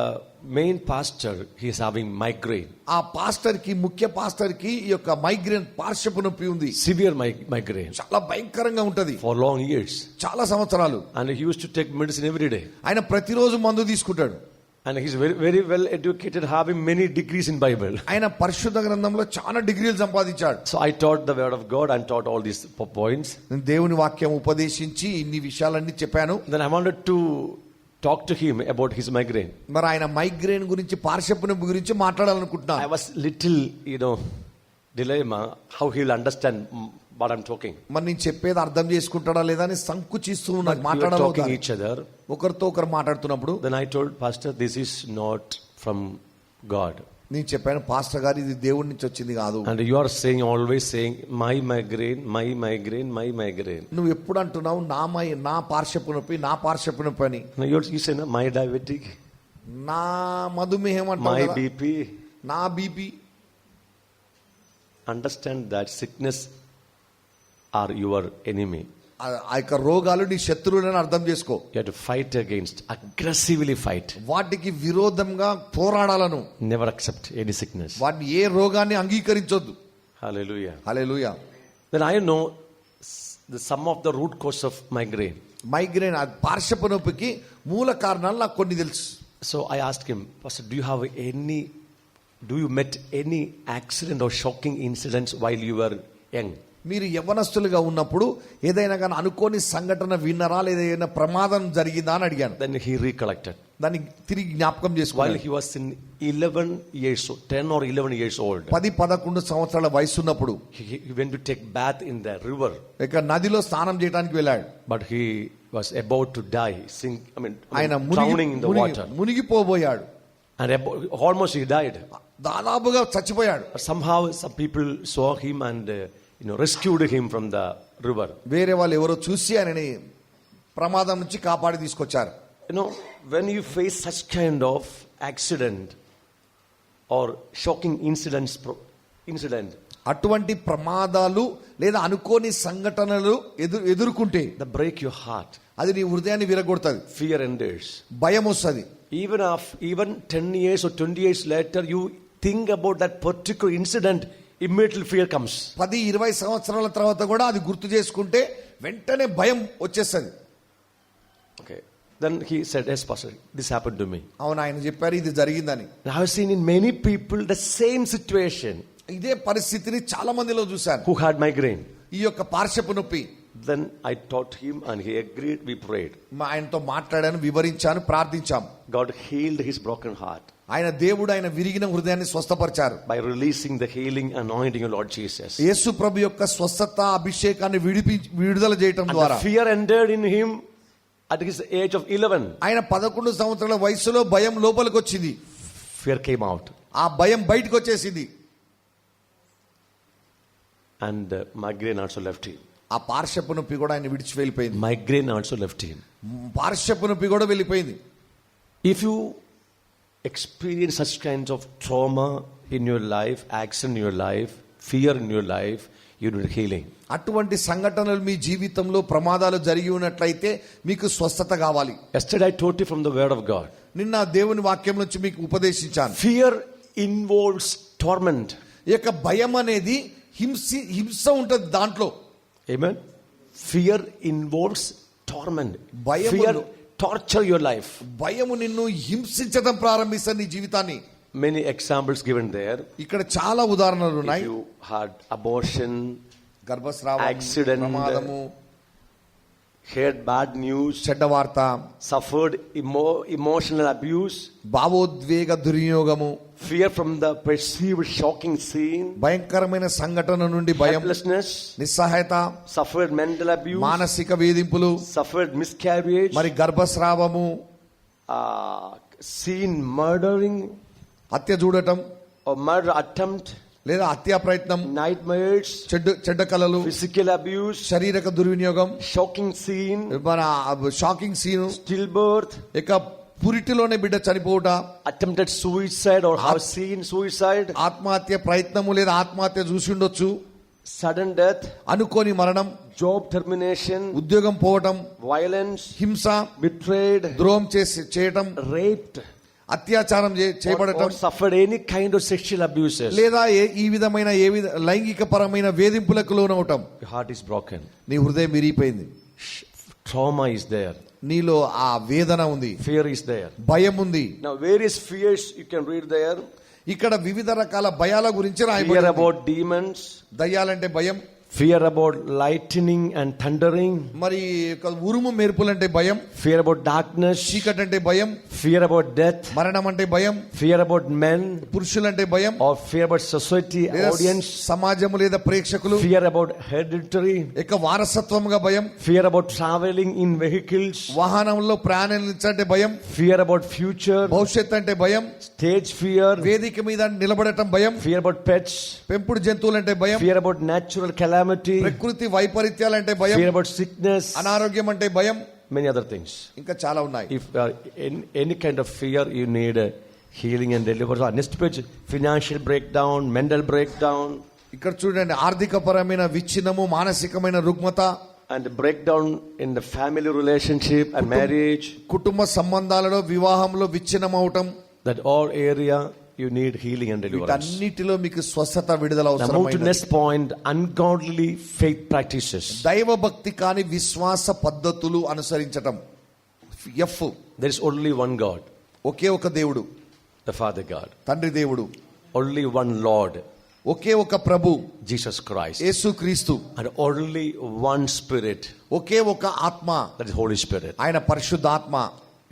main pastor, he is having migraine. ఆ పాస్టర్ కి, ముఖ్య పాస్టర్ కి ఈ యొక్క మైగ్రేన్, పార్శ్వపు నొప్పి ఉంది. Severe migraine. చాలా భయంకరంగా ఉంటది. For long years. చాలా సంవత్సరాలు. And he used to take medicine every day. ఆయన ప్రతిరోజు మందు తీసుకుంటాడు. And he's very, very well educated, having many degrees in Bible. ఆయన పరిశుద్ధ గ్రంథంలో చాలా డిగ్రీలు సంపాదించాడు. So I taught the word of God and taught all these points. నేను దేవుని వాక్యం ఉపదేశించి ఇన్ని విషయాలన్నీ చెప్పాను. Then I wanted to talk to him about his migraine. మరి ఆయన మైగ్రేన్ గురించి, పార్శ్వపు నొప్పి గురించి మాట్లాడాలనుకుంటున్నాను. I was little, dilemma how he will understand what I'm talking. మరి నేను చెప్పేది అర్థం చేసుకుంటాడా లేదా అని సంకుచిస్తూ But we were talking each other. ఒకరితో ఒకరు మాట్లాడుతున్నప్పుడు Then I told Pastor, this is not from God. నేను చెప్పాను, పాస్టర్ గారు ఇది దేవుడి నుంచి వచ్చింది కాదు. And you are saying, always saying, my migraine, my migraine, my migraine. నువ్వు ఎప్పుడు అంటున్నావు నా పార్శ్వపు నొప్పి అని. You say, my diabetic, నా మధుమేహం my అంటావు కదా, BP. నా BP. Understand that sickness are your enemy. ఆ యొక్క రోగాలు నీ శత్రువులని అర్థం చేసుకో. You have to fight against, aggressively fight. వాటికి విరోధంగా పోరాడాలను. Never accept any sickness. వాటిని ఏ రోగాన్ని అంగీకరించొద్దు. Hallelujah. Hallelujah. Then I know some of the root cause of migraine. Migraine, పార్శ్వపు నొప్పికి మూల కారణాలు నాకు కొన్ని తెలుసు. So I asked him, Pastor, do you met any accident or shocking incidents while you were young? మీరు యవ్వనస్తులుగా ఉన్నప్పుడు ఏదైనా కానీ అనుకోని సంఘటన విన్నారా, లేదా ఏదైనా ప్రమాదం జరిగిందా అని అడిగాను. Then he recollected. దాన్ని తిరిగి జ్ఞాపకం While చేసుకోవాలి. he was in 11 years old, 10 or 11 years old, 10-11 సంవత్సరాల వయసు ఉన్నప్పుడు he went to take bath in the river. ఇక నదిలో స్నానం చేయడానికి వెళ్ళాడు. But he was about to die, ఆయన drowning in the water. మునిగిపోబోయాడు. And almost he died. దాదాపుగా చచ్చిపోయాడు. But somehow some people saw him and rescued him from the river. వేరే వాళ్ళు ఎవరో చూసి ఆయనని ప్రమాదం నుంచి కాపాడి తీసుకొచ్చారు. When you face such kind of accident or shocking incident, అటువంటి ప్రమాదాలు లేదా అనుకోని సంఘటనలు ఎదుర్కొంటే that break your heart, అది నీ హృదయాన్ని విరగొడుతుంది. fear enters. భయం వస్తుంది. Even 10 years or 20 years later, you think about that particular incident, immediately fear comes. 10-20 సంవత్సరాల తర్వాత కూడా అది గుర్తు చేసుకుంటే వెంటనే భయం వచ్చేస్తుంది. Okay. Then he said, yes, Pastor, this happened to me. అవును, ఆయన చెప్పారు ఇది జరిగిందని. I have seen in many people the same situation. ఇదే పరిస్థితిని చాలా మందిలో చూశాను, Who had migraine. ఈ యొక్క పార్శ్వపు నొప్పి. Then I taught him and he agreed, we prayed. ఆయనతో మాట్లాడాను, వివరించాను, ప్రార్థించాం. God healed his broken heart ఆయన దేవుడు ఆయన విరిగిన హృదయాన్ని స్వస్థపరిచారు. by releasing the healing anointing of Lord Jesus. యేసు ప్రభు యొక్క స్వస్థత అభిషేకాన్ని విడుదల చేయటం And ద్వారా the fear entered in him at his age of 11. ఆయన 11 సంవత్సరాల వయసులో భయం లోపలికి వచ్చింది. Fear came out. ఆ భయం బయటకు వచ్చేసింది. And migraine also left him. ఆ పార్శ్వపు నొప్పి కూడా ఆయన విడిచి వెళ్ళిపోయింది. Migraine also left him. పార్శ్వపు నొప్పి కూడా వెళ్ళిపోయింది. If you experience such kinds of trauma in your life, accident in your life, fear in your life, you need healing. అటువంటి సంఘటనలు మీ జీవితంలో ప్రమాదాలు జరిగి ఉన్నట్లయితే మీకు స్వస్థత కావాలి. Yesterday I taught you from the word of God. నిన్న దేవుని వాక్యం నుంచి మీకు ఉపదేశించాను. Fear involves torment. ఈ యొక్క భయం అనేది హింస ఉంటుంది దాంట్లో. Amen. Fear involves torment. భయము- Fear torture your life. భయము నిన్ను హింసించడం ప్రారంభిస్తుంది నీ జీవితాన్ని. Many examples given there. ఇక్కడ చాలా ఉదాహరణలు If ఉన్నాయి. you had abortion, గర్భస్రావం, accident, ప్రమాదము, heard bad news, చెడ్డ వార్త, suffered emotional abuse, భావోద్వేగ దుర్వినియోగము, fear from the perceived shocking scene, భయంకరమైన సంఘటన నుండి భయం, helplessness, నిస్సహాయత, suffered mental abuse, మానసిక వేధింపులు, suffered miscarriage, మరి గర్భస్రావము, seen murdering హత్య చూడటం or murder attempt, లేదా హత్యా ప్రయత్నం, nightmares, చెడ్డ కలలు, physical abuse, శారీరక దుర్వినియోగం, shocking scene, మన షాకింగ్ సీన్, stillbirth, ఇక పురిటిలోనే బిడ్డ చనిపోవుట, attempted suicide or have seen suicide, ఆత్మహత్య ప్రయత్నము లేదా ఆత్మహత్య చూసి ఉండొచ్చు, sudden death, అనుకోని మరణం, job termination, ఉద్యోగం పోవటం, violence, హింస, betrayed, ద్రోహం చేయటం, raped, అత్యాచారం చేయబడటం, or suffered any kind of sexual abuses. లేదా ఈ విధమైన లైంగిక పరమైన వేధింపులకు లోనవటం. Your heart is broken. నీ హృదయం విరిగిపోయింది. Trauma is there. నీలో ఆ వేదన ఉంది, Fear is there. భయం ఉంది. Now, various fears you can read there. ఇక్కడ వివిధ రకాల భయాల గురించి Fear రాయబడింది. about demons. దయ్యాలంటే భయం, Fear about lightning and thundering. మరి ఒక ఉరుము మెరుపులంటే భయం, Fear about darkness. చీకటి అంటే భయం, Fear about death. మరణం అంటే భయం, Fear about men. పురుషులంటే భయం, Or fear about society, లేదా audience. సమాజము లేదా ప్రేక్షకులు, Fear about hereditary. ఇక వారసత్వంగా భయం, Fear about traveling in vehicles. వాహనంలో ప్రయాణించంటే భయం, Fear about future. భవిష్యత్ అంటే భయం, Stage fear. వేదిక మీద నిలబడటం భయం, Fear about pets. పెంపుడు జంతువులంటే భయం, Fear about natural calamity. ప్రకృతి వైపరీత్యాలంటే భయం, Fear about sickness. అనారోగ్యం అంటే భయం, Many other things. ఇంకా చాలా ఉన్నాయి. If in any kind of fear, you need a healing and deliverance. Next page, financial breakdown, mental breakdown, ఇక్కడ చూడండి, ఆర్థికపరమైన విచ్ఛిన్నము, మానసికమైన రుగ్మత, and breakdown in the family relationship and marriage. కుటుంబ సంబంధాలలో వివాహంలో విచ్ఛిన్నం అవటం, That all area you need healing and deliverance. వీటన్నిటిలో మీకు స్వస్థత, విడుదల Now move to అవసరమైనది. next point, ungodly faith practices. దైవ భక్తి కాని విశ్వాస పద్ధతులు అనుసరించటం. ఎఫ్, There is only one God, ఒకే ఒక దేవుడు, the Father God. తండ్రి దేవుడు. Only one Lord, ఒకే ఒక ప్రభు, Jesus Christ. యేసుక్రీస్తు. And only one Spirit, ఒకే ఒక ఆత్మ, that is Holy Spirit. ఆయన పరిశుద్ధాత్మ.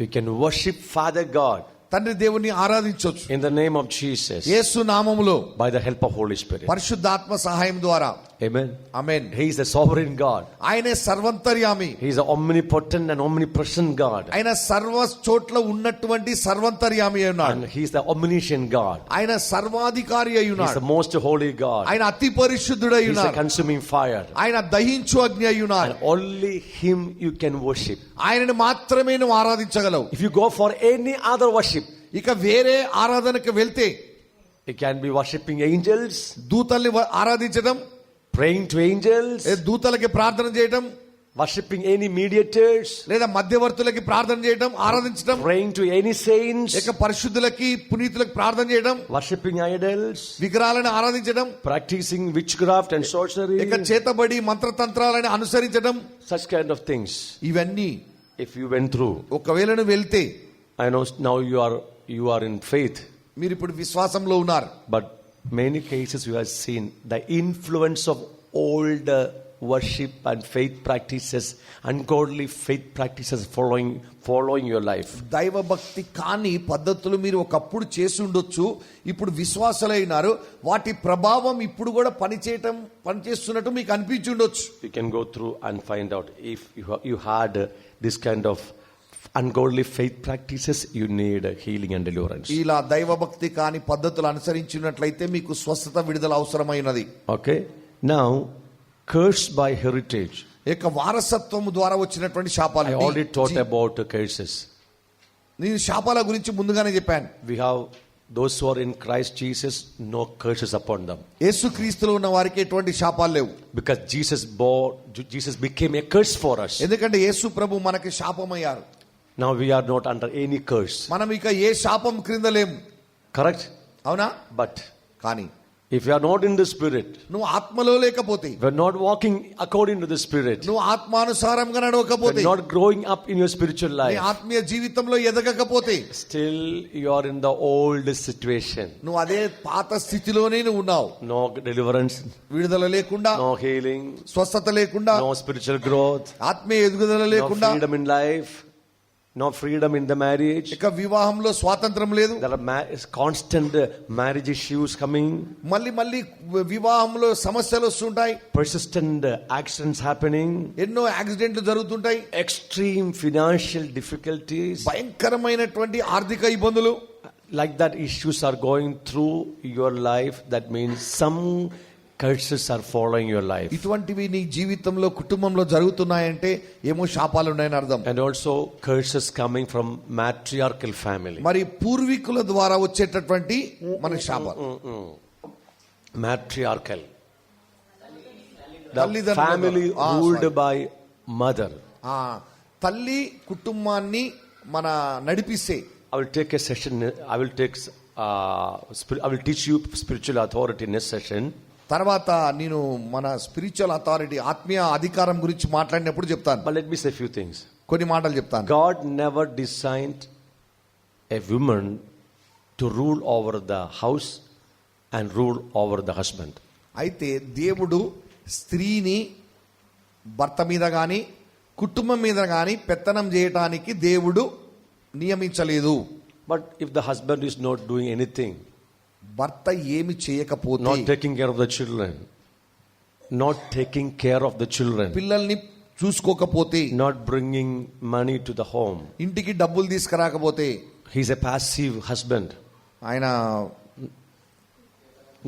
You can worship Father God తండ్రి దేవుని ఆరాధించవచ్చు in the name of Jesus యేసు నామములో, by the help of Holy Spirit. పరిశుద్ధాత్మ సహాయం ద్వారా. Amen. Amen. He is the sovereign God. ఆయనే సర్వంతర్యామి, He is the omnipotent and omnipresent God. ఆయన సర్వ చోట్ల ఉన్నటువంటి సర్వంతర్యామి అయి ఉన్నాడు. And He is the omniscient God. ఆయన సర్వాధికారి అయి He is ఉన్నాడు. the most holy God. ఆయన అతి పరిశుద్ధుడై He is a ఉన్నాడు. consuming fire. ఆయన దహించు అగ్ని అయి ఉన్నాడు. And only Him you can worship. ఆయనను మాత్రమే నువ్వు ఆరాధించగలవు. If you go for any other worship, ఇక వేరే ఆరాధనకు వెళ్తే, you can be worshiping angels, దూతల్ని ఆరాధించడం, praying to angels, దూతలకి ప్రార్థన చేయడం, worshiping any mediators, లేదా మధ్యవర్తులకి ప్రార్థన చేయడం, ఆరాధించడం, praying to any saints, ఇక పరిశుద్ధులకి పునీతులకి ప్రార్థన చేయడం, worshiping idols, విగ్రహాలను ఆరాధించడం, practicing witchcraft and sorcery, ఇక చేతబడి మంత్రతంత్రాలను అనుసరించడం, such kind of things. ఇవన్నీ If you went through, ఒకవేళ నువ్వు వెళ్తే, I know now you are in faith, మీరు ఇప్పుడు విశ్వాసంలో ఉన్నారు. but many cases you have seen the influence of old worship and faith practices, ungodly faith practices following your life. దైవ భక్తి కాని పద్ధతులు మీరు ఒకప్పుడు చేసి ఉండొచ్చు, ఇప్పుడు విశ్వాసులైనారు, వాటి ప్రభావం ఇప్పుడు కూడా పనిచేస్తున్నట్టు మీకు అనిపించి ఉండొచ్చు. You can go through and find out if you had this kind of ungodly faith practices, you need healing and deliverance. ఇలా దైవ భక్తి కాని పద్ధతులు అనుసరించినట్లయితే మీకు స్వస్థత, విడుదల అవసరమైనది. Okay, now cursed by heritage. ఇక వారసత్వము ద్వారా వచ్చినటువంటి శాపాలు. I already taught about curses. నేను శాపాల గురించి ముందుగానే చెప్పాను. We have those who are in Christ Jesus, no curses upon them, యేసుక్రీస్తులో ఉన్న వారికి ఎటువంటి శాపాలు లేవు. because Jesus became a curse for us. ఎందుకంటే యేసు ప్రభు మనకి శాపమయ్యారు. Now we are not under any curse. మనం ఇక ఏ శాపం క్రింద లేము. Correct? అవునా? But కానీ if you are not in the Spirit, నువ్వు ఆత్మలో లేకపోతే, if you are not walking according to the Spirit, నువ్వు ఆత్మానుసారంగా if నడవకపోతే, you are not growing up in your spiritual నీ life, ఆత్మీయ జీవితంలో ఎదగకపోతే, still you are in the old situation. నువ్వు అదే పాత స్థితిలోనే నువ్వు ఉన్నావు. No deliverance, విడుదల లేకుండా, no healing, స్వస్థత లేకుండా, no spiritual growth, ఆత్మీయ ఎదుగుదల no లేకుండా, freedom in life, no freedom in the marriage. ఇక వివాహంలో స్వాతంత్రం లేదు. There are constant marriage issues coming, మళ్ళీ వివాహంలో సమస్యలు వస్తుంటాయి, persistent accidents happening, ఎన్నో యాక్సిడెంట్లు జరుగుతుంటాయి, extreme financial difficulties. భయంకరమైనటువంటి ఆర్థిక ఇబ్బందులు. Like that issues are going through your life, that means some curses are following your life. ఇటువంటివి నీ జీవితంలో, కుటుంబంలో జరుగుతున్నాయంటే ఏమో శాపాలు ఉన్నాయని అర్థం. And also curses coming from matriarchal family. మరి పూర్వీకుల ద్వారా వచ్చేటటువంటి మన శాపాలు. Matriarchal, the తల్లిదండ్రుల family ద్వారా. ruled by mother. తల్లి కుటుంబాన్ని మన నడిపిస్తే. I will take a session. I will teach you spiritual authority in this session. తర్వాత నేను మన స్పిరిచువల్ అథారిటీ, ఆత్మీయ అధికారం గురించి మాట్లాడినప్పుడు చెప్తాను. But let me say a few things. కొన్ని మాటలు చెప్తాను. God never designed a woman to rule over the house and rule over the husband. అయితే దేవుడు స్త్రీని భర్త మీద కానీ కుటుంబం మీద కానీ పెత్తనం చేయటానికి దేవుడు నియమించలేదు. But if the husband is not doing anything, భర్త ఏమి చేయకపోతే, not taking care of the children, not taking care of the children, పిల్లల్ని చూసుకోకపోతే, not bringing money to the home, ఇంటికి డబ్బులు తీసుకురాకపోతే, he's a passive husband, ఆయన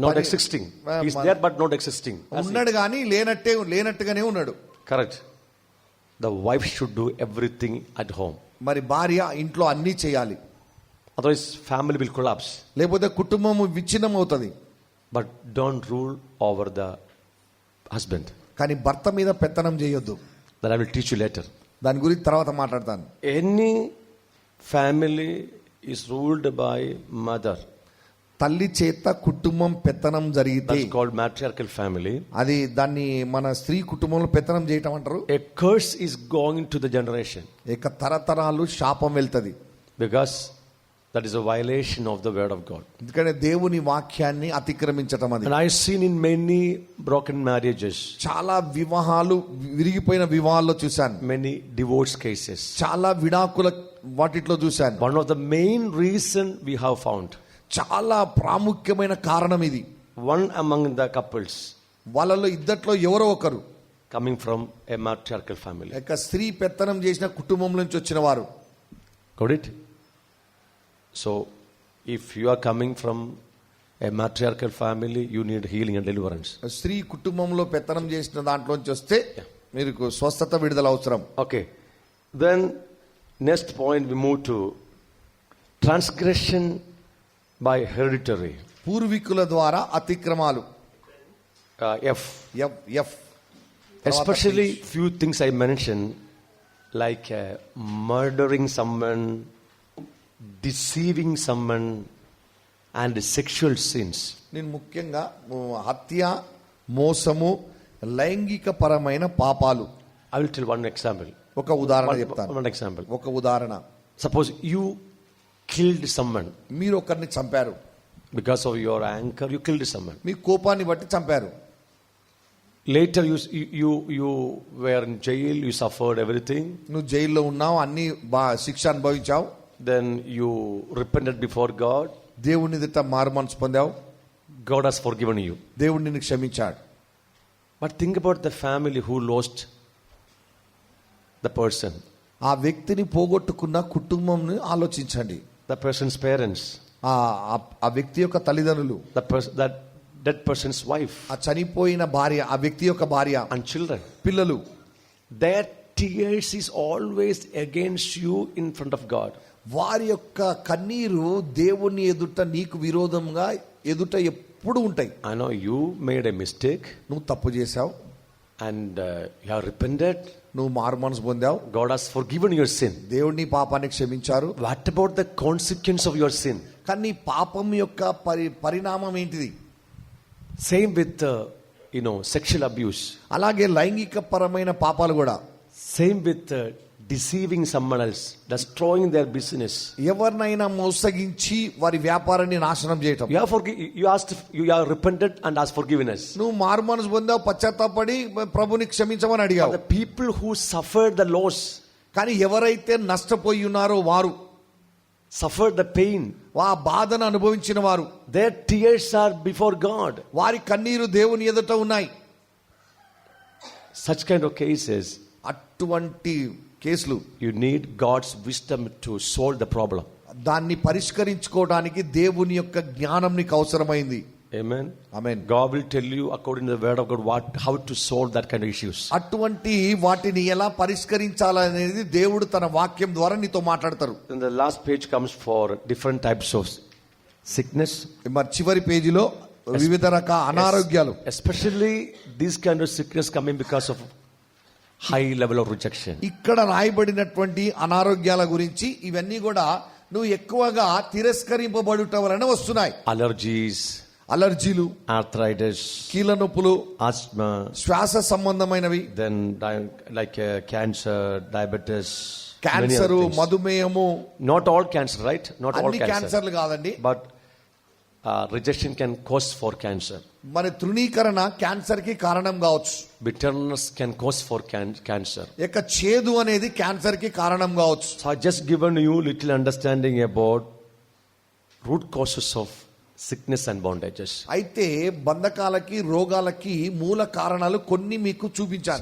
not existing. He's there but not existing. ఉన్నాడు కానీ లేనట్టుగానే ఉన్నాడు. Correct. The wife should do everything at home. మరి భార్య ఇంట్లో అన్నీ చేయాలి, Otherwise family will collapse. లేకపోతే కుటుంబం విచ్ఛిన్నం అవుతుంది. But don't rule over the husband. కానీ భర్త మీద పెత్తనం చేయొద్దు. That I will teach you later. దాని గురించి తర్వాత మాట్లాడతాను. Any family is ruled by mother. తల్లి చేత కుటుంబం పెత్తనం జరిగితే, That's called matriarchal family. అది దాన్ని మన స్త్రీ కుటుంబంలో పెత్తనం చేయటం అంటారు. A curse is going to the generation ఇక తరతరాలు శాపం వెళ్తది. because that is a violation of the word of God. ఎందుకంటే దేవుని వాక్యాన్ని అతిక్రమించటం అది. And I've seen in many broken marriages, చాలా వివాహాలు, విరిగిపోయిన వివాహాల్లో చూశాను, many divorce cases. చాలా విడాకుల వాటిట్లో చూశాను. One of the main reason we have found, చాలా ప్రాముఖ్యమైన కారణం ఇది. one among the couples వాళ్ళలో ఇద్దట్లో ఎవరో ఒకరు coming from a matriarchal family. ఇక స్త్రీ పెత్తనం చేసిన కుటుంబం నుంచి వచ్చిన వారు. Got it? So if you are coming from a matriarchal family, you need healing and deliverance. స్త్రీ కుటుంబంలో పెత్తనం చేసిన దాంట్లోంచి వస్తే మీకు స్వస్థత విడుదల అవసరం. Okay. Then next point we move to transgression by hereditary. పూర్వీకుల ద్వారా అతిక్రమాలు. F. F Especially few things I mentioned, like murdering someone, deceiving someone, and sexual sins. నేను ముఖ్యంగా హత్య, మోసము, లైంగిక పరమైన పాపాలు. I will tell one example. ఒక ఉదాహరణ చెప్తాను. One example. ఒక ఉదాహరణ. Suppose you killed someone మీరు ఒకరిని చంపారు. because of your anger. You killed someone. మీ కోపాన్ని బట్టి చంపారు. Later you were in jail. You suffered everything. నువ్వు జైల్లో ఉన్నావు, అన్ని శిక్ష అనుభవించావు. Then you repented before God. దేవుని ఎదుట మారు మనసు పొందావు. God has forgiven you. దేవుడు నిన్ను క్షమించాడు. But think about the family who lost the person. ఆ వ్యక్తిని పోగొట్టుకున్న కుటుంబంని ఆలోచించండి. The person's parents. ఆ వ్యక్తి యొక్క తల్లిదండ్రులు, That dead person's wife. ఆ చనిపోయిన భార్య, ఆ వ్యక్తి యొక్క భార్య, And children. పిల్లలు. Their tears is always against you in front of God. వారి యొక్క కన్నీరు దేవుని ఎదుట నీకు విరోధంగా ఎదుట ఎప్పుడు ఉంటాయి. I know you made a mistake నువ్వు తప్పు చేశావు, and you have repented. నువ్వు మారు మనసు పొందావు, God has forgiven your sin. దేవుడు నీ పాపాన్ని క్షమించారు. What about the consequence of your sin? కానీ నీ పాపం యొక్క పరిణామం ఏంటిది? Same with sexual abuse. అలాగే లైంగిక పరమైన పాపాలు కూడా. Same with deceiving someone else, destroying their business. ఎవరినైనా మోసగించి వారి వ్యాపారాన్ని నాశనం చేయటం. You have repented and asked forgiveness. నువ్వు మారు మనసు పొందావు, పశ్చాత్తాపడి ప్రభుని క్షమించమని అడిగావు. The people who suffered the loss, కానీ ఎవరైతే నష్టపోయి ఉన్నారో వారు, suffered the pain, ఆ బాధను అనుభవించిన వారు, their tears are before God. వారి కన్నీరు దేవుని ఎదుట ఉన్నాయి. Such kind of cases, అటువంటి కేసులు you need God's wisdom to solve the problem. దాన్ని పరిష్కరించుకోవడానికి దేవుని యొక్క జ్ఞానం నీకు అవసరమైంది. Amen. Amen. God will tell you according to the word of God how to solve that kind of issues. అటువంటి వాటిని ఎలా పరిష్కరించాలనేది దేవుడు తన వాక్యం ద్వారా నీతో మాట్లాడతారు. Then the last page comes for different types of sickness. మరి చివరి పేజీలో వివిధ రకాల అనారోగ్యాలు, Especially these kind of sickness coming because of high level of rejection. ఇక్కడ రాయబడినటువంటి అనారోగ్యాల గురించి ఇవన్నీ కూడా నువ్వు ఎక్కువగా తిరస్కరింపబడుట వలన వస్తున్నాయి. Allergies, అలర్జీలు, arthritis, కీళ్ళ నొప్పులు, asthma, శ్వాస సంబంధమైనవి, then like cancer, diabetes, many cancer, other things. మధుమేహము, Not all cancer, right? Not all అన్ని cancer. క్యాన్సర్లు కాదండి. But rejection can cause for cancer. మరి తృణీకరణ క్యాన్సర్ కి కారణం కావచ్చు. Bitterness can cause for cancer. ఇక చేదు అనేది క్యాన్సర్ కి కారణం కావచ్చు. So I just given you little understanding about root causes of sickness and bondages. అయితే బంధకాలకి, రోగాలకి మూల కారణాలు కొన్ని మీకు చూపించాను.